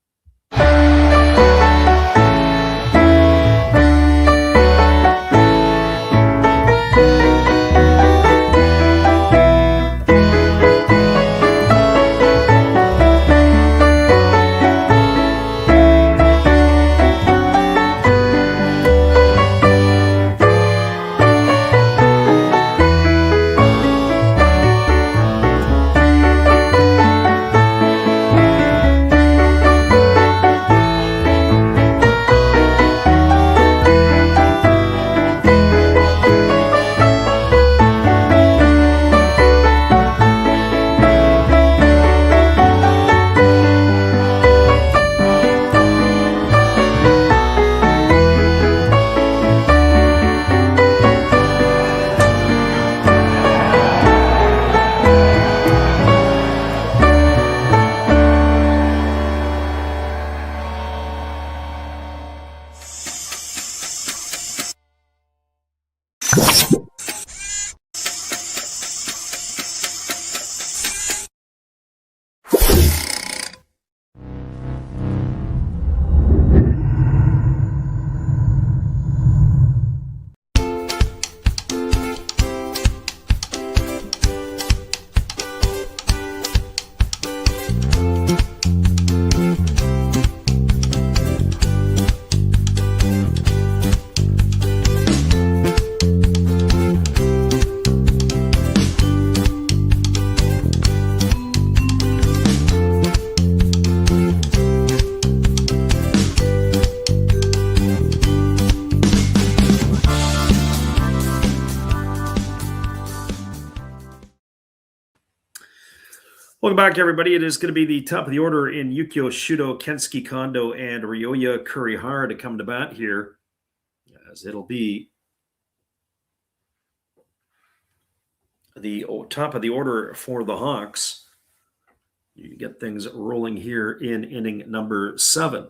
Welcome back, everybody. It is going to be the top of the order in Yukio Shudo, Kensuke Kondo, and Ryoya Kurihara to come to bat here, as it'll be the top of the order for the Hawks. You get things rolling here in inning number 7.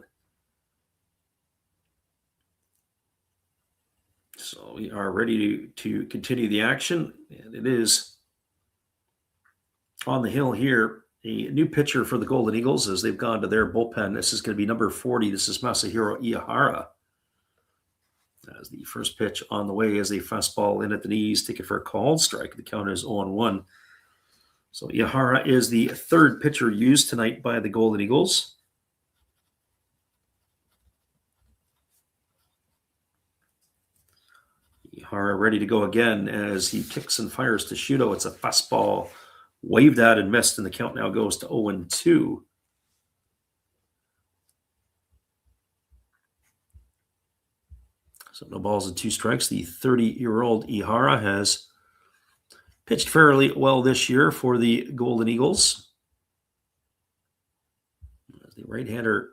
So we are ready to continue the action, and it is on the hill here, a new pitcher for the Golden Eagles as they've gone to their bullpen. This is going to be number 40. This is Masahiro Iyahara. As the first pitch on the way is a fastball in at the knees, take it for a called strike. The count is 0-1. So Iyahara is the 3rd pitcher used tonight by the Golden Eagles. Iyahara ready to go again as he kicks and fires to Shudo. It's a fastball. Waved at and missed, and the count now goes to 0-2. So no balls and 2 strikes. The 30-year-old Ihara has pitched fairly well this year for the Golden Eagles. The right-hander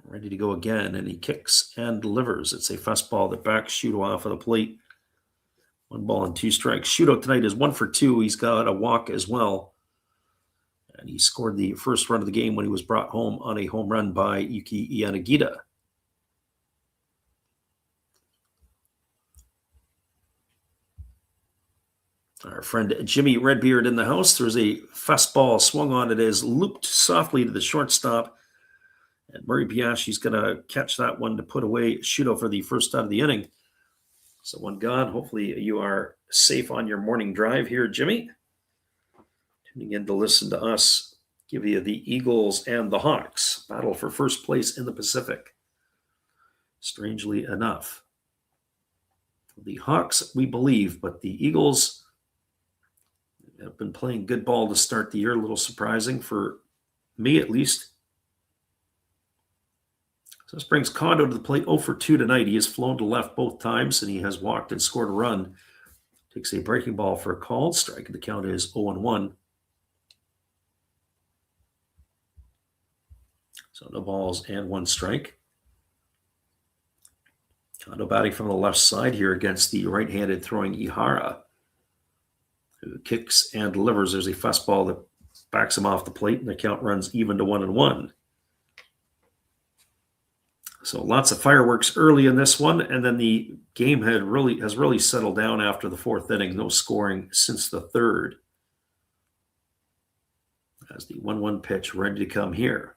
ready to go again, and he kicks and delivers. It's a fastball that backs Shudo off of the plate. 1 ball and 2 strikes. Shudo tonight is 1 for 2. He's got a walk as well. And he scored the first run of the game when he was brought home on a home run by Yuki Yanagita. Our friend Jimmy Redbeard in the house. There's a fastball swung on. It is looped softly to the shortstop. And Murray Biashi's going to catch that one to put away Shudo for the first out of the inning. So one gone. Hopefully you are safe on your morning drive here, Jimmy. Tuning in to listen to us give you the Eagles and the Hawks battle for first place in the Pacific. Strangely enough, the Hawks, we believe, but the Eagles have been playing good ball to start the year. A little surprising for me, at least. So this brings Kondo to the plate 0 for 2 tonight. He has flown to left both times, and he has walked and scored a run. Takes a breaking ball for a called strike. The count is 0-1. So no balls and 1 strike. Kondo batting from the left side here against the right-handed throwing Ihara, who kicks and delivers. There's a fastball that backs him off the plate, and the count runs even to 1-1. So lots of fireworks early in this one, and then the game has really settled down after the 4th inning. No scoring since the 3rd. As the 1-1 pitch ready to come here.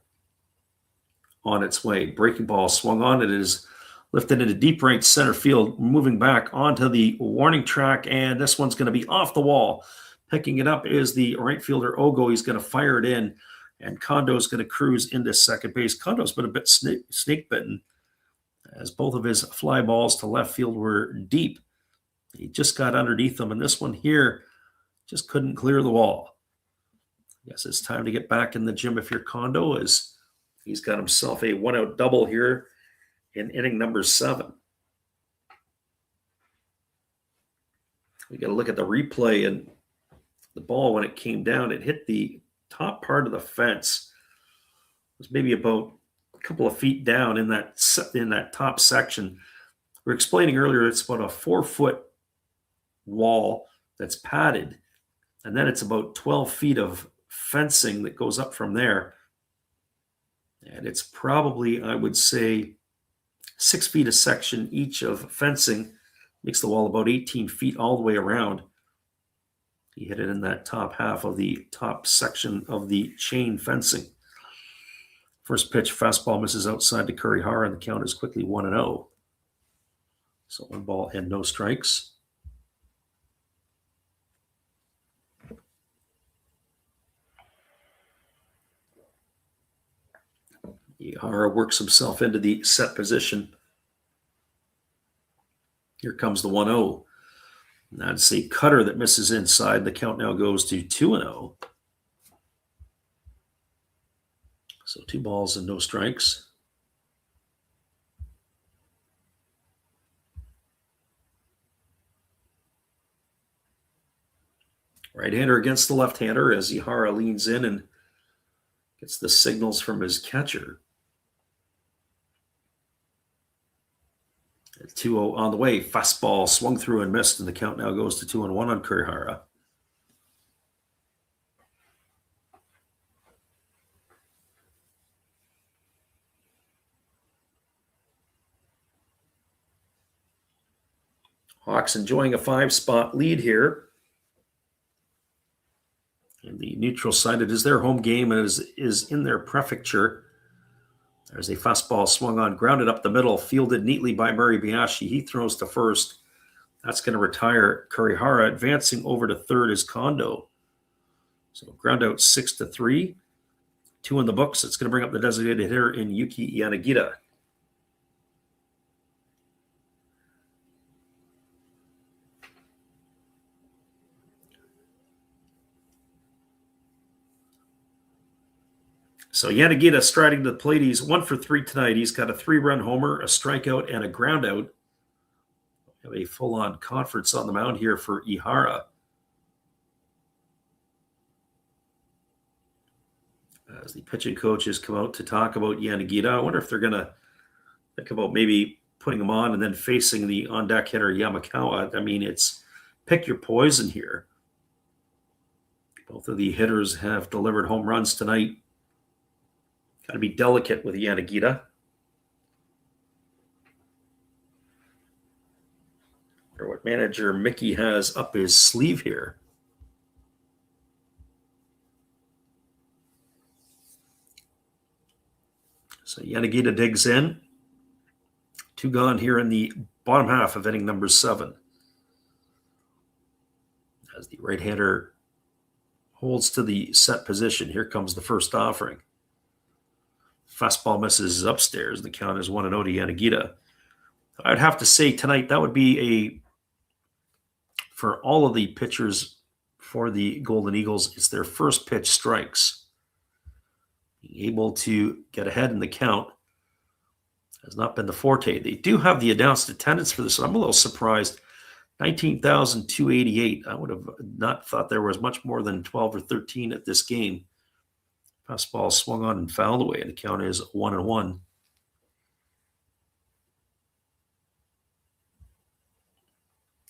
On its way. Breaking ball swung on. It is lifted into deep right center field, moving back onto the warning track, and this one's going to be off the wall. Picking it up is the right fielder Ogo. He's going to fire it in, and Kondo's going to cruise into second base. Kondo's been a bit snake bitten, as both of his fly balls to left field were deep. He just got underneath them, and this one here just couldn't clear the wall. I guess it's time to get back in the gym if you're Kondo, as he's got himself a 1-out double here in inning number 7. We got to look at the replay, and the ball, when it came down, it hit the top part of the fence. It was maybe about a couple of feet down in that top section. We were explaining earlier, it's about a 4-foot wall that's padded, and then it's about 12 feet of fencing that goes up from there. And it's probably, I would say, 6 feet a section each of fencing. Makes the wall about 18 feet all the way around. He hit it in that top half of the top section of the chain fencing. First pitch, fastball misses outside to Kurihara, and the count is quickly 1-0. So 1 ball and no strikes. Ihara works himself into the set position. Here comes the 1-0. That's a cutter that misses inside. The count now goes to 2-0. So 2 balls and no strikes. Right-hander against the left-hander as Ihara leans in and gets the signals from his catcher. 2-0 on the way. Fastball swung through and missed, and the count now goes to 2-1 on Kurihara. Hawks enjoying a 5-spot lead here. And the neutral side, it is their home game and is in their prefecture. There's a fastball swung on, grounded up the middle, fielded neatly by Murray Biashi. He throws to first. That's going to retire Kurihara. Advancing over to third is Kondo. So ground out 6-3. 2 in the books. It's going to bring up the designated hitter in Yuki Yanagita. So Yanagita striding to the plate. He's 1 for 3 tonight. He's got a 3-run homer, a strikeout, and a ground out. We have a full-on conference on the mound here for Ihara. As the pitching coaches come out to talk about Yanagita, I wonder if they're going to think about maybe putting him on and then facing the on-deck hitter Yamakawa. I mean, it's pick your poison here. Both of the hitters have delivered home runs tonight. Got to be delicate with Yanagita. Or what manager Mickey has up his sleeve here. So Yanagita digs in. 2 gone here in the bottom half of inning number 7. As the right-hander holds to the set position, here comes the first offering. Fastball misses upstairs. The count is 1-0 to Yanagita. I'd have to say tonight that would be for all of the pitchers for the Golden Eagles, it's their first pitch strikes. Being able to get ahead in the count has not been the forte. They do have the announced attendance for this. I'm a little surprised 19,288. I would have not thought there was much more than 12 or 13 at this game. Fastball swung on and fouled away, and the count is 1-1.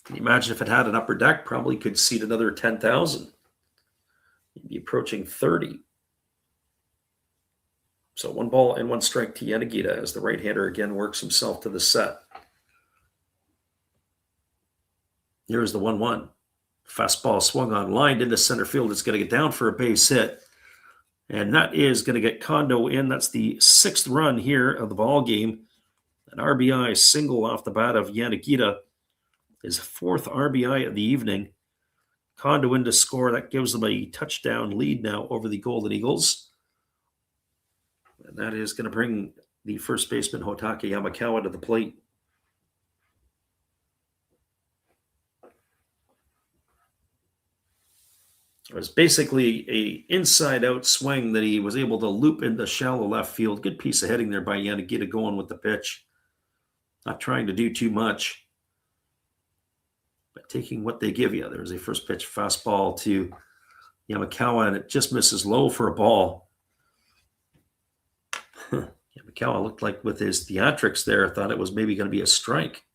Can you imagine if it had an upper deck? Probably could seat another 10,000. You'd be approaching 30. So 1 ball and 1 strike to Yanagita as the right-hander again works himself to the set. Here's the 1-1. Fastball swung on, lined into center field. It's going to get down for a base hit. And that is going to get Kondo in. That's the 6th run here of the ball game. An RBI single off the bat of Yanagita. His 4th RBI of the evening. Kondo in to score. That gives them a touchdown lead now over the Golden Eagles. And that is going to bring the first baseman Hotaka Yamakawa to the plate. It was basically a inside-out swing that he was able to loop into shallow left field. Good piece of hitting there by Yanagita going with the pitch. Not trying to do too much, but taking what they give you. There's a first pitch fastball to Yamakawa, and it just misses low for a ball. Yamakawa looked like with his theatrics there, thought it was maybe going to be a strike.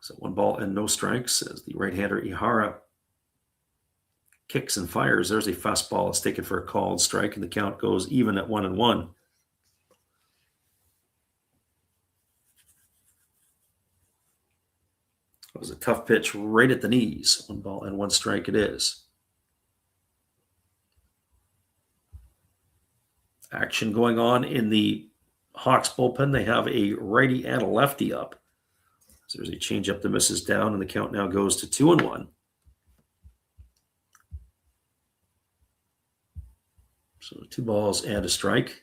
So 1 ball and no strikes as the right-hander Ihara kicks and fires. There's a fastball. It's taken for a called strike, and the count goes even at 1-1. It was a tough pitch right at the knees. 1 ball and 1 strike it is. Action going on in the Hawks bullpen. They have a righty and a lefty up. So there's a changeup that misses down, and the count now goes to 2-1. So 2 balls and a strike.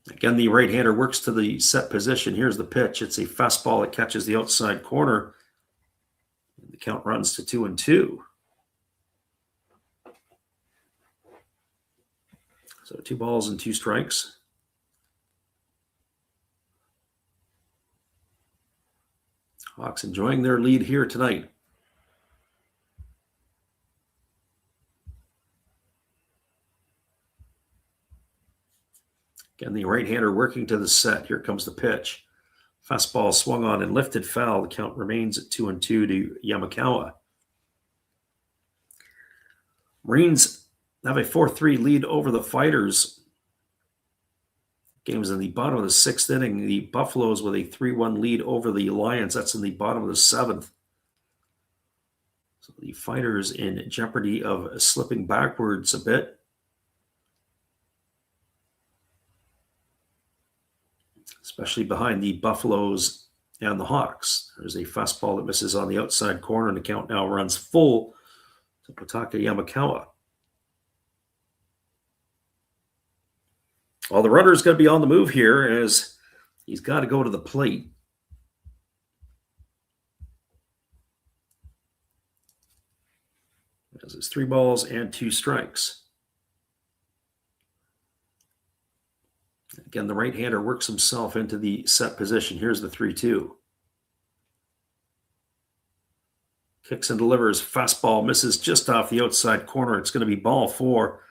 Again, the right-hander works to the set position. Here's the pitch. It's a fastball that catches the outside corner. The count runs to 2-2. So 2 balls and 2 strikes. Hawks enjoying their lead here tonight. Again, the right-hander working to the set. Here comes the pitch. Fastball swung on and lifted foul. The count remains at 2-2 to Yamakawa. Marines have a 4-3 lead over the Fighters. Game's in the bottom of the 6th inning. The Buffaloes with a 3-1 lead over the Lions. That's in the bottom of the 7th. So the Fighters in jeopardy of slipping backwards a bit. Especially behind the Buffaloes and the Hawks. There's a fastball that misses on the outside corner, and the count now runs full to Hotaka Yamakawa. Well, the runner's going to be on the move here as he's got to go to the plate. As it's 3 balls and 2 strikes. Again, the right-hander works himself into the set position. Here's the 3-2. Kicks and delivers. Fastball misses just off the outside corner. It's going to be ball 4.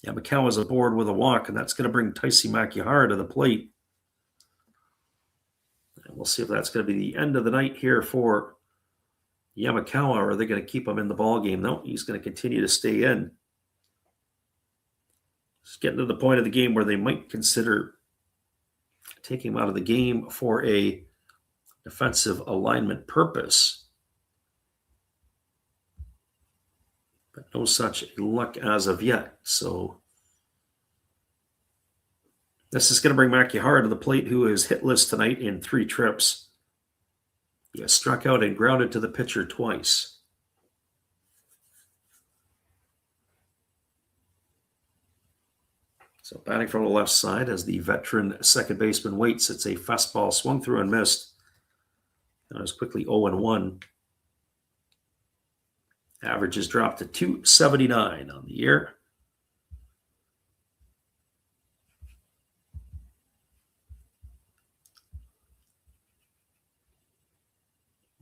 Yamakawa's aboard with a walk, and that's going to bring Taisi Makihara to the plate. And we'll see if that's going to be the end of the night here for Yamakawa, or are they going to keep him in the ball game? No, he's going to continue to stay in. It's getting to the point of the game where they might consider taking him out of the game for a defensive alignment purpose. But no such luck as of yet. So this is going to bring Makihara to the plate, who is hitless tonight in 3 trips. He has struck out and grounded to the pitcher twice. So batting from the left side as the veteran second baseman waits. It's a fastball swung through and missed. That was quickly 0-1. Average has dropped to 279 on the year.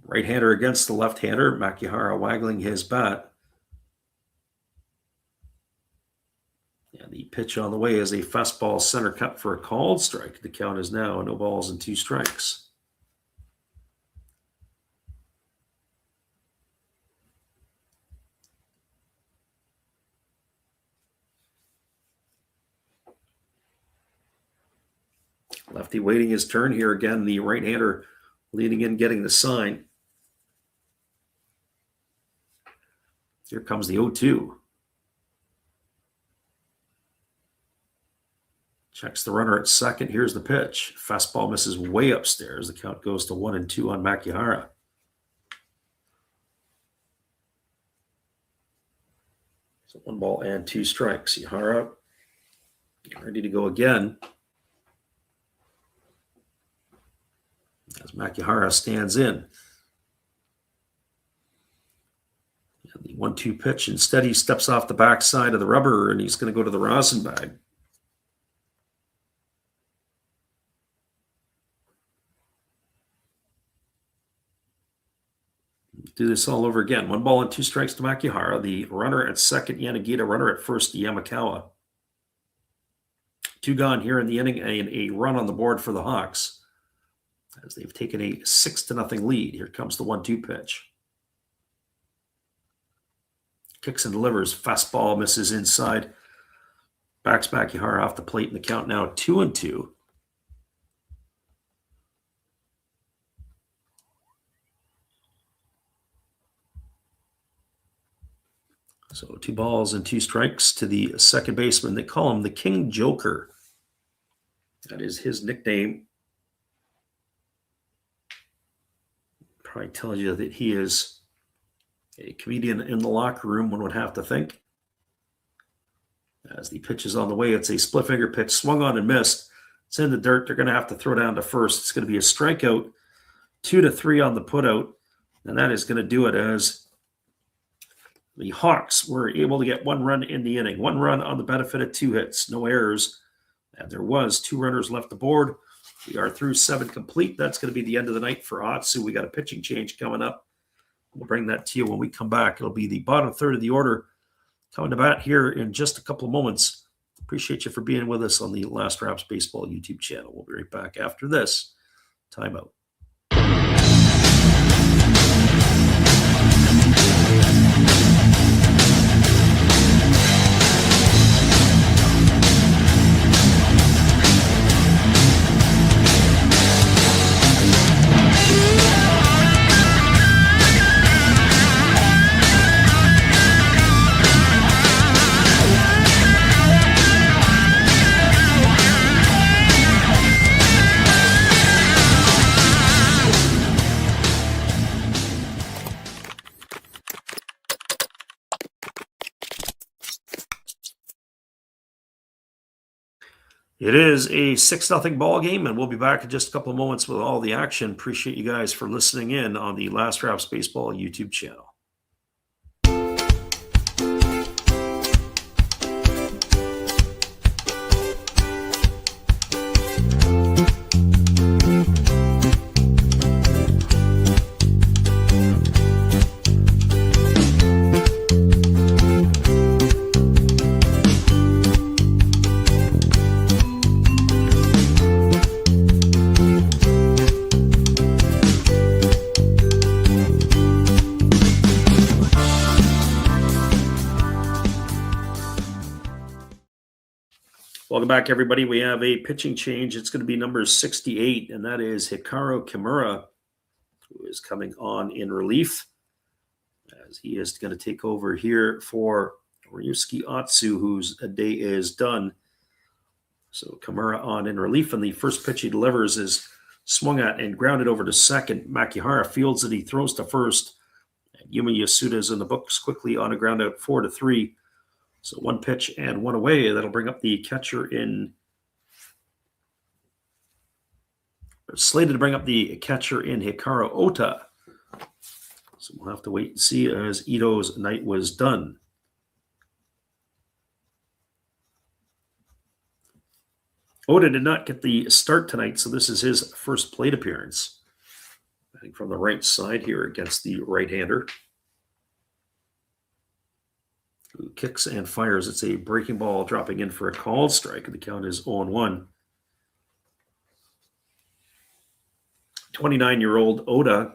Right-hander against the left-hander. Makihara waggling his bat. And the pitch on the way is a fastball center cut for a called strike. The count is now no balls and 2 strikes. Lefty waiting his turn here again. The right-hander leading in, getting the sign. Here comes the 0-2. Checks the runner at second. Here's the pitch. Fastball misses way upstairs. The count goes to 1-2 on Makihara. So 1 ball and 2 strikes. Ihara ready to go again. As Makihara stands in. And the 1-2 pitch. Instead, he steps off the backside of the rubber, and he's going to go to the rosin bag. Do this all over again. 1 ball and 2 strikes to Makihara. The runner at second, Yanagita. Runner at first, Yamakawa. 2 gone here in the inning, and a run on the board for the Hawks as they've taken a 6-0 lead. Here comes the 1-2 pitch. Kicks and delivers. Fastball misses inside. Backs Makihara off the plate, and the count now 2-2. So 2 balls and 2 strikes to the second baseman. They call him the King Joker. That is his nickname. Probably tells you that he is a comedian in the locker room, one would have to think. As the pitch is on the way, it's a split finger pitch, swung on and missed. It's in the dirt. They're going to have to throw down to first. It's going to be a strikeout, 2-3 on the putout. And that is going to do it as the Hawks were able to get 1 run in the inning. 1 run on the benefit of 2 hits, no errors. And there was 2 runners left aboard. We are through 7 complete. That's going to be the end of the night for Otsu. We got a pitching change coming up. We'll bring that to you when we come back. It'll be the bottom third of the order coming to bat here in just a couple of moments. Appreciate you for being with us on the Last Raps Baseball YouTube channel. We'll be right back after this timeout. It is a 6-0 ball game, and we'll be back in just a couple of moments with all the action. Appreciate you guys for listening in on the Last Raps Baseball YouTube channel. Welcome back, everybody. We have a pitching change. It's going to be number 68, and that is Hikaru Kimura, who is coming on in relief, as he is going to take over here for Ryusuke Otsu, whose day is done. So Kimura on in relief, and the first pitch he delivers is swung at and grounded over to second. Makihara fields it. He throws to first. And Yuma Yasuda is in the books quickly on a ground out 4-3. So 1 pitch and 1 away. That'll bring up the catcher in. Slated to bring up the catcher in Hikaru Ota. So we'll have to wait and see as Ito's night was done. Oda did not get the start tonight, so this is his first plate appearance. Batting from the right side here against the right-hander, who kicks and fires. It's a breaking ball dropping in for a called strike, and the count is 0-1. 29-year-old Oda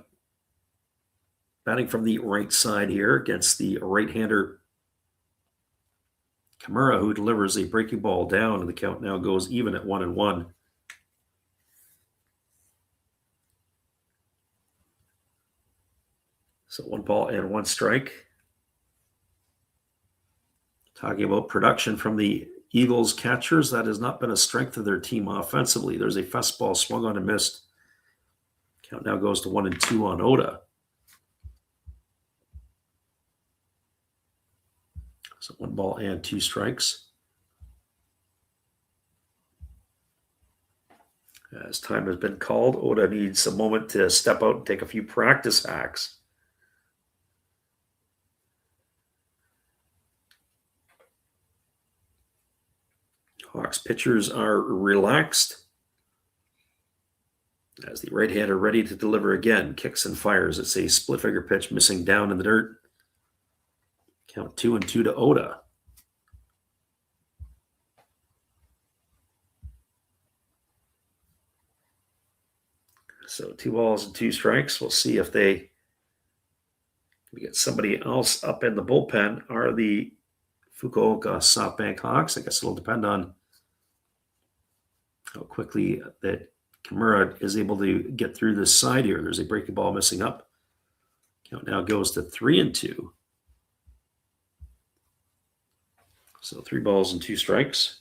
batting from the right side here against the right-hander Kimura, who delivers a breaking ball down, and the count now goes even at 1-1. So 1 ball and 1 strike. Talking about production from the Eagles catchers, that has not been a strength of their team offensively. There's a fastball swung on and missed. Count now goes to 1-2 on Oda. So 1 ball and 2 strikes. As time has been called, Oda needs a moment to step out and take a few practice hacks. Hawks pitchers are relaxed as the right-hander ready to deliver again. Kicks and fires. It's a split-finger pitch missing down in the dirt. Count 2-2 to Oda. So 2 balls and 2 strikes. We'll see if we get somebody else up in the bullpen. Are the Fukuoka SoftBank Hawks? I guess it'll depend on how quickly that Kimura is able to get through this side here. There's a breaking ball missing up. Count now goes to 3-2. So 3 balls and 2 strikes.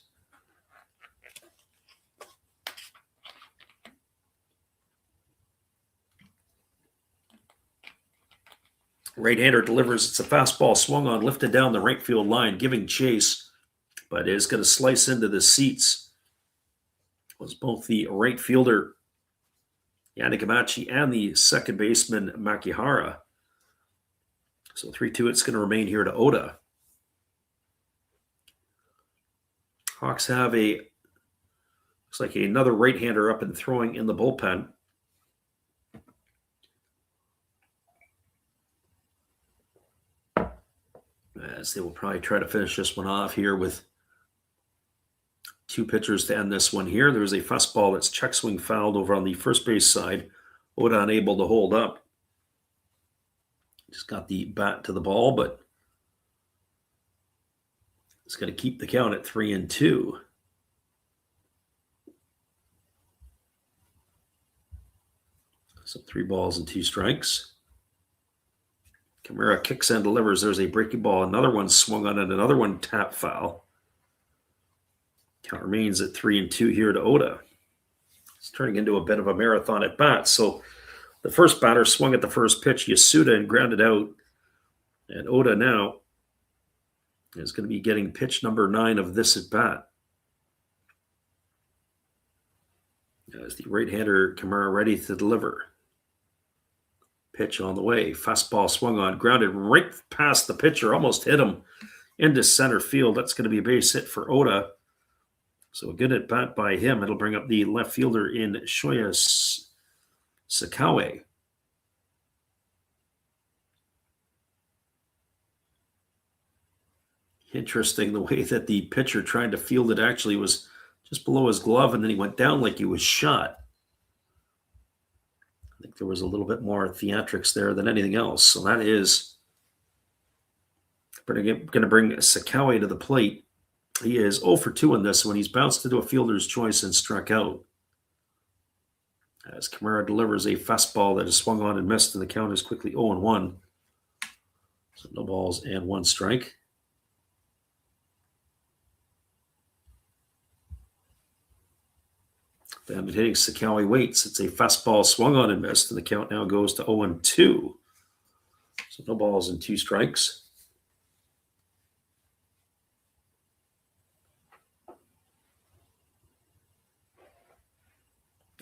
Right-hander delivers. It's a fastball swung on, lifted down the right field line, giving chase, but it is going to slice into the seats. It was both the right fielder Yanagamachi and the second baseman Makihara. So 3-2, it's going to remain here to Oda. Hawks have looks like another right-hander up and throwing in the bullpen. As they will probably try to finish this one off here with 2 pitchers to end this one here. There's a fastball that's check swing fouled over on the first base side. Oda unable to hold up. Just got the bat to the ball, but it's going to keep the count at 3-2. So 3 balls and 2 strikes. Kimura kicks and delivers. There's a breaking ball. Another one swung on and another one tap foul. Count remains at 3-2 here to Oda. It's turning into a bit of a marathon at bat. So the first batter swung at the first pitch, Yasuda, and grounded out. And Oda now is going to be getting pitch number 9 of this at bat. As the right-hander Kimura ready to deliver. Pitch on the way. Fastball swung on, grounded right past the pitcher, almost hit him into center field. That's going to be a base hit for Oda. So a good at bat by him. It'll bring up the left fielder in Shoya Sakaue. Interesting the way that the pitcher tried to field it actually was just below his glove, and then he went down like he was shot. I think there was a little bit more theatrics there than anything else. So that is going to bring Sakaue to the plate. He is 0 for 2 in this one. He's bounced into a fielder's choice and struck out. As Kimura delivers a fastball that is swung on and missed, and the count is quickly 0-1. So no balls and 1 strike. Then hitting Sakaue waits. It's a fastball swung on and missed, and the count now goes to 0-2. So no balls and 2 strikes.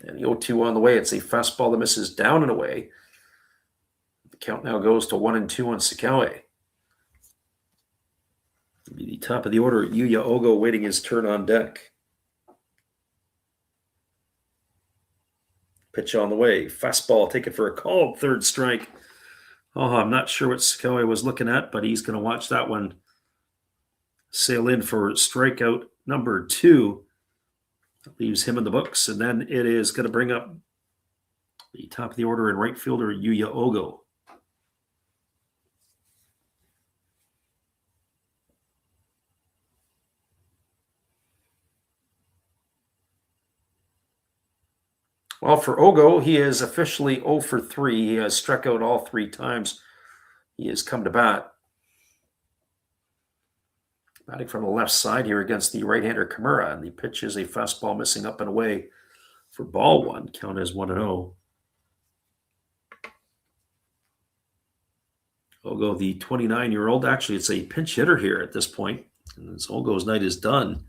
And the 0-2 on the way. It's a fastball that misses down and away. The The count now goes to 1-2 on Sakaue. It'll be the top of the order, Yuya Ogo, waiting his turn on deck. Pitch on the way. Fastball, take it for a called third strike. Oh, I'm not sure what Sakaue was looking at, but he's going to watch that one sail in for strikeout number 2. That leaves him in the books, and then it is going to bring up the top of the order in right fielder, Yuya Ogo. Well, for Ogo, he is officially 0 for 3. He has struck out all 3 times he has come to bat. Batting from the left side here against the right-hander Kimura, and the pitch is a fastball missing up and away for ball 1. Count as 1-0. Ogo, the 29-year-old, actually it's a pinch hitter here at this point. And this Ogo's night is done.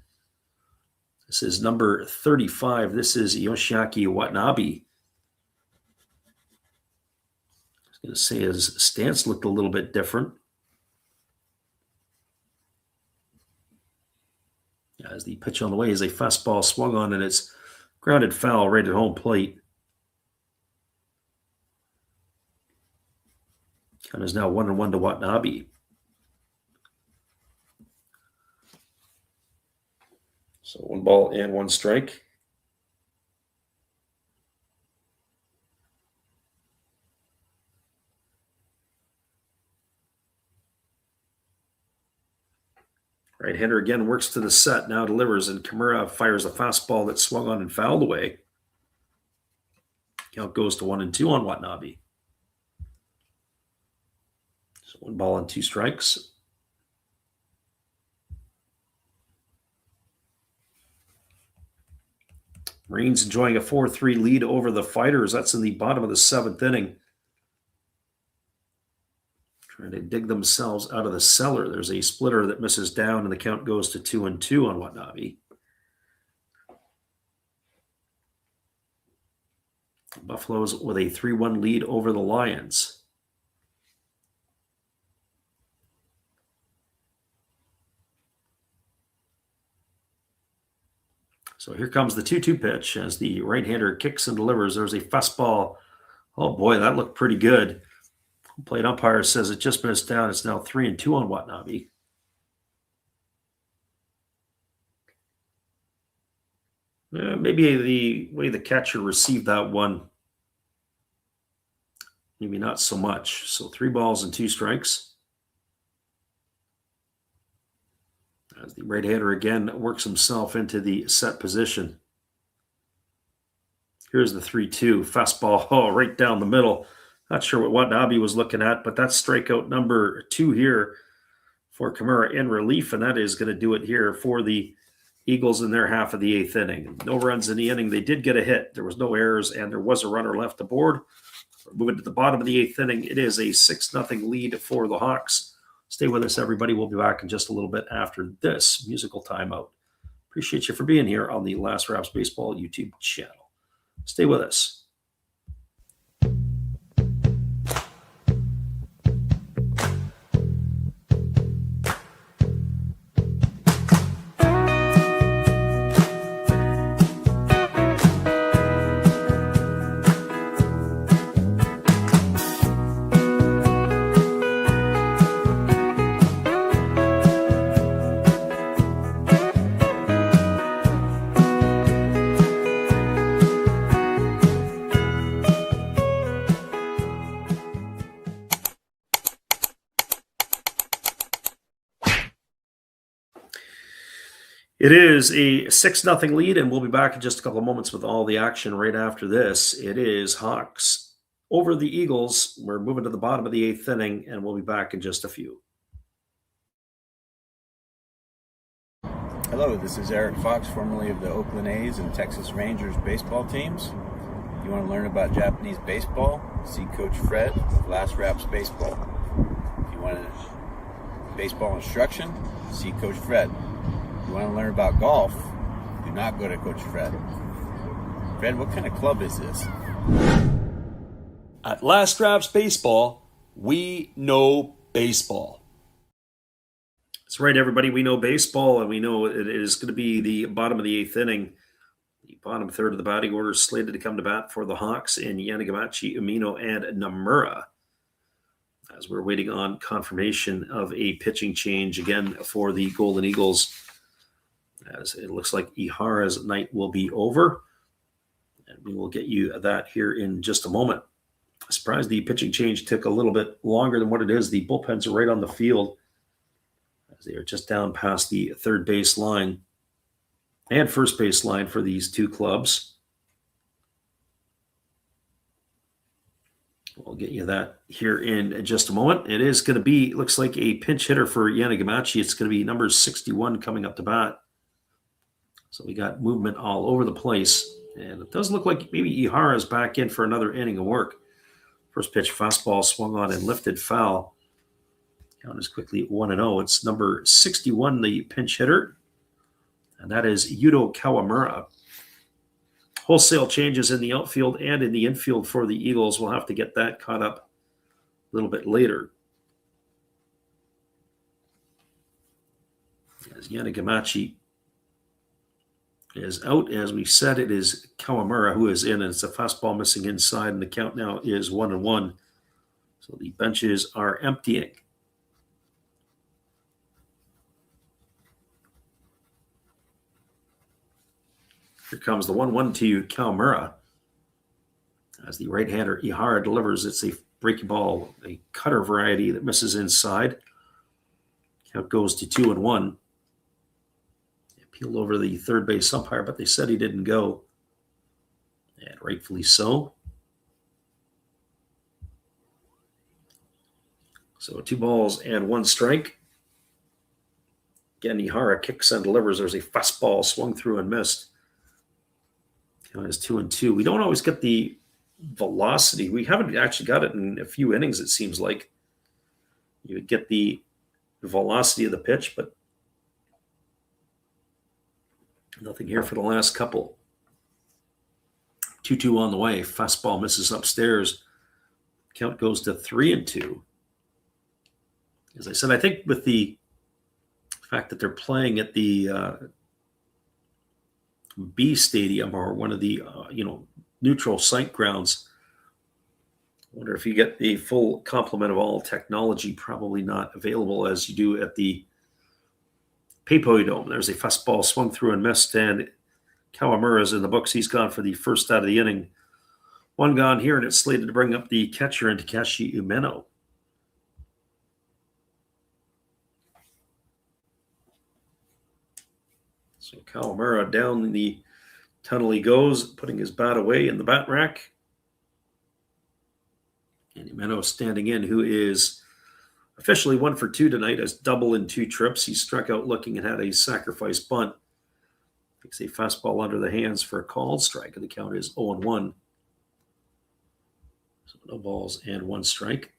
This is number 35. This is Yoshiaki Watanabe. I was going to say his stance looked a little bit different. As the pitch on the way is a fastball swung on, and it's grounded foul right at home plate. Count is now 1-1 to Watanabe. So 1 ball and 1 strike. Right-hander again works to the set, now delivers, and Kimura fires a fastball that swung on and fouled away. Count goes to 1-2 on Watanabe. So 1 ball and 2 strikes. Marines enjoying a 4-3 lead over the Fighters. That's in the bottom of the 7th inning. Trying to dig themselves out of the cellar. There's a splitter that misses down, and the count goes to 2-2 on Watanabe. Buffaloes with a 3-1 lead over the Lions. So here comes the 2-2 pitch as the right-hander kicks and delivers. There's a fastball. Oh boy, that looked pretty good. Plate umpire says it just missed down. It's now 3-2 on Watanabe. Maybe the way the catcher received that one, maybe not so much. So 3 balls and 2 strikes. As the right-hander again works himself into the set position. Here's the 3-2 fastball, right down the middle. Not sure what Watanabe was looking at, but that's strikeout number 2 here for Kimura in relief, and that is going to do it here for the Eagles in their half of the 8th inning. No runs in the inning. They did get a hit. There was no errors, and there was a runner left aboard. Moving to the bottom of the 8th inning, it is a 6-0 lead for the Hawks. Stay with us, everybody. We'll be back in just a little bit after this musical timeout. Appreciate you for being here on the Last Raps Baseball YouTube channel. Stay with us. It is a 6-0 lead, and we'll be back in just a couple of moments with all the action right after this. It is Hawks over the Eagles. We're moving to the bottom of the 8th inning, and we'll be back in just a few. Hello, this is Eric Fox, formerly of the Oakland A's and Texas Rangers baseball teams. If you want to learn about Japanese baseball, see Coach Fred of Last Raps Baseball. If you want baseball instruction, see Coach Fred. If you want to learn about golf, do not go to Coach Fred. Fred, what kind of club is this? At Last Raps Baseball, We know baseball. That's right, everybody. We know baseball, and we know it is going to be the bottom of the 8th inning. The bottom third of the batting order is slated to come to bat for the Hawks in Yanagamachi, Umino, and Nomura, as we're waiting on confirmation of a pitching change again for the Golden Eagles, as it looks like Ihara's night will be over. And we will get you that here in just a moment. I'm surprised the pitching change took a little bit longer than what it is. The bullpens are right on the field, as they are just down past the third base line and first base line for these two clubs. We'll get you that here in just a moment. It is going to be, looks like a pinch hitter for Yanagamachi. It's going to be number 61 coming up to bat. So we got movement all over the place. And it does look like maybe Ihara is back in for another inning of work. First pitch fastball swung on and lifted foul. Count is quickly 1-0. It's number 61, the pinch hitter. And that is Yuto Kawamura. Wholesale changes in the outfield and in the infield for the Eagles. We'll have to get that caught up a little bit later. As Yanagamachi is out, as we said, it is Kawamura who is in, and it's a fastball missing inside, and the count now is 1-1. So the benches are emptying. Here comes the 1-1 to Kawamura. As the right-hander Ihara delivers, it's a breaking ball, a cutter variety that misses inside. Count goes to 2-1. Peeled over the third base umpire, but they said he didn't go. And rightfully so. So 2 balls and 1 strike. Again, Ihara kicks and delivers. There's a fastball swung through and missed. Count is 2-2. We don't always get the velocity. We haven't actually got it in a few innings, it seems like. You would get the velocity of the pitch, but nothing here for the last couple. 2-2 on the way. Fastball misses upstairs. Count goes to 3-2. As I said, I think with the fact that they're playing at the B Stadium, or one of the neutral site grounds, I wonder if you get the full complement of all technology. Probably not available as you do at the Paypoi Dome. There's a fastball swung through and missed, and Kawamura's in the books. He's gone for the first out of the inning. 1 gone here, and it's slated to bring up the catcher in Takashi Umeno. So Kawamura down the tunnel he goes, putting his bat away in the bat rack. And Umeno standing in, who is officially 1 for 2 tonight, as double in 2 trips. He struck out looking and had a sacrifice bunt. Takes a fastball under the hands for a called strike, and the count is 0-1. So no balls and 1 strike.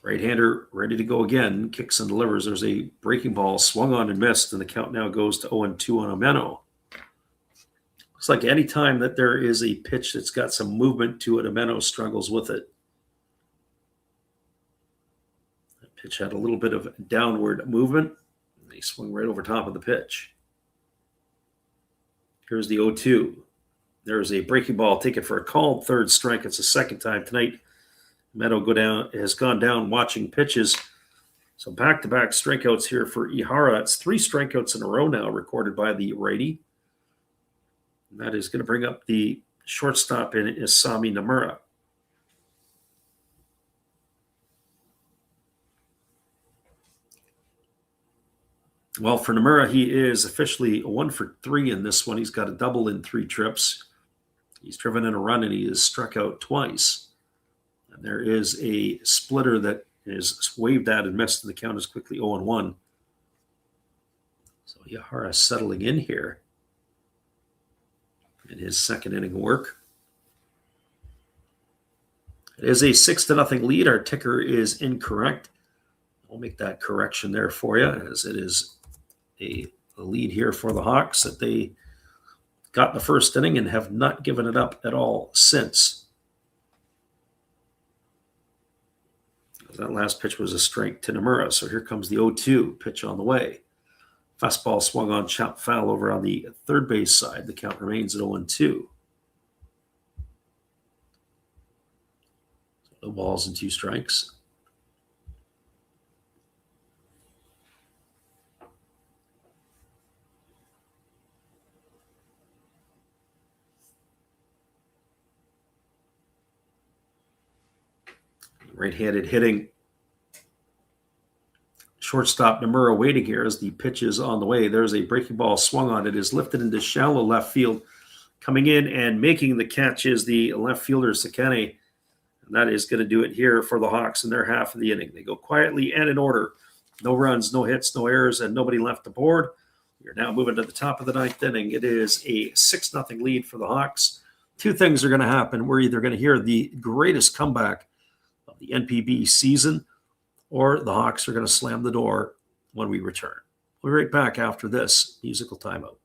Right-hander ready to go again. Kicks and delivers. There's a breaking ball swung on and missed, and the count now goes to 0-2 on Umeno. Looks like any time that there is a pitch that's got some movement to it, Umeno struggles with it. That pitch had a little bit of downward movement. And he swung right over top of the pitch. Here's the 0-2. There's a breaking ball taken for a called third strike. It's the second time tonight Umeno has gone down watching pitches. So back-to-back strikeouts here for Ihara. It's 3 strikeouts in a row now recorded by the righty. And that is going to bring up the shortstop in Isami Nomura. Well, for Nomura, he is officially 1 for 3 in this one. He's got a double in 3 trips. He's driven in a run, and he is struck out twice. And there is a splitter that is waved at and missed, and the count is quickly 0-1. So Ihara settling in here in his second inning of work. It is a 6-0 lead. Our ticker is incorrect. I'll make that correction there for you, as it is a lead here for the Hawks that they got in the first inning and have not given it up at all since. That last pitch was a strike to Nomura. So here comes the 0-2 pitch on the way. Fastball swung on, chopped foul over on the third base side. The count remains at 0-2. No balls and 2 strikes. Right-handed hitting. Shortstop Nomura waiting here as the pitch is on the way. There's a breaking ball swung on. It is lifted into shallow left field. Coming in and making the catch is the left fielder, Sakane. And that is going to do it here for the Hawks in their half of the inning. They go quietly and in order. No runs, no hits, no errors, and nobody left the board. We are now moving to the top of the 9th inning. It is a 6-0 lead for the Hawks. 2 things are going to happen. We're either going to hear the greatest comeback of the NPB season, or the Hawks are going to slam the door when we return. We'll be right back after this musical timeout.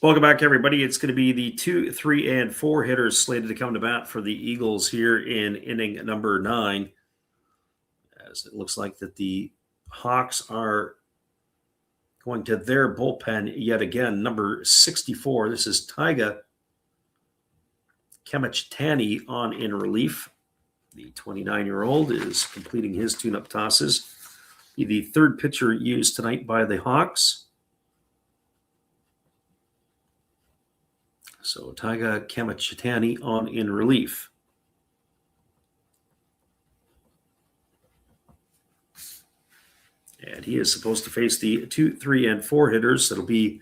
Welcome back, everybody. It's going to be the 2, 3, and 4 hitters slated to come to bat for the Eagles here in inning number 9. As it looks like that the Hawks are going to their bullpen yet again. Number 64, this is Taiga Kemichitani on in relief. The 29-year-old is completing his tune-up tosses. The third pitcher used tonight by the Hawks. So Taiga Kemichitani on in relief. And he is supposed to face the 2, 3, and 4 hitters. That'll be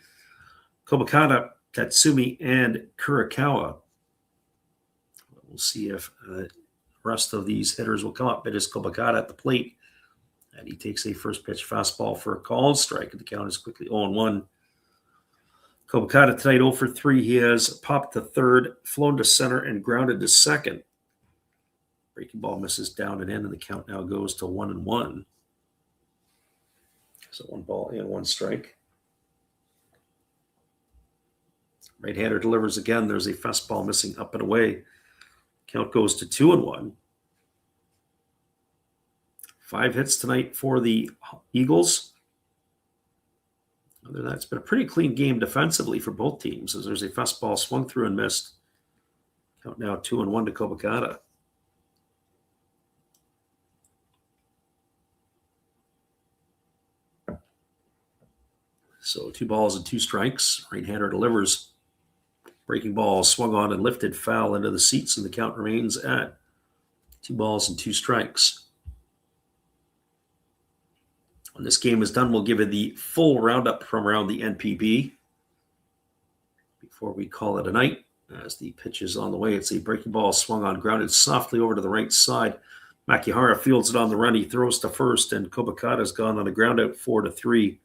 Kobakata, Tatsumi, and Kurikawa. We'll see if the rest of these hitters will come up. It is Kobakata at the plate. And he takes a first pitch fastball for a called strike. And the count is quickly 0-1. Kobakata tonight 0 for 3. He has popped to third, flown to center, and grounded to second. Breaking ball misses down and in, and the count now goes to 1-1. So 1 ball and 1 strike. Right-hander delivers again. There's a fastball missing up and away. Count goes to 2-1. 5 hits tonight for the Eagles. Other than that, it's been a pretty clean game defensively for both teams, as there's a fastball swung through and missed. Count now 2-1 to Kobakata. So 2 balls and 2 strikes. Right-hander delivers. Breaking ball swung on and lifted foul into the seats, and the count remains at 2 balls and 2 strikes. When this game is done, we'll give you the full roundup from around the NPB before we call it a night. As the pitch is on the way, it's a breaking ball swung on, grounded softly over to the right side. Makihara fields it on the run. He throws to first, and Kobakata's gone on a ground out 4-3.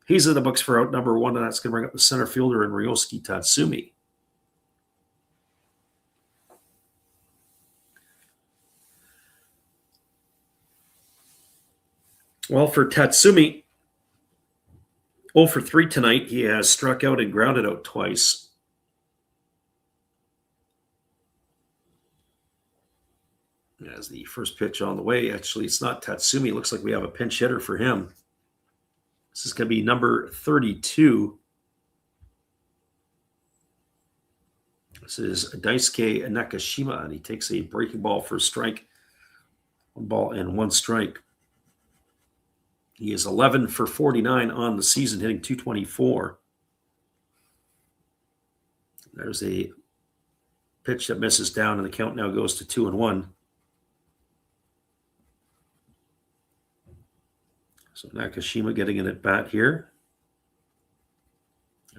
He's in the books for out number 1, and that's going to bring up the center fielder in Ryosuke Tatsumi. Well, for Tatsumi, 0 for 3 tonight. He has struck out and grounded out twice. As the first pitch on the way, actually, it's not Tatsumi. It looks like we have a pinch hitter for him. This is going to be number 32. This is Daisuke Nakashima, and he takes a breaking ball for a strike. 1 ball and 1 strike. He is 11 for 49 on the season, hitting .224. There's a pitch that misses down, and the count now goes to 2-1. So Nakashima getting an at-bat here.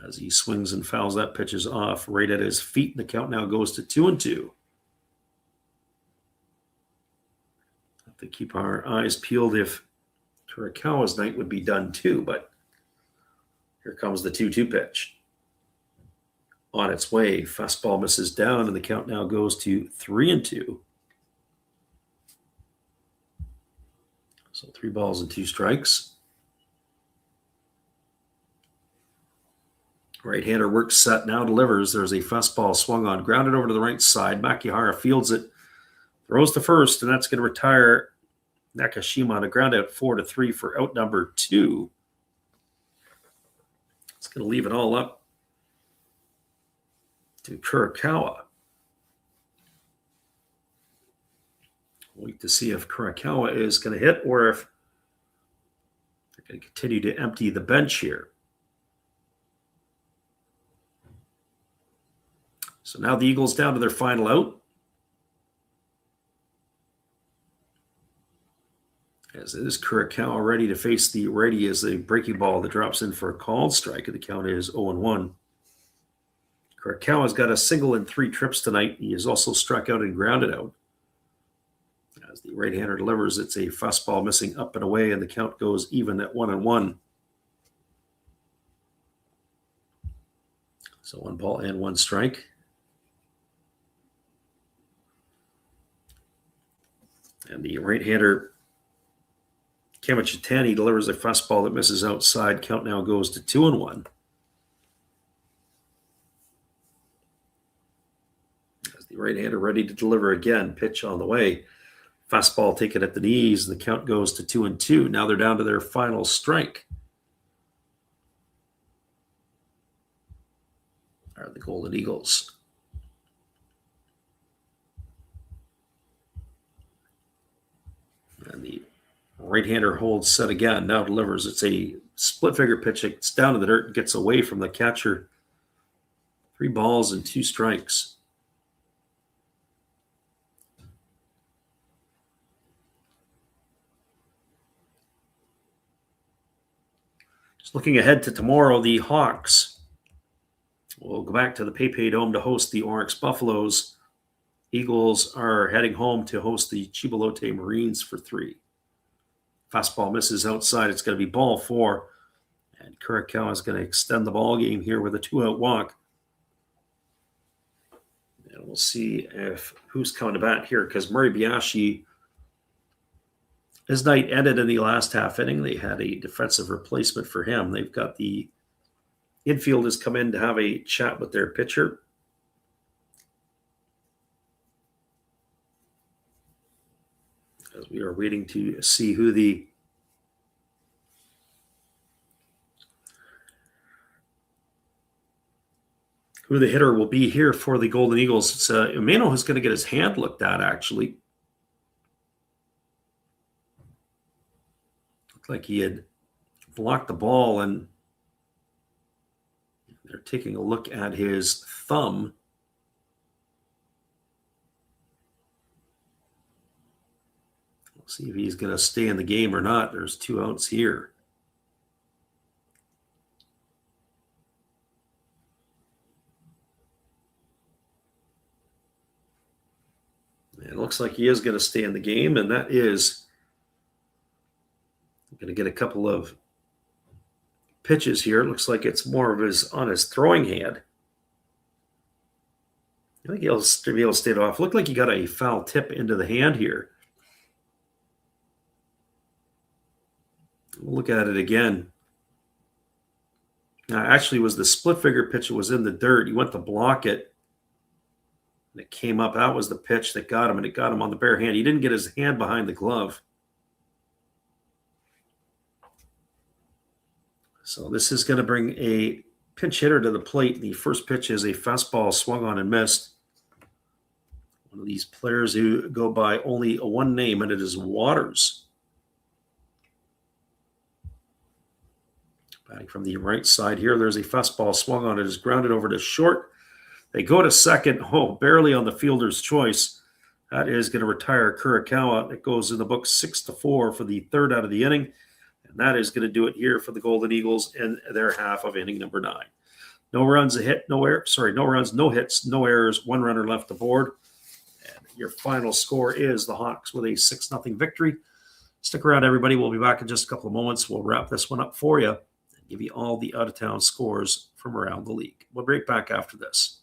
As he swings and fouls, that pitch is off right at his feet, and the count now goes to 2-2. Have to keep our eyes peeled if Kurakawa's night would be done too, but here comes the 2-2 pitch. On its way, fastball misses down, and the count now goes to 3-2. So 3 balls and 2 strikes. Right-hander works set, now delivers. There's a fastball swung on, grounded over to the right side. Makihara fields it, throws to first, and that's going to retire Nakashima on a ground out 4-3 for out number 2. It's going to leave it all up to Kurakawa. Wait to see if Kurakawa is going to hit or if they're going to continue to empty the bench here. So now the Eagles down to their final out. As it is Kurakawa ready to face the righty as a breaking ball that drops in for a called strike, and the count is 0-1. Kurakawa's got a single in 3 trips tonight. He is also struck out and grounded out. As the right-hander delivers, it's a fastball missing up and away, and the count goes even at 1-1. So 1 ball and 1 strike. And the right-hander Kamachitani delivers a fastball that misses outside. Count now goes to 2-1. As the right-hander ready to deliver again, pitch on the way. Fastball taken at the knees, and the count goes to 2-2. Now they're down to their final strike. Are the Golden Eagles. And the right-hander holds set again, now delivers. It's a split-figure pitch. It's down to the dirt and gets away from the catcher. 3 balls and 2 strikes. Just looking ahead to tomorrow, the Hawks will go back to the PayPay Dome to host the Oryx Buffaloes. Eagles are heading home to host the Chibolote Marines for 3. Fastball misses outside. It's going to be ball 4. And Kurakawa is going to extend the ball game here with a 2-out walk. And we'll see if who's coming to bat here, because Murray Biashi, his night ended in the last half inning. They had a defensive replacement for him. They've got the infielders come in to have a chat with their pitcher. As we are waiting to see who the hitter will be here for the Golden Eagles. It's Umeno is going to get his hand looked at, actually. Looked like he had blocked the ball, and they're taking a look at his thumb. See if he's going to stay in the game or not. There's 2 outs here. And it looks like he is going to stay in the game, and that is going to get a couple of pitches here. It looks like it's more of on his throwing hand. I think he'll be able to stay it off. Looked like he got a foul tip into the hand here. We'll look at it again. Now, actually, it was the split figure pitch that was in the dirt. He went to block it, and it came up. That was the pitch that got him, and it got him on the bare hand. He didn't get his hand behind the glove. So this is going to bring a pinch hitter to the plate. The first pitch is a fastball swung on and missed. One of these players who go by only one name, and it is Waters. Batting from the right side here, there's a fastball swung on. It is grounded over to short. They go to second. Oh, barely on the fielder's choice. That is going to retire Kurikawa. It goes in the book 6-4 for the third out of the inning. And that is going to do it here for the Golden Eagles in their half of inning number 9. No runs, a hit, no error. No runs, no hits, no errors. One runner left aboard. And your final score is the Hawks with a 6-0 victory. Stick around, everybody. We'll be back in just a couple of moments. We'll wrap this one up for you and give you all the out-of-town scores from around the league. We'll be right back after this.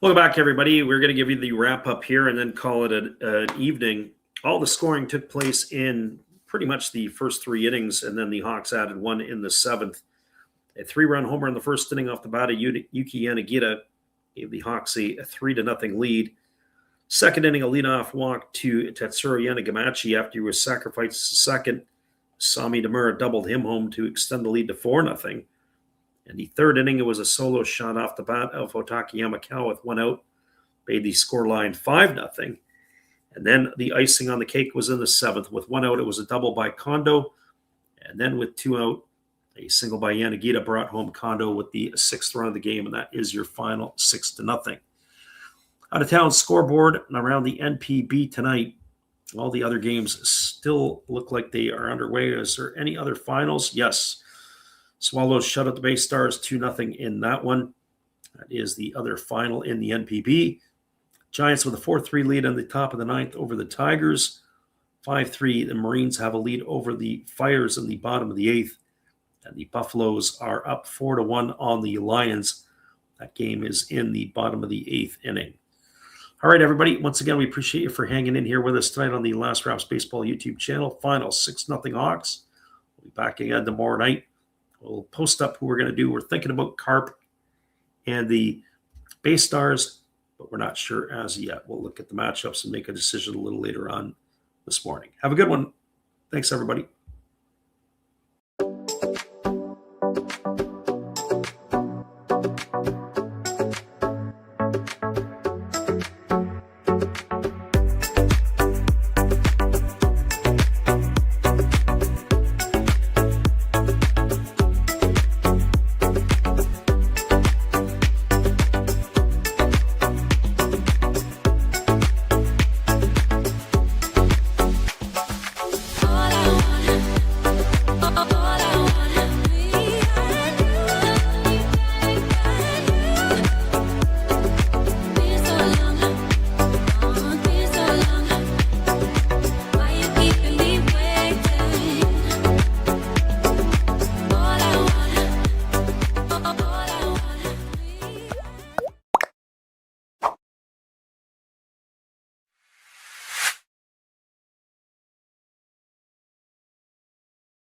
Welcome back, everybody. We're going to give you the wrap up here and then call it an evening. All the scoring took place in pretty much the first 3 innings, and then the Hawks added one in the 7th. A 3-run homer in the first inning off the bat of Yuki Yanagita gave the Hawks a 3-0 lead. Second inning, a leadoff walk to Tetsuro Yanagamachi after he was sacrificed second. Sami Demura doubled him home to extend the lead to 4-0. In the third inning, it was a solo shot off the bat of Otaki Yamakawa with 1 out, made the scoreline 5-0. And then the icing on the cake was in the 7th. With 1 out, it was a double by Kondo. And then with 2 out, a single by Yanagita brought home Kondo with the 6th run of the game, and that is your final 6-0. Out of town scoreboard around the NPB tonight. All the other games still look like they are underway. Is there any other finals? Yes. Swallows shut out the Bay Stars 2-0 in that one. That is the other final in the NPB. Giants with a 4-3 lead on the top of the 9th over the Tigers. 5-3, the Marines have a lead over the Fires in the bottom of the 8th. And the Buffaloes are up 4-1 on the Lions. That game is in the bottom of the 8th inning. All right, everybody. Once again, we appreciate you for hanging in here with us tonight on the Last Raps Baseball YouTube channel. Final 6-0 Hawks. We'll be back again tomorrow night. We'll post up who we're going to do. We're thinking about Carp and the Bay Stars, but we're not sure as yet. We'll look at the matchups and make a decision a little later on this morning. Have a good one. Thanks, everybody.